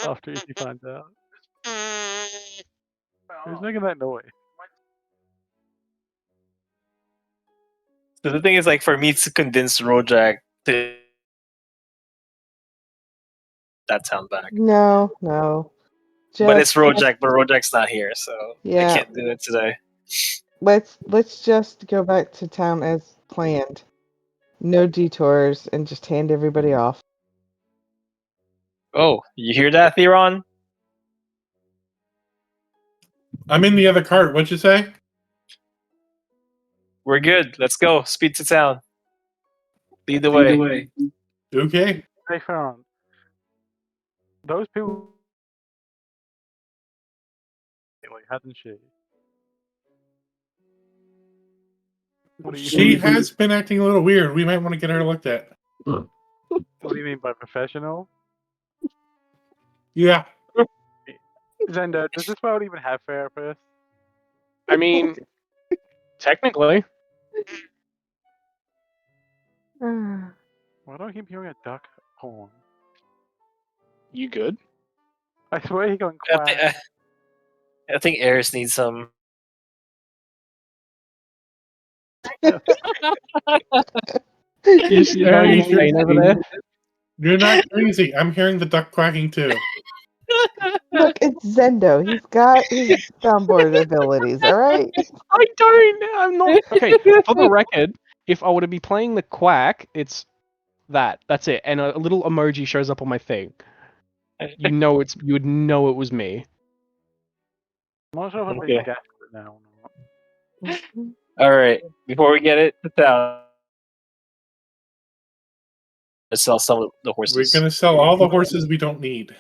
after he finds out. Who's making that noise? So the thing is, like, for me to convince Rojak to that town back, No. but it's Just Rojak, but Rojak's not here, so I yeah. can't do it today. Let's just go back to town as planned. No detours and just hand everybody off. Oh, you hear that, Theron? I'm in the other cart. What'd you say? We're good. Let's go. Speed to town. Lead the way. Okay. They found those people. Like, hasn't she? What do you She has been acting a little weird. We might want to get her looked at. What do you mean by professional? Yeah. Zendo, does this world even have therapists? I mean, technically, Why do I keep hearing a duck horn? you good? I swear he going I quack. think, I think Eris needs some. You Harry, hearing pain over there? You're not crazy. I'm hearing the duck quacking too. Look, it's Zendo. He's got his soundboard abilities, all right? I don't. I'm not. Okay, for the record, if I were to be playing the quack, it's that. That's it. And a little emoji shows up on my thing. You would know it was me. I'm not sure if I'm Okay. being desperate now or not. All right. Before we get it to town, let's sell some of the We're horses. gonna sell all the horses we don't need.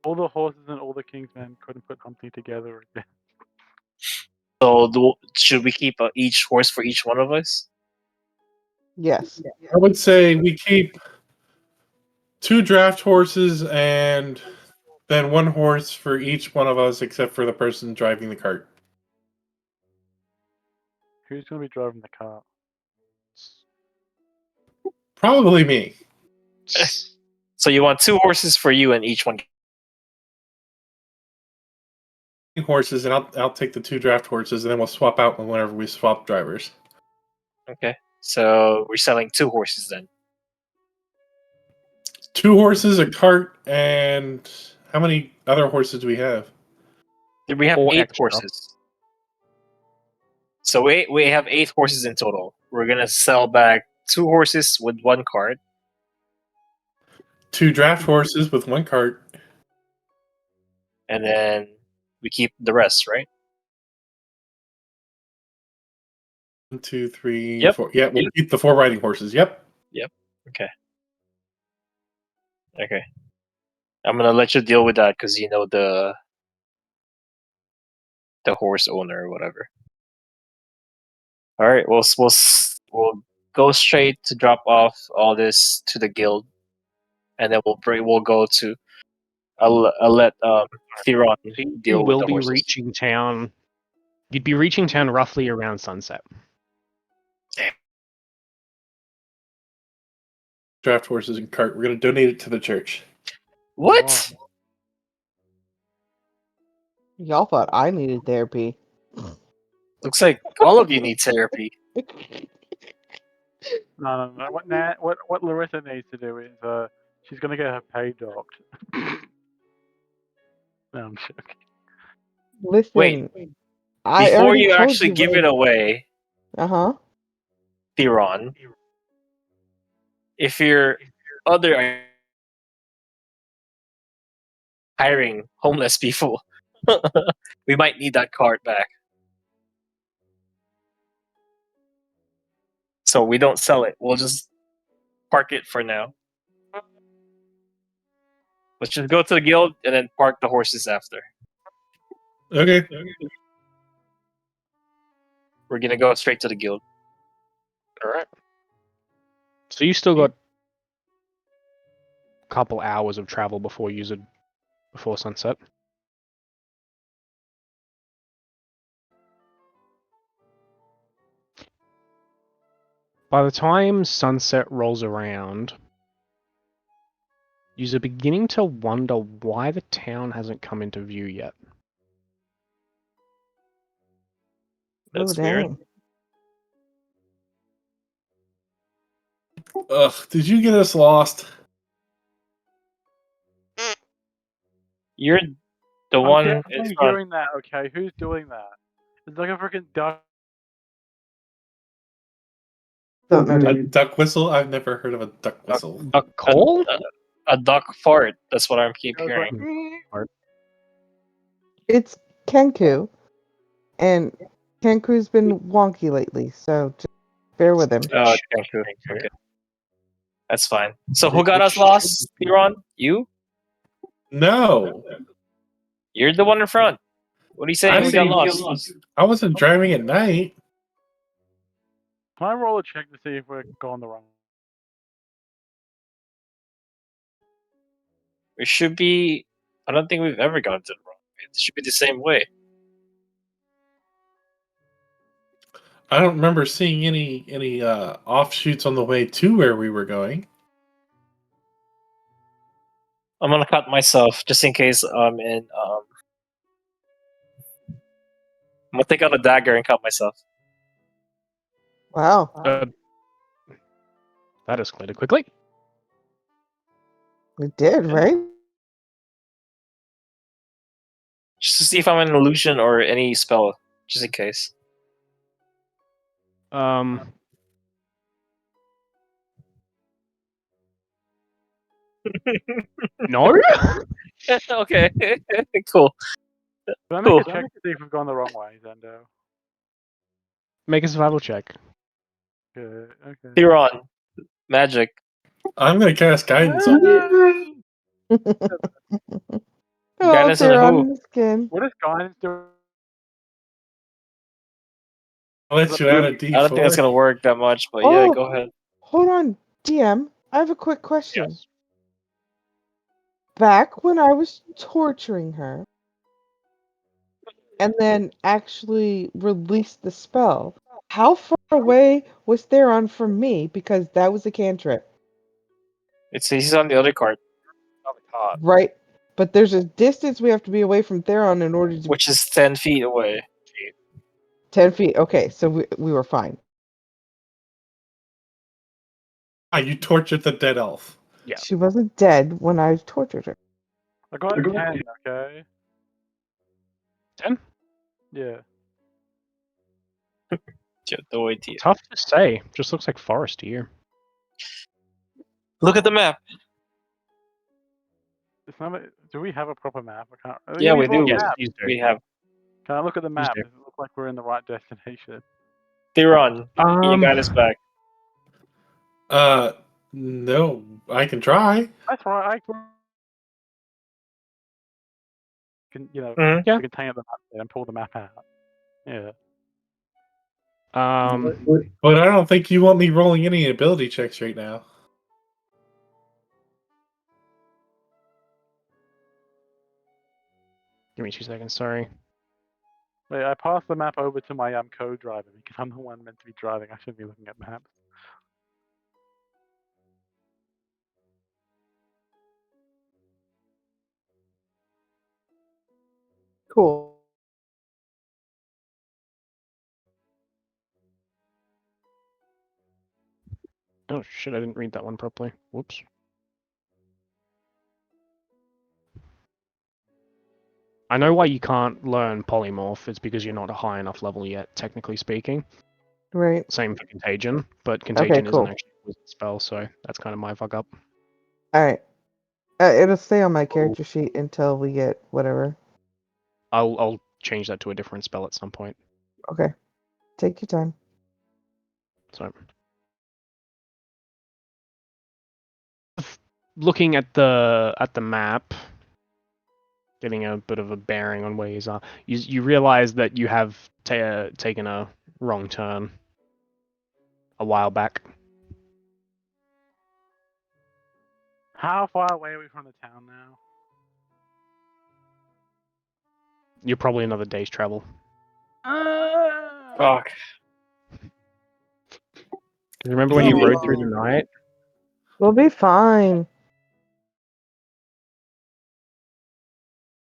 All the horses and all the Kingsmen couldn't put Humpty together again. So should we keep each horse for each one of us? Yes. I would say we keep 2 draft horses and then 1 horse for each one of us, except for the person driving the cart. Who's gonna be driving the car? Probably me. So you want 2 horses for you and each one. Horses, and I'll take the 2 draft horses, and then we'll swap out whenever we swap drivers. Okay. So we're selling 2 horses then. 2 horses, a cart, and how many other horses do we have? We have Or 8 extra. horses. So we have 8 horses in total. We're gonna sell back 2 horses with 1 cart, 2 draft horses with 1 cart. and then we keep the rest, right? 1, 2, 3, Yep. 4. Yeah, we'll keep the 4 riding horses. Yep. Okay. I'm gonna let you deal with that because you know the horse owner or whatever. All right, we'll go straight to drop off all this to the guild, and then we'll go to I'll let Theron So you deal with will the be horses. reaching town. You'd be reaching town roughly around sunset. Draft horses and cart. We're going to donate it to the church. What? Y'all thought I needed therapy. Looks like all of you need therapy. No. What Larissa needs to do is she's gonna get her pay docked. No, I'm joking. Listen, Wait, I Before already you told actually you give it away, Uh-huh. Theron, if your other hiring homeless people, we might need that card back. So we don't sell it. We'll just park it for now. Let's just go to the guild and then park the horses after. Okay. We're gonna go straight to the guild. All right. So you still got a couple hours of travel before sunset. By the time sunset rolls around, you're beginning to wonder why the town hasn't come into view yet. That's Oh, weird. dang. Ugh, did you get us lost? You're the I'm one. definitely doing that. Okay, who's doing that? It's like a freaking duck. Don't know, A dude. duck whistle? I've never heard of a duck whistle. A call? A duck fart. That's what I keep It was hearing. like, It's Kenku, and Kenku's been wonky lately, so just bear with him. Oh, thank you. Okay. That's fine. So who got us lost, Theron? You? No. You're the one in front. What are you saying? We got lost. I wasn't driving at night. can I roll a check to see if we're going the wrong? It should be. I don't think we've ever gone to the wrong way. It should be the same way. I don't remember seeing any offshoots on the way to where we were going. I'm gonna cut myself just in case. I'm gonna take out a dagger and cut myself. Wow. That escalated quickly. We did, right? Just to see if I'm an illusion or any spell, just in case. No? Okay, cool. Can I make Cool. a check to see if we've gone the wrong way, Zendo? Make a survival check. Good. Okay. Theron, magic. I'm going to cast guidance on you. Oh, Guidance on they're who? on the skin. What is guidance doing? I'll let you add a I don't think that's D4. gonna work that much, but yeah, Oh, go ahead. hold on, DM. I have a quick question. Yes. Back when I was torturing her, and then actually released the spell, how far away was Theron from me? Because that was a cantrip, He's on the other card, right? But there's a distance we have to be away from Theron in order to which is 10 feet away. 10 feet. Okay, so we were fine. You tortured the dead elf. Yeah. She wasn't dead when I tortured her. I got a 10. Okay. 10? Yeah. No idea. Tough to say. Just looks like forest here. Look at the map. Do we have a proper map? I can't. Yeah, we bought do. Yes, maps. these do. We have. Can I look at the map? do. Does it look like we're in the right destination? Theron, you got us back. No, I can try. That's right. I can, Mhm. Yeah. we can take up the map there and pull the map out. Yeah. But I don't think you want me rolling any ability checks right now. Give me 2 seconds. Sorry. Wait, I passed the map over to my co-driver because I'm the one meant to be driving. I shouldn't be looking at maps. Cool. Oh shit! I didn't read that one properly. Whoops. I know why you can't learn polymorph. It's because you're not a high enough level yet, technically speaking. Right. Same for contagion, but contagion isn't cool. actually a wizard spell, so that's kind of my fuck up. All right. It'll stay on my character sheet until we get whatever. I'll change that to a different spell at some point. Okay. Take your time. So, looking at the map, getting a bit of a bearing on where you are, you realize that you have taken a wrong turn a while back. How far away are we from the town now? You're probably another day's travel. Fuck. Remember when you rode through the night? We'll be fine.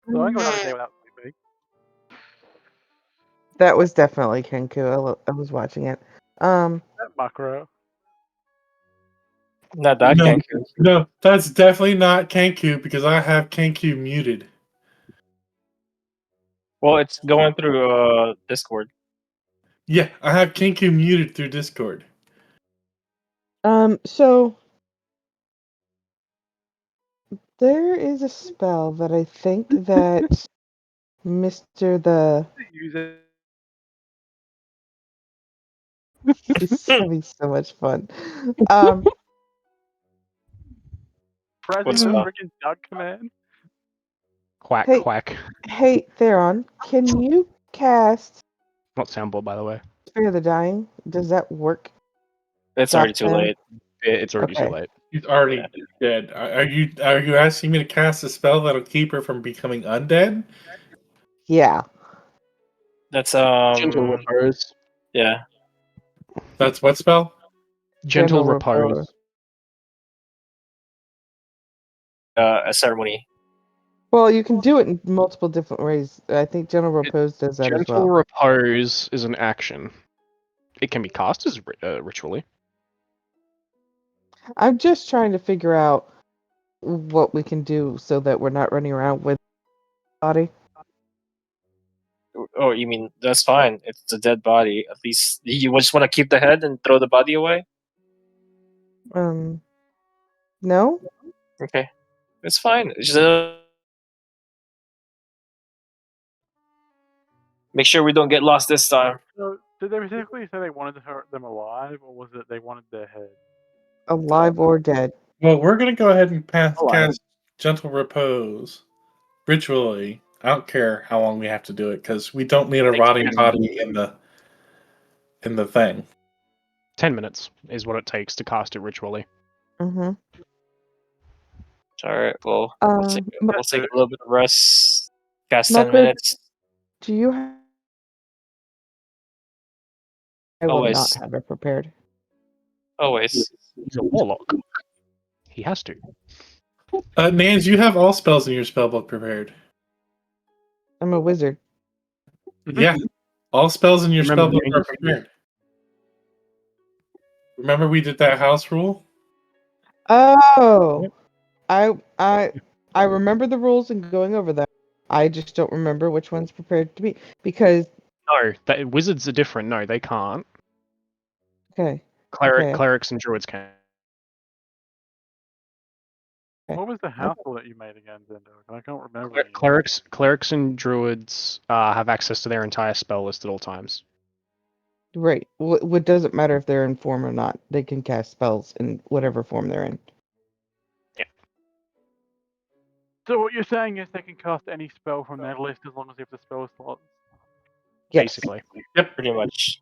So I go another day without sleeping. That was definitely Kenku. I was watching it. That macro. Not that No, Kenku. no, that's definitely not Kenku because I have Kenku muted. Well, it's going through Discord. Yeah, I have Kenku muted through Discord. So there is a spell that I think that Mr. the Use it. It's gonna be so much fun. Pressing What's the that? freaking duck command. Quack, Hey. quack. Hey, Theron, can you cast Not soundboard, by the way. Spare the Dying? Does that work? It's already too Doc, late. It's already too Okay. late. He's already dead. Are you asking me to cast a spell that'll keep her from becoming undead? Yeah. That's Gentle repose. yeah. That's what spell? Gentle Gentle repose. repose. A ceremony. Well, you can do it in multiple different ways. I think Gentle Repose does that as Gentle well. repose is an action. It can be cast as ritually. I'm just trying to figure out what we can do so that we're not running around with body. Oh, you mean that's fine? It's a dead body. At least you just want to keep the head and throw the body away. No? Okay, it's fine. Just, make sure we don't get lost this time. So did they particularly say they wanted to hurt them alive, or was it they wanted their head? Alive or dead. Well, we're gonna go ahead and Oh, cast Gentle Repose ritually. I don't care how long we have to do it because we don't need a rotting body in the thing. 10 minutes is what it takes to cast it ritually. Mm-hmm. All right. Well, we'll take a little bit of rest. Cast 10 Marco, minutes. do you have... I will Always. not have it prepared. Always. He's a warlock. He has to. Nans, you have all spells in your spellbook prepared. I'm a wizard. Yeah, all spells in your Remember spellbook the are prepared. Remember we did that house rule? Oh! I remember the rules and going over them. I just don't remember which one's prepared to be. Because No, wizards are different. No, they can't. Okay. Okay. Clerics and druids can. What was the house rule that you made again, Zindo? I can't remember. Anymore. Clerics and druids have access to their entire spell list at all times. Right. What doesn't matter if they're in form or not. They can cast spells in whatever form they're in. So what you're saying is they can cast any spell from their list as long as they have the spell slots. Yes. Basically. Yep. Pretty much.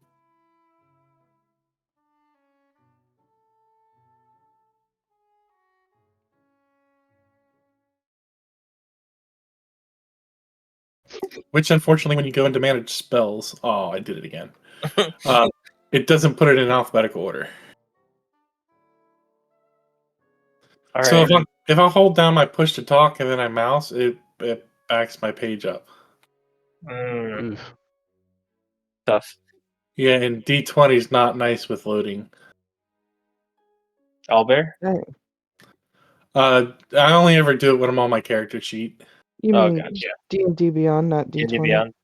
Which, unfortunately, when you go into manage spells, oh, I did it again. It doesn't put it in alphabetical order. All So right. if I hold down my push to talk and then I mouse, it backs my page up. Oof. Tough. Yeah, and D20 is not nice with loading. Owlbear? I only ever do it when I'm on my character sheet. You Oh, mean gotcha. D&D Beyond, not D&D D20? Beyond.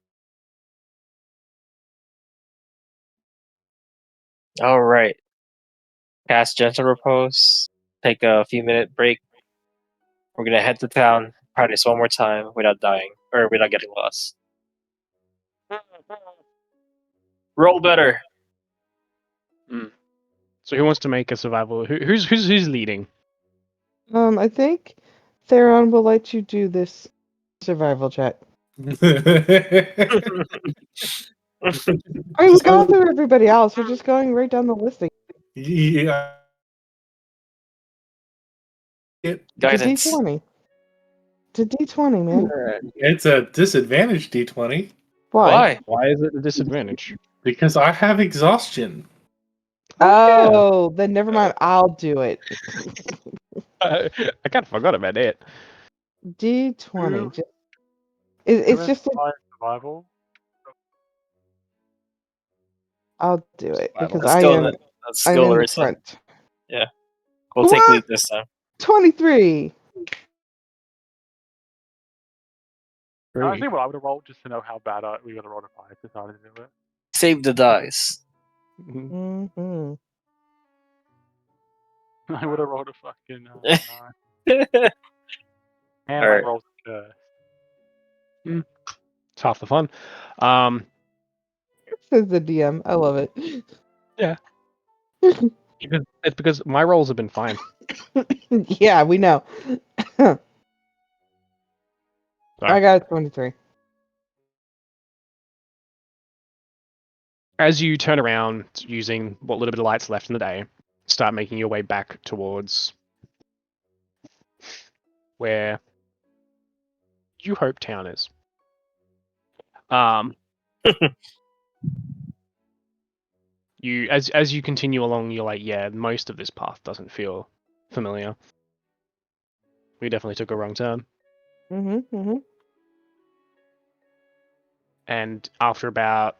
All right. Cast Gentle Repose. Take a few minute break. We're gonna head to town. Try this one more time without dying or without getting lost. Roll better. So who wants to make a survival? Who's leading? I think Theron will let you do this survival check. Yeah. I mean, we got through everybody else. We're just going right down the listing. It's a Guidance. D20. It's a D20, man. It's a disadvantage D20 Why? Why is it a disadvantage? because I have exhaustion. Oh, then never mind. I'll do it. I kind of forgot about that. D20. Who It's has just a, high survival? I'll do it because Let's go. Let's I'm go, in the Larissa. front. We'll take What? lead this time. 23. Honestly, what I would have rolled just to know how bad we would have rolled if I decided to do it. Save the dice. Mm-hmm. I would have rolled a fucking 9. And All my right. rolls are cursed. It's half the fun. Says the DM. I love it. Yeah. It's because my rolls have been fine. Yeah, we know. Sorry. I got a 23. As you turn around using what little bit of light's left in the day, start making your way back towards where you hope town is. You as you continue along, you're like, yeah, most of this path doesn't feel familiar. We definitely took a wrong turn. Mm-hmm. And after about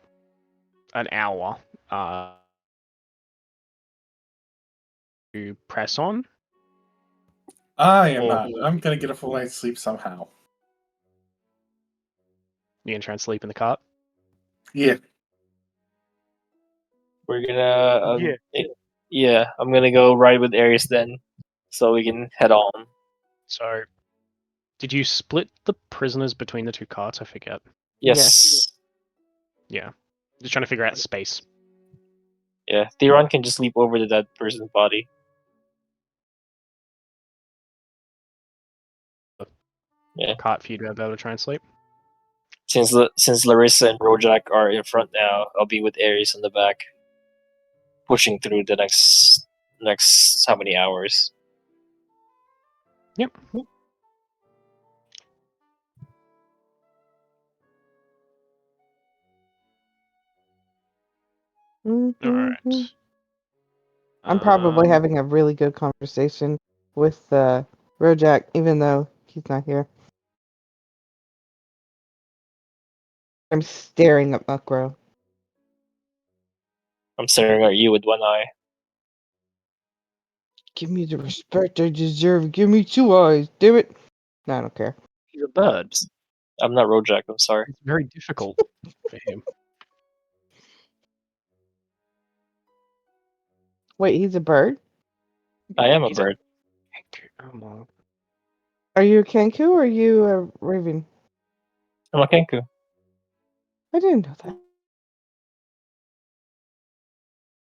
an hour, you press on. I am Or not. I'm gonna get a full night's sleep somehow. you can try and sleep in the cart. Yeah. We're gonna. Yeah. Yeah, I'm gonna go ride with Aries then, so we can head on. So, did you split the prisoners between the two carts? I forget. Yes. Yeah, just trying to figure out space. Yeah. Theron can just leap over the dead person's body. Yeah. Cart for you to be able to try and sleep. Since Larissa and Rojak are in front now, I'll be with Aries in the back, pushing through the next how many hours? Yep. Mm-hmm. All right. I'm probably having a really good conversation with Rojak, even though he's not here. I'm staring at Muckrow. I'm staring at you with one eye. Give me the respect I deserve. Give me 2 eyes. Damn it. No, I don't care. He's a bird. I'm not Rojak. I'm sorry. It's very difficult for him. Wait, he's a bird? I am a He's a- bird. Come on. Are you a Kenku or are you a raven? I'm a kenku. I didn't know that.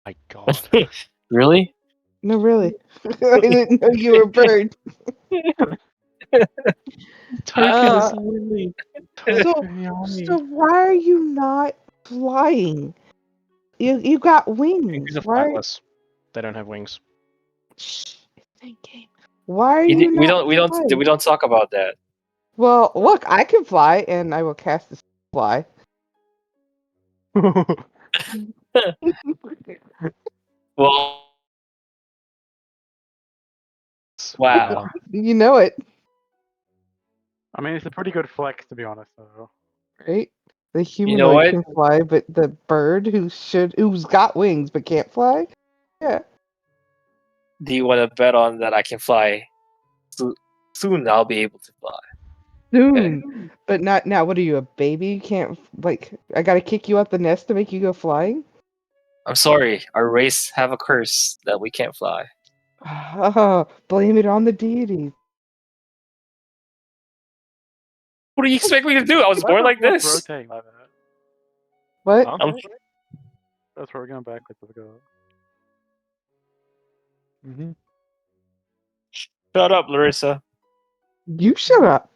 My God. Really? No, really. I didn't know you were a bird. Token Uh, is literally So, Tokoyami. so why are you not flying? You got wings. Kenkus are Why? flightless. They don't have wings. Shh, it's in game. Why are you We not we flying? don't talk about that. Well, look, I can fly, and I will cast the fly. Well, wow. You know it, I mean, it's a pretty good flex, to be honest, though. right? The You know humanoid what? can fly, but the bird who's got wings but can't fly, yeah. Do you want to bet on that I can fly? Soon I'll be able to fly. Okay. Soon, but not now. What are you, a baby? You can't like. I gotta kick you out the nest to make you go flying. I'm sorry. Our race have a curse that we can't fly. Blame it on the deities. What do you expect me to do? I was Why born the like horse this. rotating like that? What? Huh? I'm, That's where we're going backwards. Let's go. Mhm. shut up, Larissa. You shut up.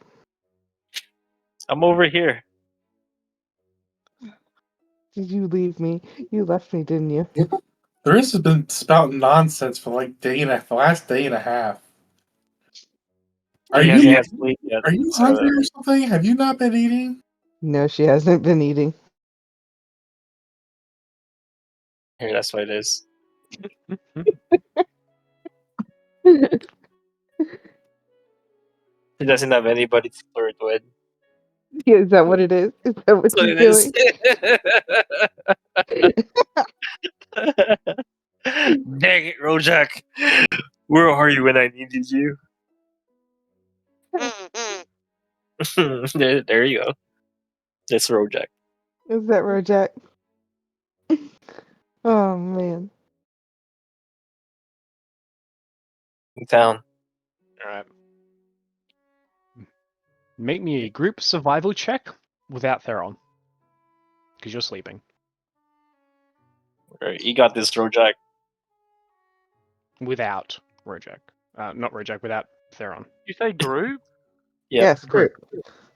I'm over here. Did you leave me? You left me, didn't you? Larissa's been spouting nonsense for like the last day and a half. Are He hasn't you had sleep yet. are you So hungry or something? Have you not been eating? No, she hasn't been eating. here, that's what it is. He doesn't have anybody to flirt with. Is that what it is? Is that what That's what you're it is. doing? Dang it, Rojak. Where are you when I needed you? there you go. That's Rojak. Is that Rojak? Oh man. In town. Alright. Make me a group survival check without Theron. Because you're sleeping. Alright, you got this, Rojak. Without Rojak. Not Rojak, without Theron. You say group? Yep. Yes, group.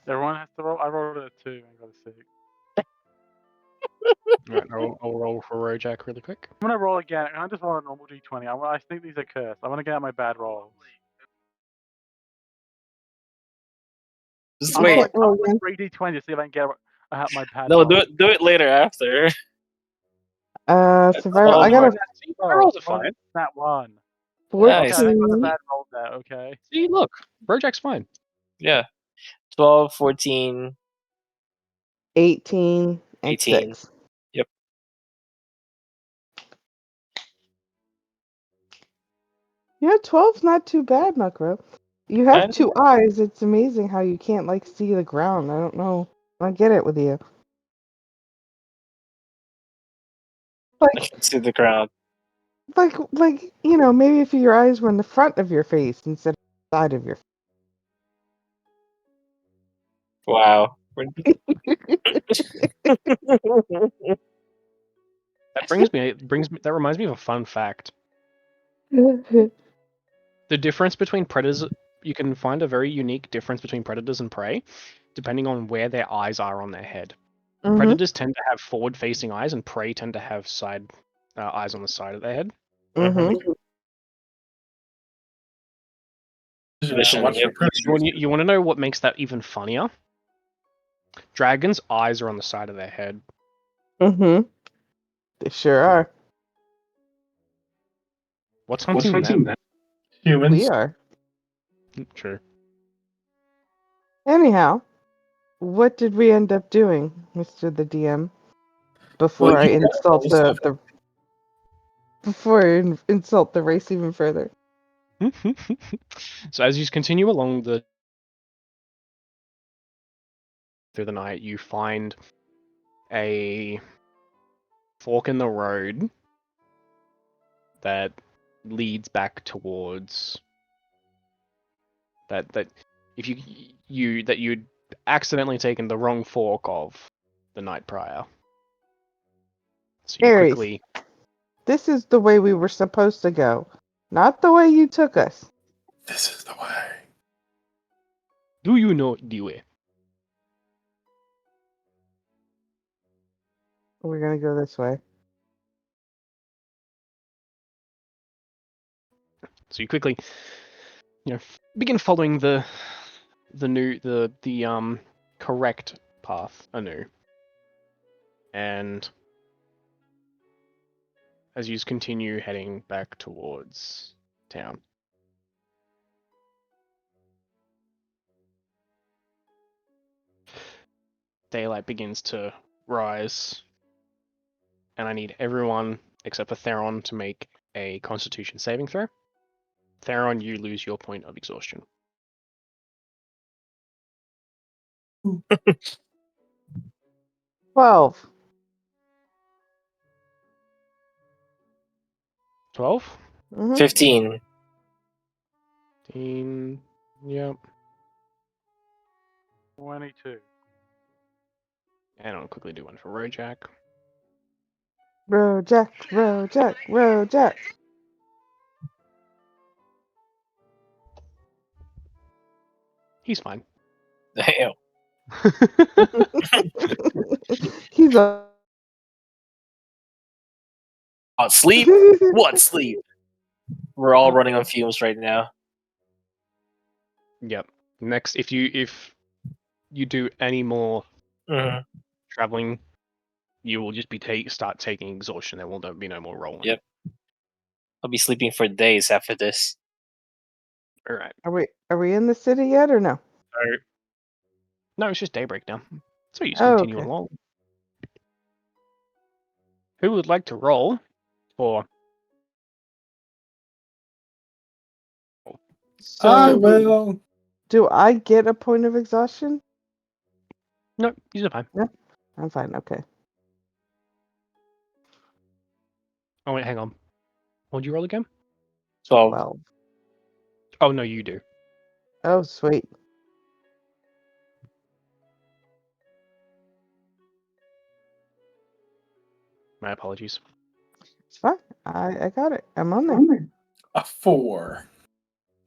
Everyone has to roll. I rolled a 2 and got a 6. Alright, I'll roll for Rojak really quick. I'm gonna roll again. I just roll a normal d20. I think these are cursed. I want to get out my bad rolls. Just I'm wait. rolling roll again. 3 d20 to see if I can get out my bad No, rolls. do it later after. Survival. I Oh, got a My rolls are Oh, fine. that one. Nice. Okay, I think I got a 14, bad roll there. Okay. See, look. Rojak's fine. Yeah. 12, 14, 18, and 18. 6. Yep. Yeah, 12's not too bad, Muckro. You have 2 eyes. It's amazing how you can't like see the ground. I don't know. I get it with you. I Like, can see the ground. like you know, maybe if your eyes were in the front of your face instead of the side of your Wow. That reminds me of a fun fact. face. The difference between predators, you can find a very unique difference between predators and prey, depending on where their eyes are on their head. Mm-hmm. Predators tend to have forward-facing eyes, and prey tend to have side eyes on the side of their head. Mm-hmm. Mission, yep. You want to know what makes that even funnier? Dragons' eyes are on the side of their head. Mm-hmm. They sure are. What's hunting them? Humans. We are. True. Anyhow, what did we end up doing, Mr. the DM? Before Well, I you got all insult this stuff. before I insult the race even further. So as you continue along through the night, you find a fork in the road that leads back towards that if you'd accidentally taken the wrong fork of the night prior. So you Aries, quickly this is the way we were supposed to go, not the way you took us. This is the way. do you know the way? We're gonna go this way. So you quickly, begin following the correct path anew, and as you continue heading back towards town. Daylight begins to rise, and I need everyone except for Theron to make a Constitution saving throw. Theron, you lose your point of exhaustion. 12. 12? Mm-hmm. 15. 15. Yep. 22. And I'll quickly do one for Rojack. Rojack, Rojack, Rojack. He's fine. Damn. He's a. What, sleep? What sleep? We're all running on fumes right now. Yep. Next, if you do any more Hmm. traveling, you will just be start taking exhaustion. There will be no more rolling. Yep. I'll be sleeping for days after this. All right. Are we in the city yet or no? So, no, it's just daybreak now. So you just Oh, continue okay. along. Who would like to roll for? I So will. do I get a point of exhaustion? No, these are fine. I'm fine. Okay. Oh wait, hang on. What'd you roll again? 12. 12. Oh no, you do. Oh, sweet. My apologies. It's fine. I got it. I'm on there. A 4.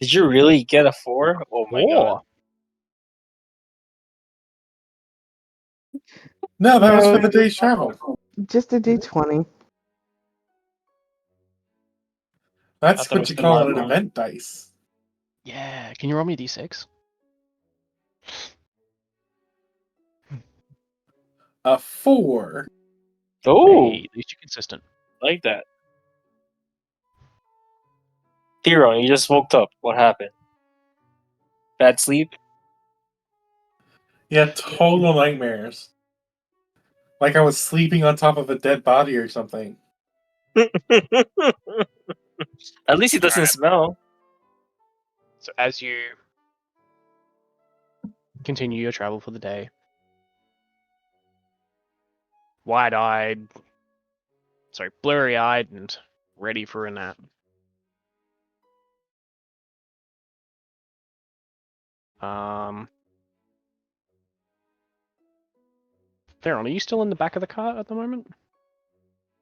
Did you really get a 4? Oh my god. No, that was No, for the day's travel. just a D20. That's thought it what was you the call an normal. event dice. Yeah, can you roll me a d6? A 4. Oh, Hey, at least you're consistent. like that. Theron, you just woke up. What happened? Bad sleep? Yeah, total nightmares. Like I was sleeping on top of a dead body or something. At least it doesn't smell. So as you continue your travel for the day, blurry-eyed and ready for a nap. Theron, are you still in the back of the car at the moment?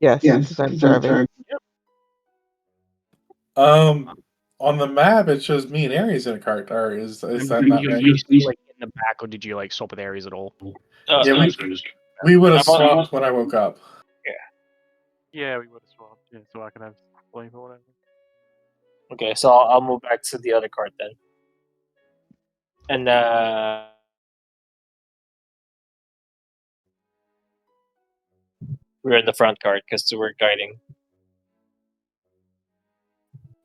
Yes, because I'm driving. On the map it shows me and Aries in a cart. Or is that not Are right? you still like in the back, or did you like swap with Aries at all? Yeah, we would have I'm on- swapped when I woke up. Yeah, we would have swapped. Yeah, so I can have sleep or whatever. Okay, so I'll move back to the other cart then. And we're in the front cart because we're guiding.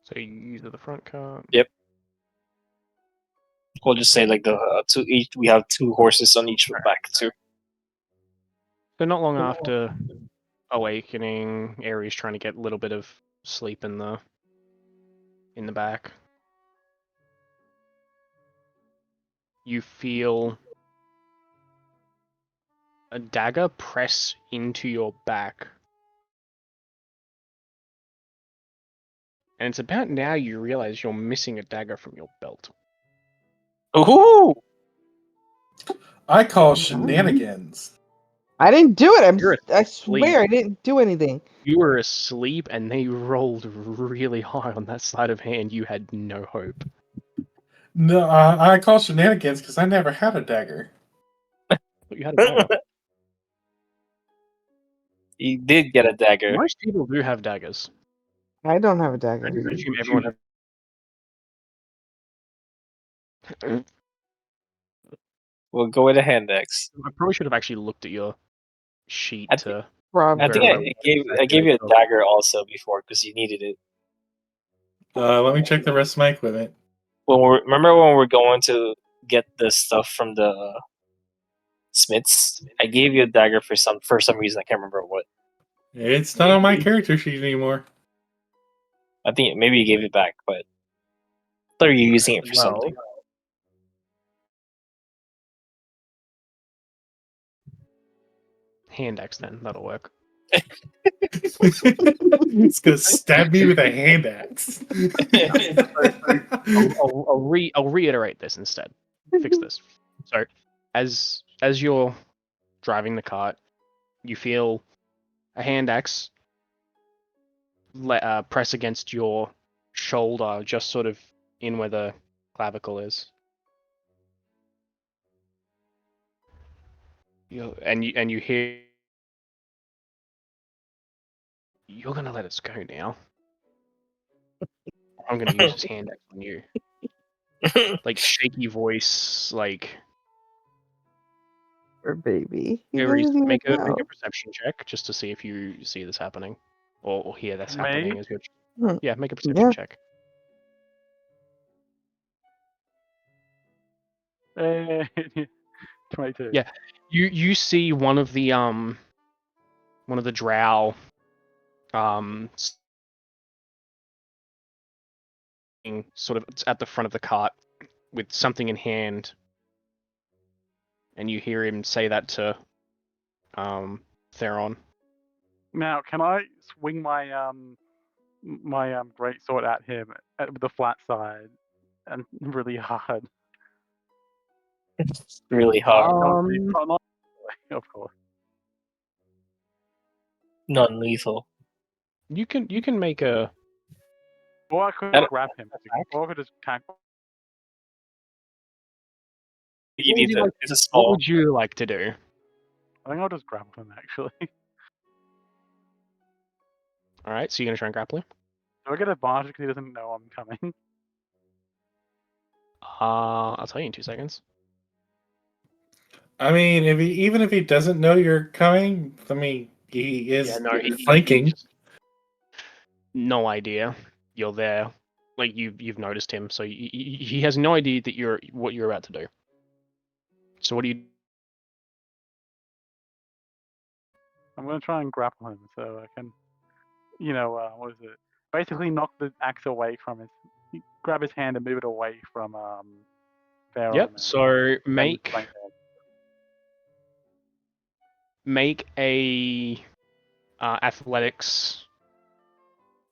So you use the front car. Yep. We'll just say like the two each. We have 2 horses on each back too. So not long after awakening, Aries trying to get a little bit of sleep in the back. You feel a dagger press into your back And it's about now you realize you're missing a dagger from your belt. Ooh! I call shenanigans. I didn't do it. You're I asleep. swear I didn't do anything. You were asleep, and they rolled really high on that sleight of hand. You had no hope. No, I call shenanigans because I never had a dagger. But you had a dagger. You did get a dagger. Most people do have daggers. I don't have a I dagger. assume everyone has. We'll go with a hand axe. I probably should have actually looked at your sheet I to. Probably. I think verify what I gave you a exactly dagger also before because you needed it. Let me check the rest of my equipment. Remember when we're going to get the stuff from the smiths? I gave you a dagger for some reason. I can't remember what. It's not on my character sheet anymore. I think maybe you gave it back, but I thought you were using it for something. hand axe. Then that'll work. It's gonna stab me with a hand axe. I'll reiterate this instead. Fix this. So, as you're driving the cart, you feel a hand axe press against your shoulder, just sort of in where the clavicle is. You hear, you're gonna let us go now. I'm gonna use this hand axe on you. Like shaky voice, like Or baby. He Aries, doesn't even make a know. perception check just to see if you see this happening or hear this Me? happening. Is which Hmm. yeah, make a perception Yeah. check. Eh, 22. Yeah, you see one of the drow sort of at the front of the cart with something in hand, and you hear him say that to Theron. Now, can I swing my great sword at him with the flat side and really hard? Really hard, Not, of course. non-lethal. You can make a Or I could That- grab him. Or I could just tackle. You need to. It's a what small. would you like to do? I think I'll just grab him actually. All right, so you're gonna try and grapple him. Do I get advantage because he doesn't know I'm coming? I'll tell you in 2 seconds. I mean, even if he doesn't know you're coming, I mean, he is flanking. He no idea you're there. Like you've noticed him, so he has no idea that you're what you're about to do. So what do you? I'm gonna try and grapple him so I can, what is it? Basically knock the axe away from grab his hand and move it away from Theron. Yep. and So then make flank him. make a athletics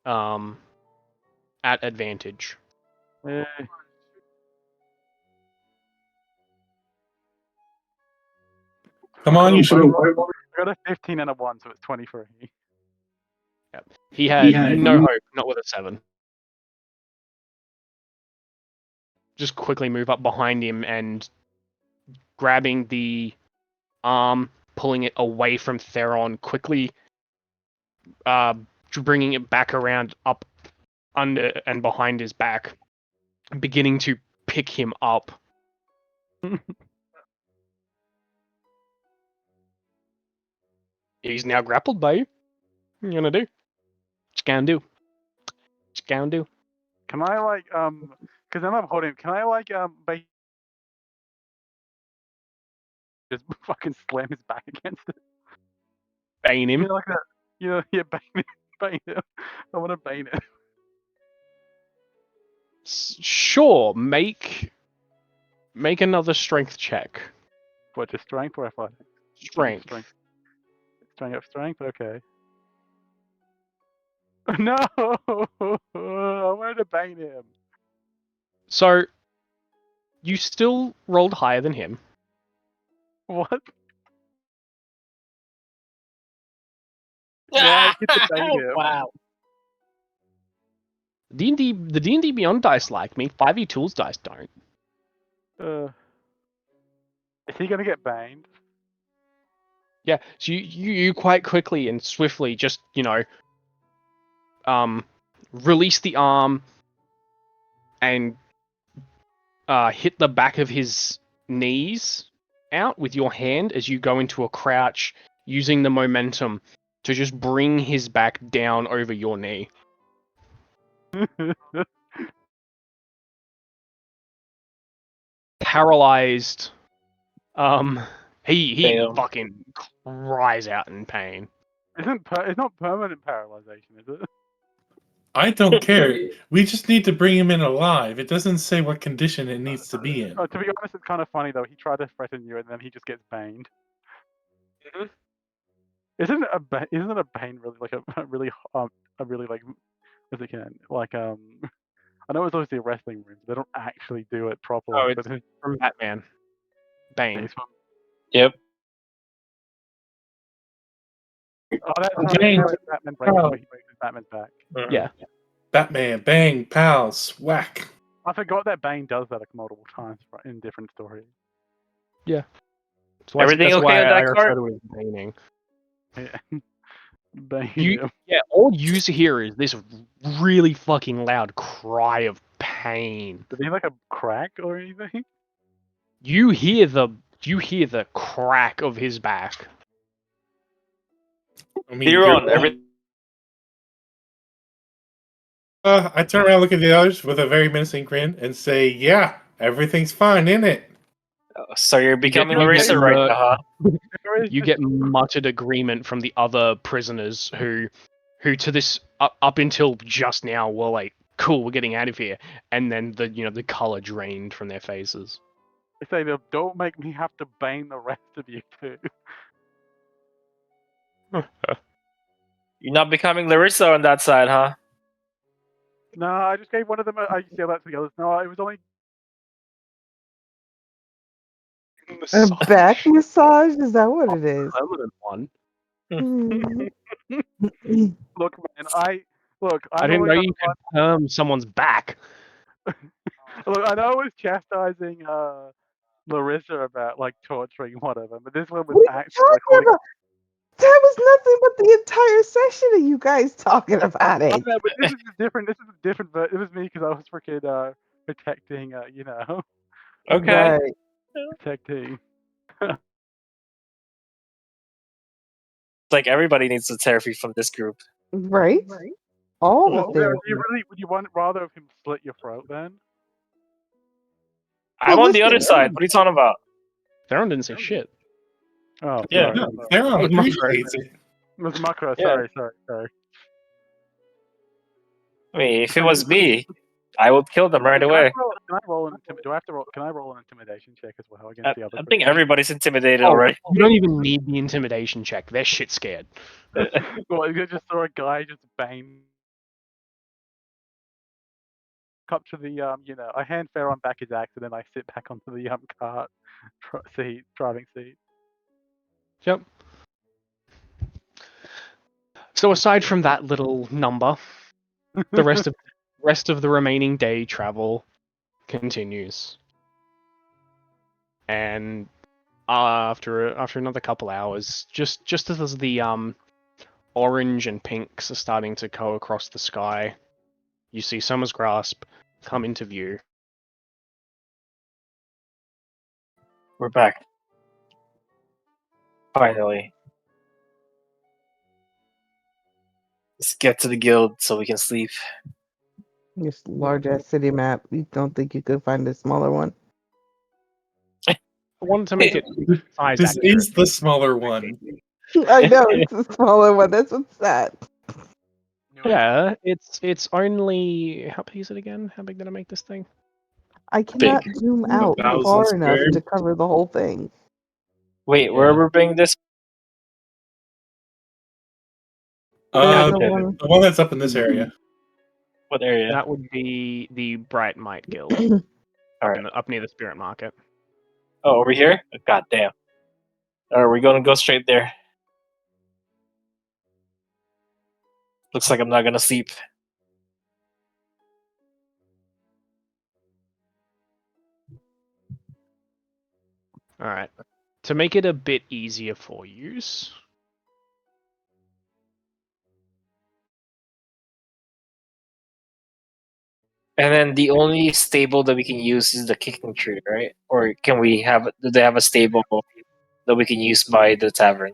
at advantage. Eh, Come on, you should have. I got a 15 and a 1, so it's 23. He had no hope, not with a 7. Just quickly move up behind him and grabbing the arm, pulling it away from Theron, quickly bringing it back around up under and behind his back, beginning to pick him up. He's now grappled by you. What you gonna do? What you gonna do? What you gonna do? Can I because I'm holding him, can I just fucking slam his back against it? Bane him. Like that. Yeah, bane him. I want to bane him. Sure, make another strength check. What, just strength or athletics? Strength. Strength, okay. No! I wanted to bang him. So you still rolled higher than him. What? No, I get to bang him. Wow. The D&D Beyond dice like me. 5e tools dice don't. Is he gonna get banged? Yeah, so you quite quickly and swiftly just, release the arm and hit the back of his knees out with your hand as you go into a crouch, using the momentum to just bring his back down over your knee. Paralyzed. He Damn. fucking cries out in pain. It's not permanent paralyzation, is it? I don't care. We just need to bring him in alive. It doesn't say what condition it needs to be in. To be honest, it's kind of funny though. He tried to threaten you, and then he just gets banged. Isn't it a bane really like a really like what's it can like I know it's obviously a wrestling room, but they don't actually do it properly. Oh, it's but from Batman. Bane. Yep. Oh, that's Bane. Batman breaks Oh. where he breaks Batman's back. Yeah. Batman, bang, pals, whack. I forgot that Bane does that like multiple times in different stories. That's Everything okay why on I that refer card? to it as baning. Yeah. Bane. All you hear is this really fucking loud cry of pain. Did he like a crack or anything? You hear the crack of his back. I mean, You're on you're- everything. I turn around, look at the others with a very menacing grin, and say, "Yeah, everything's fine, isn't it?" So you're becoming you get Larrissa right now, huh? You get muttered agreement from the other prisoners who to this up until just now were like, "Cool, we're getting out of here," and then the color drained from their faces. They say, "Don't make me have to bane the rest of you too." You're not becoming Larrissa on that side, huh? No, I just gave one of them. I yelled that to the others. No, it was only. A back massage? Is that what it is? Permanent one. Mm. Look, man. I I didn't know always you could perm someone's back. Look, I know I was chastising Larissa about like torturing whatever, but this one was What are you actually like talking about? That was nothing but the entire session of you guys talking about I it. know, but this is different. This is a different. But it was me because I was freaking protecting. Okay. Right. protecting. It's like everybody needs the therapy from this group. Right? All the Well, Sarah, things. do you really would you want rather of him slit your throat then? I'm Well, on the other listen, side. What are you talking about? Theron didn't say shit. Oh, Yeah. sorry. No, Theron It was appreciates it. It was Makara. Yeah. Sorry. I mean, if it was me, I would kill them right away. Can I roll an do I have to roll? Can I roll an intimidation check as well against the other? I think everybody's intimidated Oh, already. you don't even need the intimidation check. They're shit scared. Well, you just saw a guy just bang up to the I hand Farron back his axe and then I sit back onto the cart driving seat. Yep. So aside from that little number, the rest of the remaining day travel continues. And after another couple hours, just as the orange and pinks are starting to go across the sky, you see Summer's Grasp come into view. We're back. Finally. Let's get to the guild so we can sleep. This large ass city map. You don't think you could find a smaller one? I wanted to make it size This accurate. is the smaller one. I know it's a smaller one. That's what's sad. Yeah, it's only, how big is it again? How big did I make this thing? I cannot zoom out 1,000 far enough squared. to cover the whole thing. Wait, where Yeah. we're bringing this? There's Uh, no okay. one. The one that's up in this area. What area? That would be the Bright Might Guild All right. up near the Spirit Market. Oh, over here? God damn. All right, we're gonna go straight there. Looks like I'm not gonna sleep. All right. To make it a bit easier for you, And then the only stable that we can use is the kicking tree, right? Or can we have? Do they have a stable that we can use by the tavern?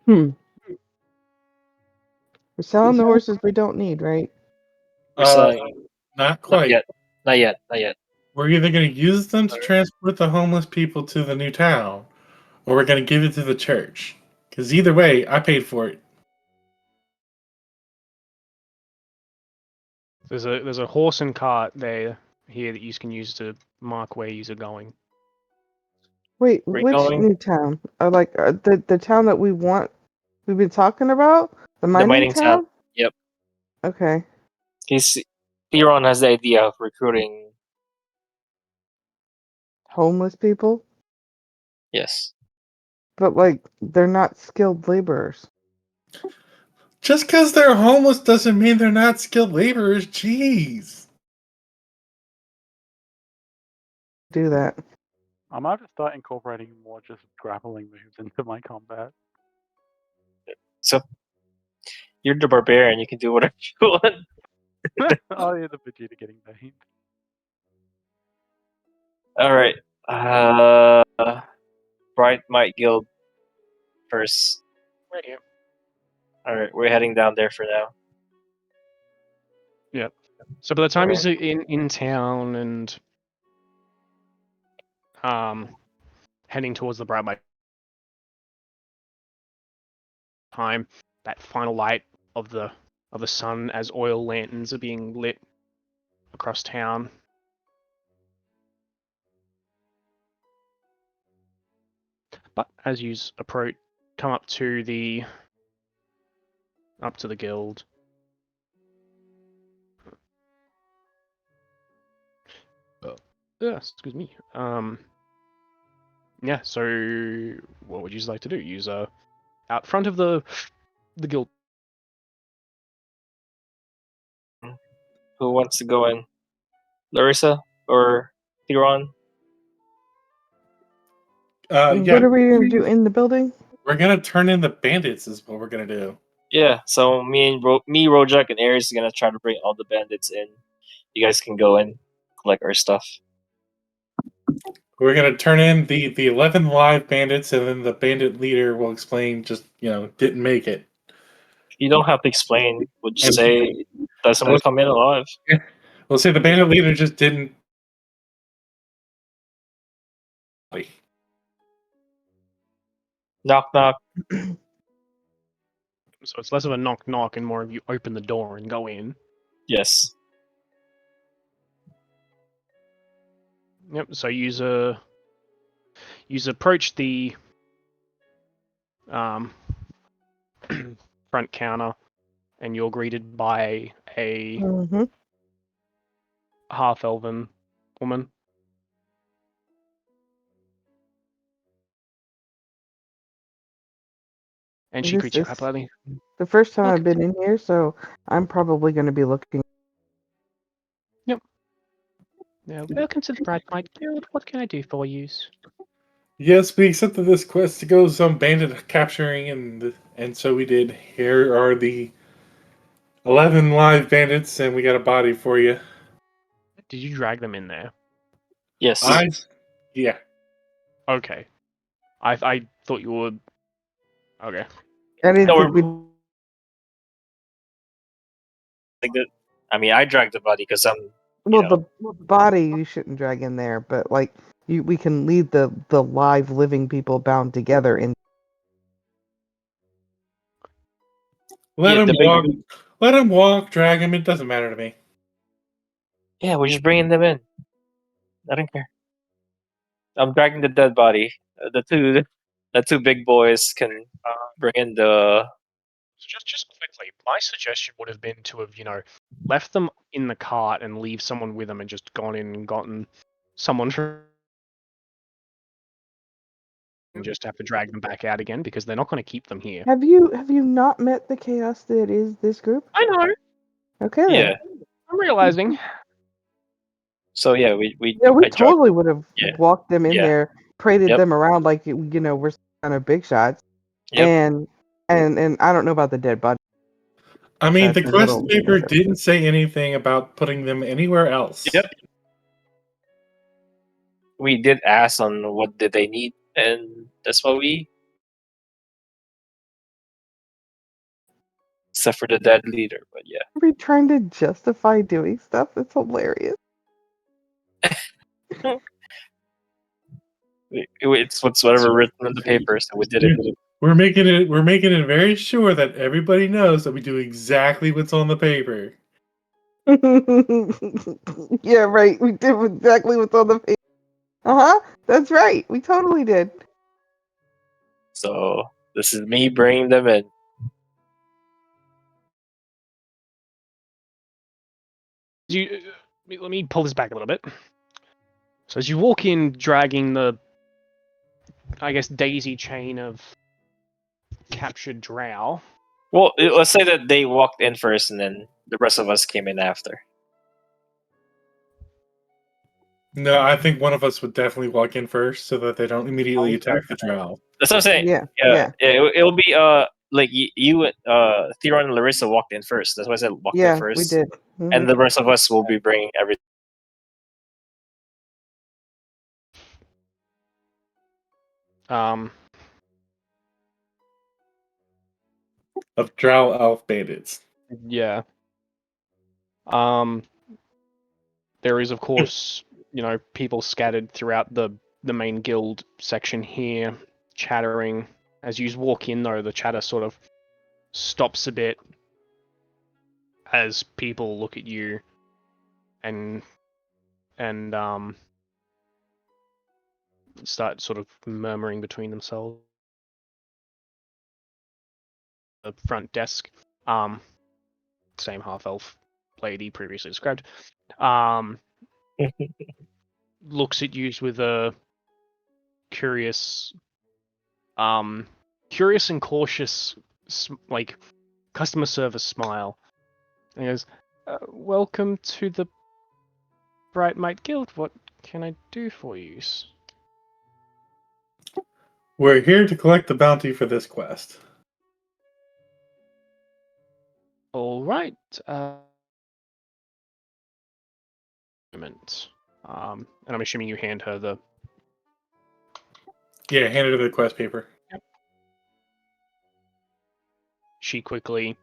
We're selling the horses we don't need, right? We're selling. Not Not quite. yet. Not yet. Not yet. We're either going to use them to transport the homeless people to the new town, or we're going to give it to the church. Because either way, I paid for it. there's a horse and cart there here that you can use to mark where you are going. Wait, We're which going new town? The town that we've been talking about? The the mining mining town. town? Yep. Okay. Theron has the idea of recruiting. Homeless people? Yes. But like they're not skilled laborers. Just because they're homeless doesn't mean they're not skilled laborers. Jeez. Do that. I might have to start incorporating more just grappling moves into my combat. So you're the barbarian. You can do whatever you want. Oh yeah, the Vegeta getting banged. All right. Bright Might Guild first. Right here. All right, we're heading down there for now. Yep. So by the time Alright. he's in town and heading towards the Bright Might time, that final light of the sun as oil lanterns are being lit across town. But as you approach, come up to the guild. Excuse me. Yeah. So, what would you like to do? Use out front of the guild. Who wants to go in? Larrissa or Theron? Yeah, What are we gonna do in the building? we're going to turn in the bandits is what we're going to do. Yeah. So me, Rojak, and Ares are gonna try to bring all the bandits in. You guys can go and collect our stuff. We're going to turn in the 11 live bandits, and then the bandit leader will explain just, didn't make it. You don't have to explain. We'll just And- say that someone come in alive. We'll say the bandit leader just didn't. Knock knock. So it's less of a knock knock and more of you open the door and go in. Yes. Yep. So you approach the front counter, and you're greeted by a Mm-hmm. half-elven woman. And she This greets you is happily. the first time Look. I've been in here, so I'm probably gonna be looking. Yeah, welcome to the Bright Might Guild. What can I do for you? Yes, we accepted this quest to go some bandit capturing, and so we did. Here are the 11 live bandits, and we got a body for you. Did you drag them in there? Yes. Yeah. Okay. I thought you would. Okay. I didn't No, think we. like that. I mean, I dragged the body because I'm. Well, the body you shouldn't drag in there, but like we can leave the live living people bound together in. Let Yeah, him the big- walk. Let him walk. Drag him. It doesn't matter to me. Yeah, we're just bringing them in. I don't care. I'm dragging the dead body. The two. the two big boys can bring in the. So just quickly, my suggestion would have been to have, left them in the cart and leave someone with them and just gone in and gotten someone and just have to drag them back out again because they're not going to keep them here. Have you not met the chaos that is this group? I know. Okay. Yeah. Then. I'm realizing. So yeah, We I dropped- totally would have Yeah. walked them in Yeah. there, paraded Yep. them around like we're kind of big shots, Yep. and I don't know about the dead body. I mean, That's the a quest little paper different. didn't say anything about putting them anywhere else. Yep. We did ask on what did they need, and that's what we. Except for the dead leader, but yeah. Are we trying to justify doing stuff? It's hilarious. It's whatever written in the paper, so we did it. We're making it very sure that everybody knows that we do exactly what's on the paper. Yeah, right. We did exactly what's on the page. That's right. We totally did. So this is me bringing them in. Let me pull this back a little bit. So as you walk in, dragging the, I guess, daisy chain of captured drow. Well, let's say that they walked in first, and then the rest of us came in after. No, I think one of us would definitely walk in first so that they don't immediately attack the drow. That's what I'm saying. Yeah. It'll be like you Theron and Larrissa walked in first. That's why I said walked in Yeah, first. we did. And the rest of us will be bringing everything. Of drow elf bandits. Yeah. There is, of course, people scattered throughout the main guild section here, chattering. As you walk in, though, the chatter sort of stops a bit as people look at you and start sort of murmuring between themselves. The front desk, same half-elf lady previously described, looks at you with a curious and cautious, like, customer service smile. And he goes, "Welcome to the Bright Might Guild. What can I do for you?" We're here to collect the bounty for this quest. All right. Moment. And I'm assuming you hand her the. Yeah, hand her the quest paper. Yep. She quickly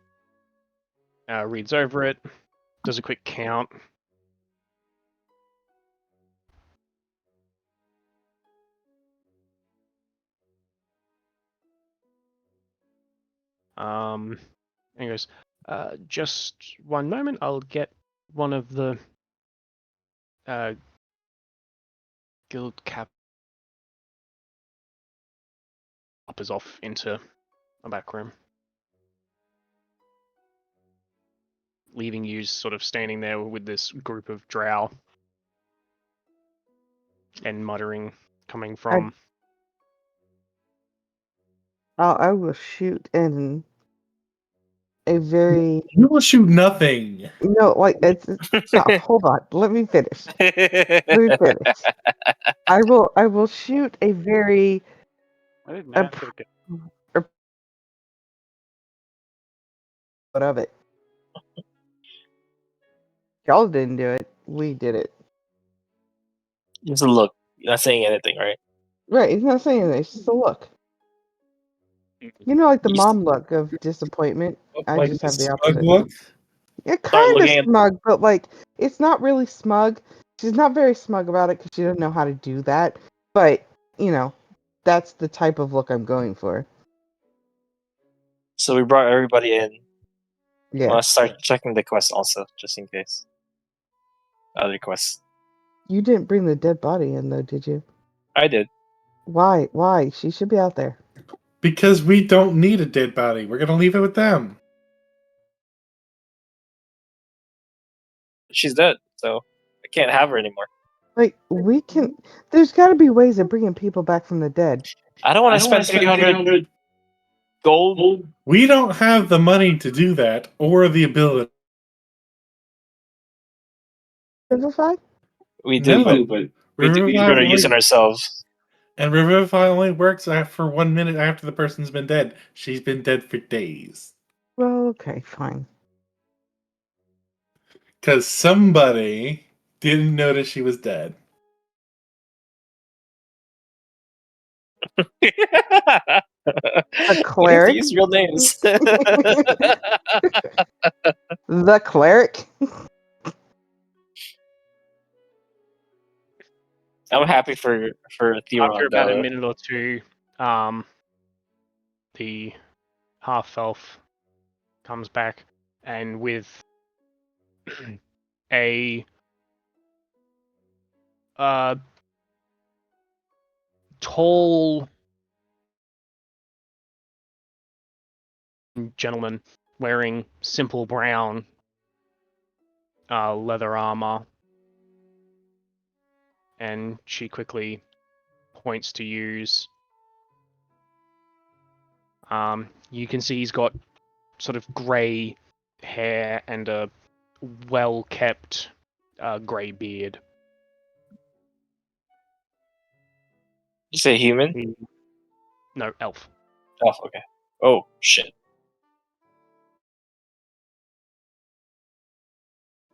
reads over it, does a quick count. And goes, just one moment, I'll get one of the guild cap is off into a back room, leaving you sort of standing there with this group of drow and muttering coming from. I will shoot in a very You will shoot nothing. it's stop. Hold on. Let me finish. I will shoot a very I didn't ask it again. what of it. Y'all didn't do it. We did it. Just a look. You're not saying anything, right? Right. He's not saying anything. It's just a look. Like the You mom look of disappointment. I Like just the have the smug opposite. look? Yeah, Start kind of looking at- smug, but like it's not really smug. She's not very smug about it because she doesn't know how to do that. But that's the type of look I'm going for. So we brought everybody in. Yeah. Let's start checking the quest also, just in case. Other quests. You didn't bring the dead body in though, did you? I did. Why? Why? She should be out there. Because we don't need a dead body. We're gonna leave it with them. She's dead, so I can't have her anymore. Like, we can. There's got to be ways of bringing people back from the dead. I don't want to spend 300 gold. We don't have the money to do that or the ability. Vivify? We do, but but we're going to use it ourselves. And Revivify only works for 1 minute after the person's been dead. She's been dead for days. Well, okay, fine. Because somebody didn't notice she was dead. A We cleric? use real names. The cleric? I'm happy for Theron. After about a minute or two, the half elf comes back and with a tall gentleman wearing simple brown leather armor, and she quickly points to use. You can see he's got sort of grey hair and a well-kept grey beard. You say human? No, elf. Oh, okay. Oh, shit.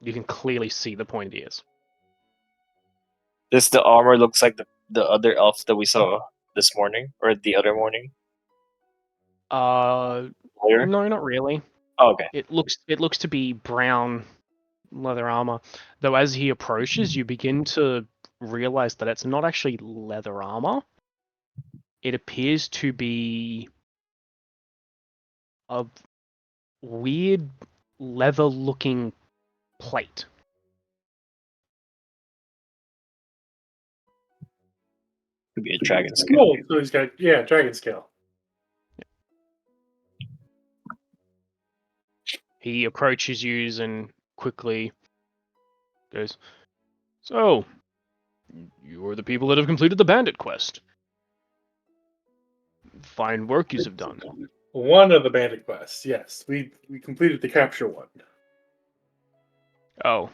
You can clearly see the pointed ears. The armor looks like the other elf that we saw this morning, or the other morning? Later? No, not really. Oh, okay. It looks to be brown leather armor, though as he approaches, you begin to realize that it's not actually leather armor. It appears to be a weird leather-looking plate. Could be a dragon scale. Cool. So he's got, dragon scale. He approaches you and quickly goes, "So, you are the people that have completed the bandit quest. Fine work you have done." One of the bandit quests, yes. We completed the capture one. Oh,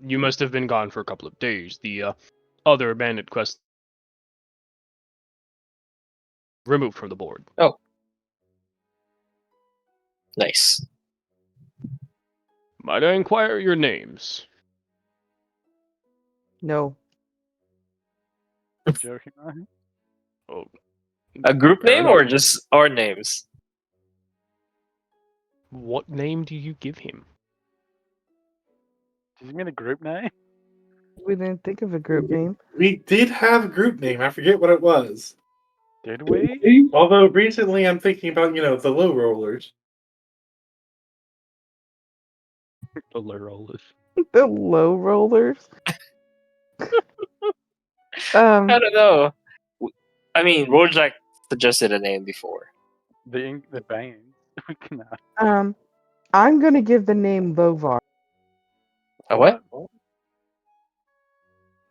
you must have been gone for a couple of days. The other bandit quest removed from the board. Oh. Nice. Might I inquire your names? No. Joking, right? Oh, A group fair name enough. or just our names? What name do you give him? Did you mean a group name? We didn't think of a group name. We did have a group name. I forget what it was. Did we? Although recently I'm thinking about, the low rollers. The low rollers. The low rollers? I don't know. I mean, Rojak suggested a name before. The band. No. I'm gonna give the name Lovar. A what?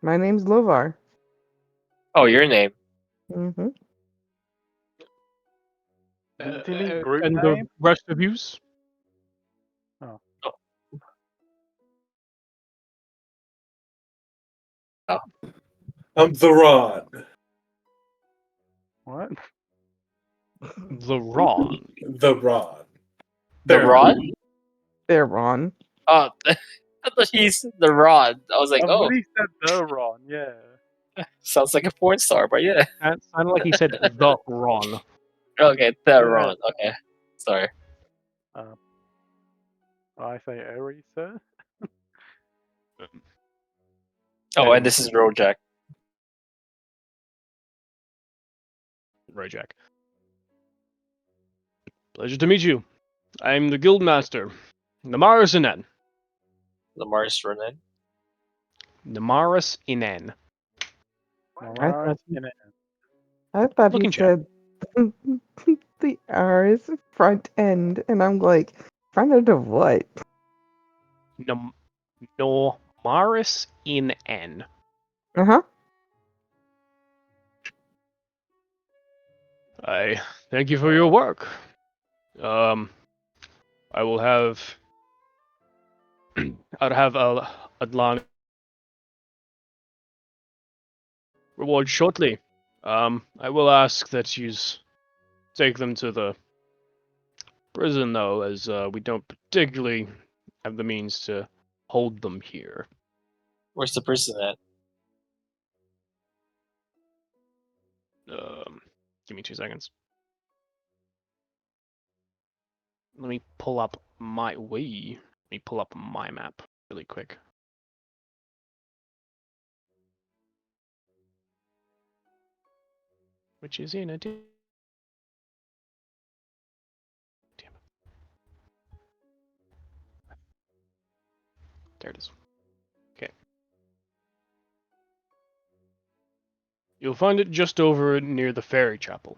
My name's Lovar. Oh, your name. Mm-hmm. Do you mean group And name? the rest of yous? The Ron. What? The Ron. The Ron. The Rod? They're Ron. Oh, I thought he's the Rod. I was like, I've oh, already said the Ron, yeah. sounds like a porn star, but yeah. That sounded like he said the Ron. Okay, the Yeah. Ron. Okay, sorry. I say Larrissa. Oh, and this is Rojak. Rojak. Pleasure to meet you. I'm the guildmaster, Namaris Inen. Lamar's Ronan. Namaris Inen. I thought in it. I thought Looking he said The R is front end, and I'm like, front end of what? Normaris in N. Uh huh. I thank you for your work. I will have. I'll have Adlan reward shortly. I will ask that you take them to the prison, though, as we don't particularly have the means to hold them here. Where's the person at? Give me 2 seconds. Let me pull up my map really quick. Which is in a damn it. There it is. Okay. You'll find it just over near the ferry chapel.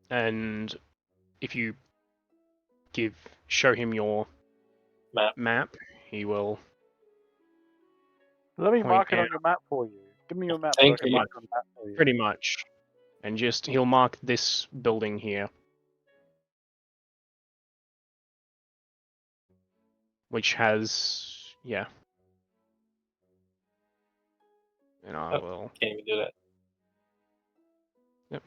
And if you show him your map, he will Let me point mark it on out your map for you. Give me your map so I Thank can you. mark it on the map for you. pretty much. And he'll mark this building here. Which has, yeah. And I Oh. will. Can't even do that. Yep.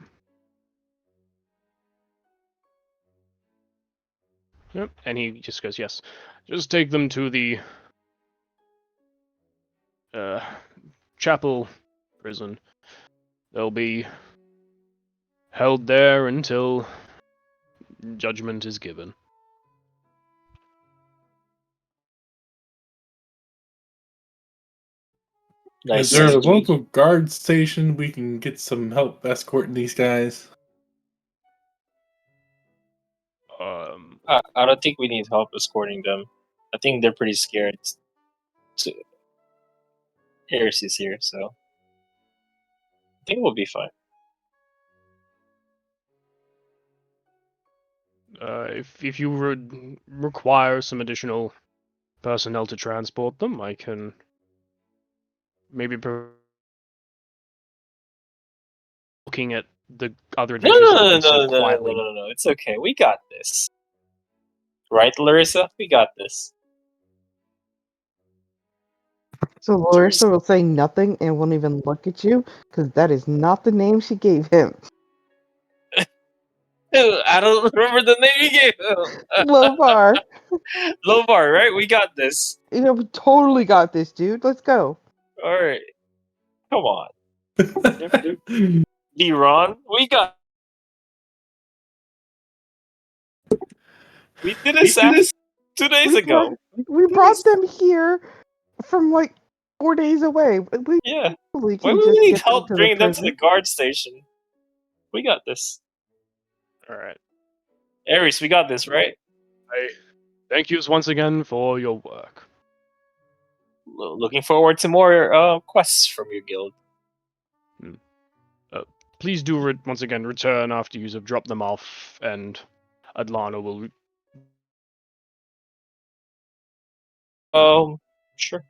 Yep. And he just goes, yes. Just take them to the chapel prison. They'll be held there until judgment is given. Nice. Is there a synergy. local guard station we can get some help escorting these guys? I don't think we need help escorting them. I think they're pretty scared. Heresy's here, so I think we'll be fine. If you would require some additional personnel to transport them, I can maybe looking at the other No, adventures no, that no, we no, so no, no, no, quietly. no, no. It's okay. We got this. Right, Larissa? We got this. So Larissa will say nothing and won't even look at you because that is not the name she gave him. I don't remember the name you gave him. Lovar, Lovar, right? We got this. we totally got this, dude. Let's go. All right. Come on. Ron, we got. We did this 2 days ago. We brought them here from like 4 days away. We Yeah. totally Why can would just we need get them help to the bringing them to the prison. guard station? We got this. All right. Ares, we got this, right? I thank you once again for your work. Looking forward to more quests from your guild. Please do once again return after you have dropped them off, and Adlana will. Sure.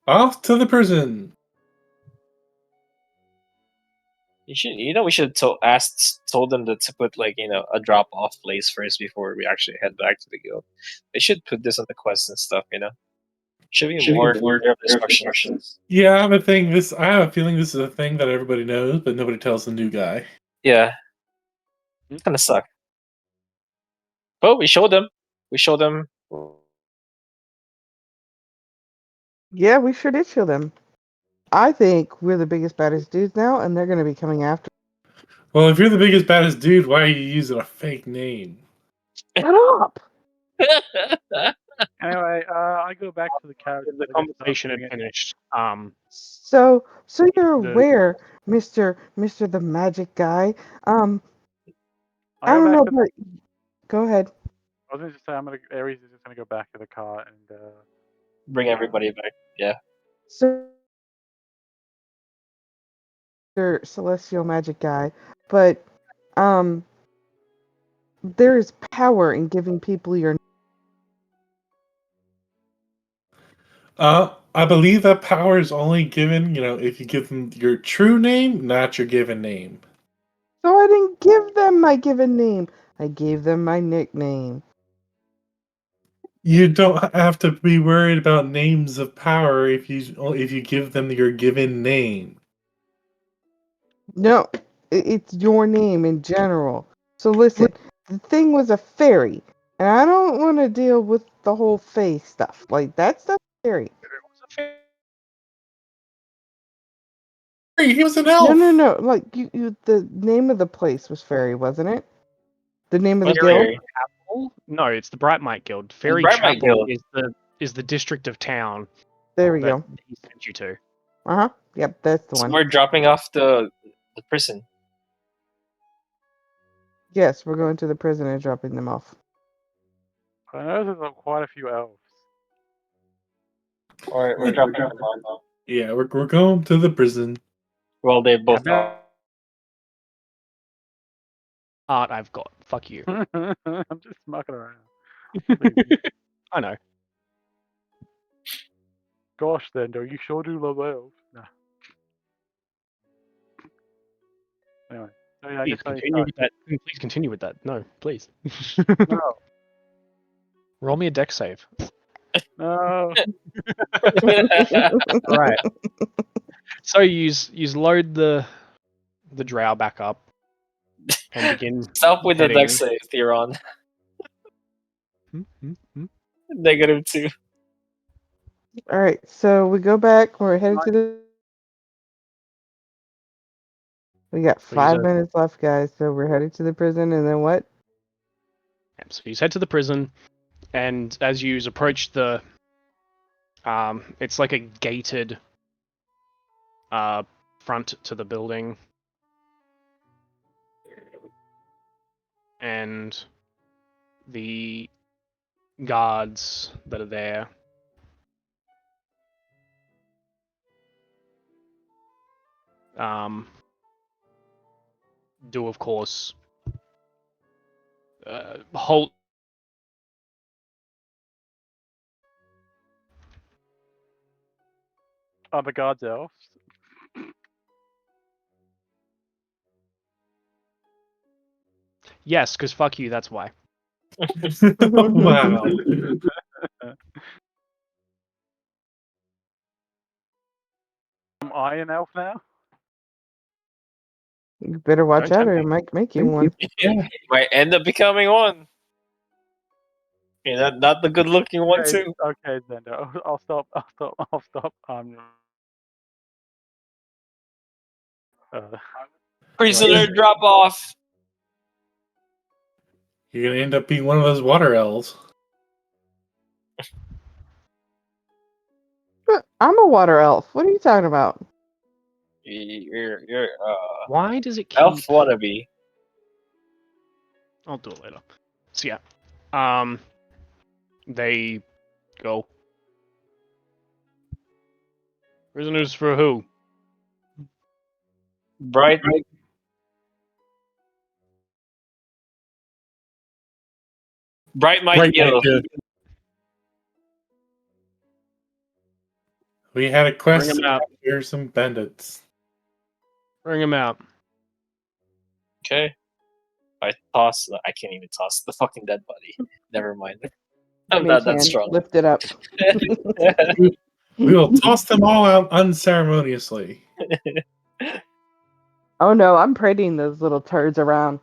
Off to the prison. We should told them to put a drop off place first before we actually head back to the guild. They should put this on the quests and stuff. Should be more instructions. Yeah, I have a thing. I have a feeling this is a thing that everybody knows, but nobody tells the new guy. Yeah, it's kind of suck. But we showed them. We showed them. Yeah, we sure did show them. I think we're the biggest, baddest dudes now, and they're going to be coming after. Well, if you're the biggest, baddest dude, why are you using a fake name? Shut up! Anyway, I go back to the carriage. The and I just start conversation had doing it. finished. So you're The- aware, Mister the Magic Guy. I I go don't back know, to. but go ahead. I was going to say Ares is just going to go back to the car and Bring everybody back. Yeah. So celestial magic guy, but um, there is power in giving people your. I believe that power is only given, if you give them your true name, not your given name. So I didn't give them my given name. I gave them my nickname. You don't have to be worried about names of power if you give them your given name. No, it's your name in general. So listen, the thing was a fairy, and I don't want to deal with the whole fae stuff. Like that stuff's scary. He was an No, elf. no. Like the name of the place was fairy, wasn't it? The name of the What's guild. Fairy? Chapel? No, it's the Bright Might Guild. Fairy Bright Might Chapel Guild. is the district of town There we that go. he sent you to. Yep, that's the So one. we're dropping off the prison. Yes, we're going to the prison and dropping them off. I know there's quite a few elves. Or we're dropping them off. Yeah, we're going to the prison. Well, they both Yeah. are. Art I've got. Fuck you. I'm just mucking around. I know. Gosh, then, do you sure do love elves? No. Anyway, so yeah, I Please guess I continue with that. Please continue with that. No, please. No, Roll me a deck save. no. All right. So you load the drow back up and begin. Stop with the heading- deck save, Theron. -2. All right, so we go back. We're headed to the. We got So 5 minutes left, guys. So we're headed to the prison, and then what? So you head to the prison, and as you approach the, it's like a gated, front to the building, and the guards that are there do of course halt. Are the guards elves? Yes, because fuck you, that's why. Wow. Am I an elf now? You better watch Don't out, or tempt it might make you one. Yeah. Might end up becoming one. Yeah, not the good looking one Okay, too. okay, then. I'll stop. I'll stop. Prisoner drop off. You're gonna end up being one of those water elves. I'm a water elf. What are you talking about? You're Why does it keep... elf wannabe. I'll do it later. So yeah, they go. Prisoners for who? Bright Might Right, Guild. good. We had a Bring quest them to out. capture some bandits. Bring them out. Okay. I can't even toss the fucking dead body. Never mind. I'm Me not that can. strong. Lift it up. We will toss them all out unceremoniously. Oh no, I'm parading those little turds around.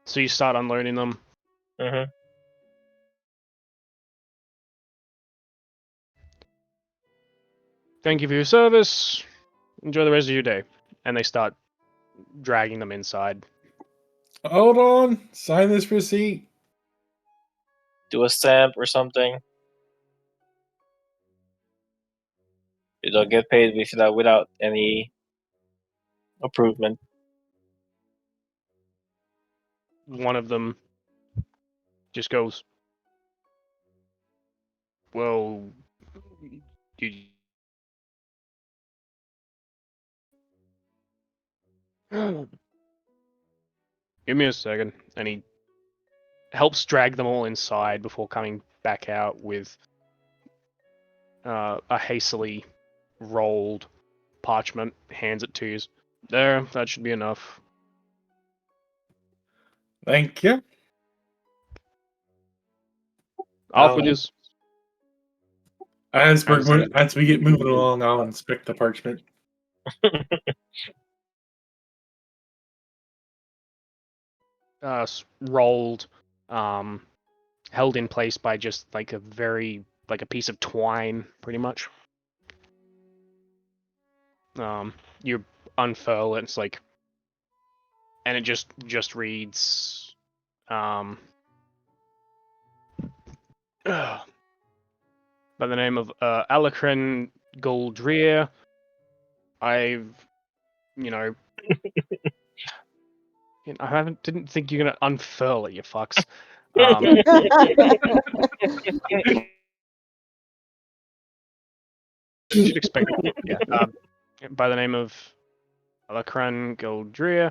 So you start unloading them. Mhm. Thank you for your service. Enjoy the rest of your day. And they start dragging them inside. Hold on. Sign this receipt. Do a stamp or something. You don't get paid without any improvement. One of them just goes, Well, you... Give me a second. And he helps drag them all inside before coming back out with a hastily rolled parchment, hands it to you. There, that should be enough. Thank you. Off Oh. with this. As As he- we get moving along, I'll inspect the parchment. Rolled, held in place by just like a piece of twine, pretty much. You unfurl it, it's like, and it just reads, by the name of Alacren Goldrear. I've, you know, didn't think you're gonna unfurl it, you fucks. You should expect, yeah. By the name of Alacran Goldrear,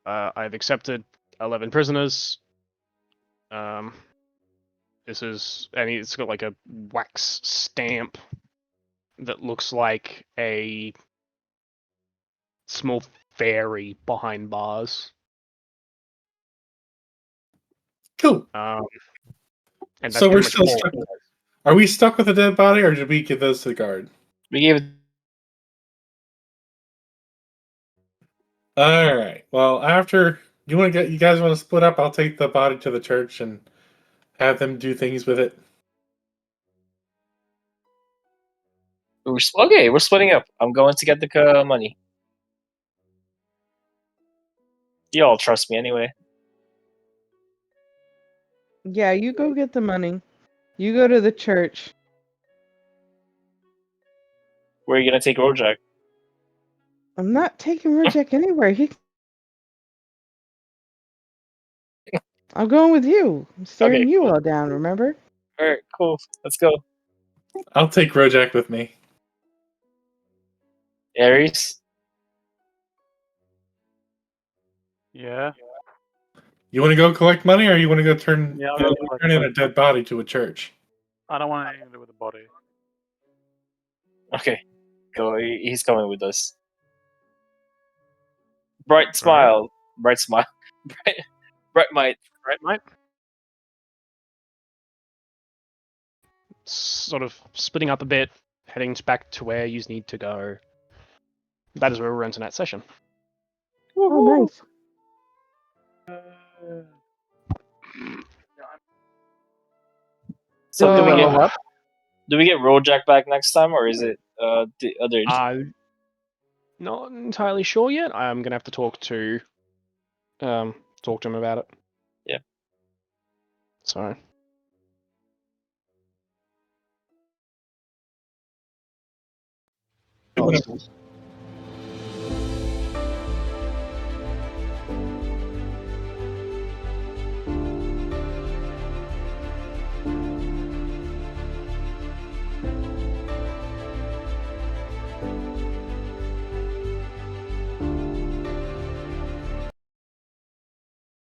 I've accepted 11 prisoners. This is, and it's got like a wax stamp that looks like a small fairy behind bars. Cool. And that's So we're pretty much still all. stuck. Are we stuck with a dead body, or did we give those to the guard? We gave it. All right. Well, after you guys want to split up, I'll take the body to the church and have them do things with it. Okay, we're splitting up. I'm going to get the money. You all trust me anyway. Yeah, you go get the money. You go to the church. Where are you gonna take Rojak? I'm not taking Rojek anywhere. I'm going with you. I'm staring Okay, you cool. all down, remember? Alright, cool. Let's go. I'll take Rojak with me. Aries? Yeah. You want to go collect money, or you want to go turn Yeah, I'll go collect turn in a money. dead body to a church? I don't want anything to do with the body. Okay. Go. He's coming with us. Bright smile. Bright smile. Bright might. Right, mate? Sort of splitting up a bit, heading back to where you need to go. That is where we're entering that session. Oh, nice. So Do we level up? do we get Rojak back next time, or is it the other? Not entirely sure yet. I'm gonna have to talk to him about it. Yeah. So. You want to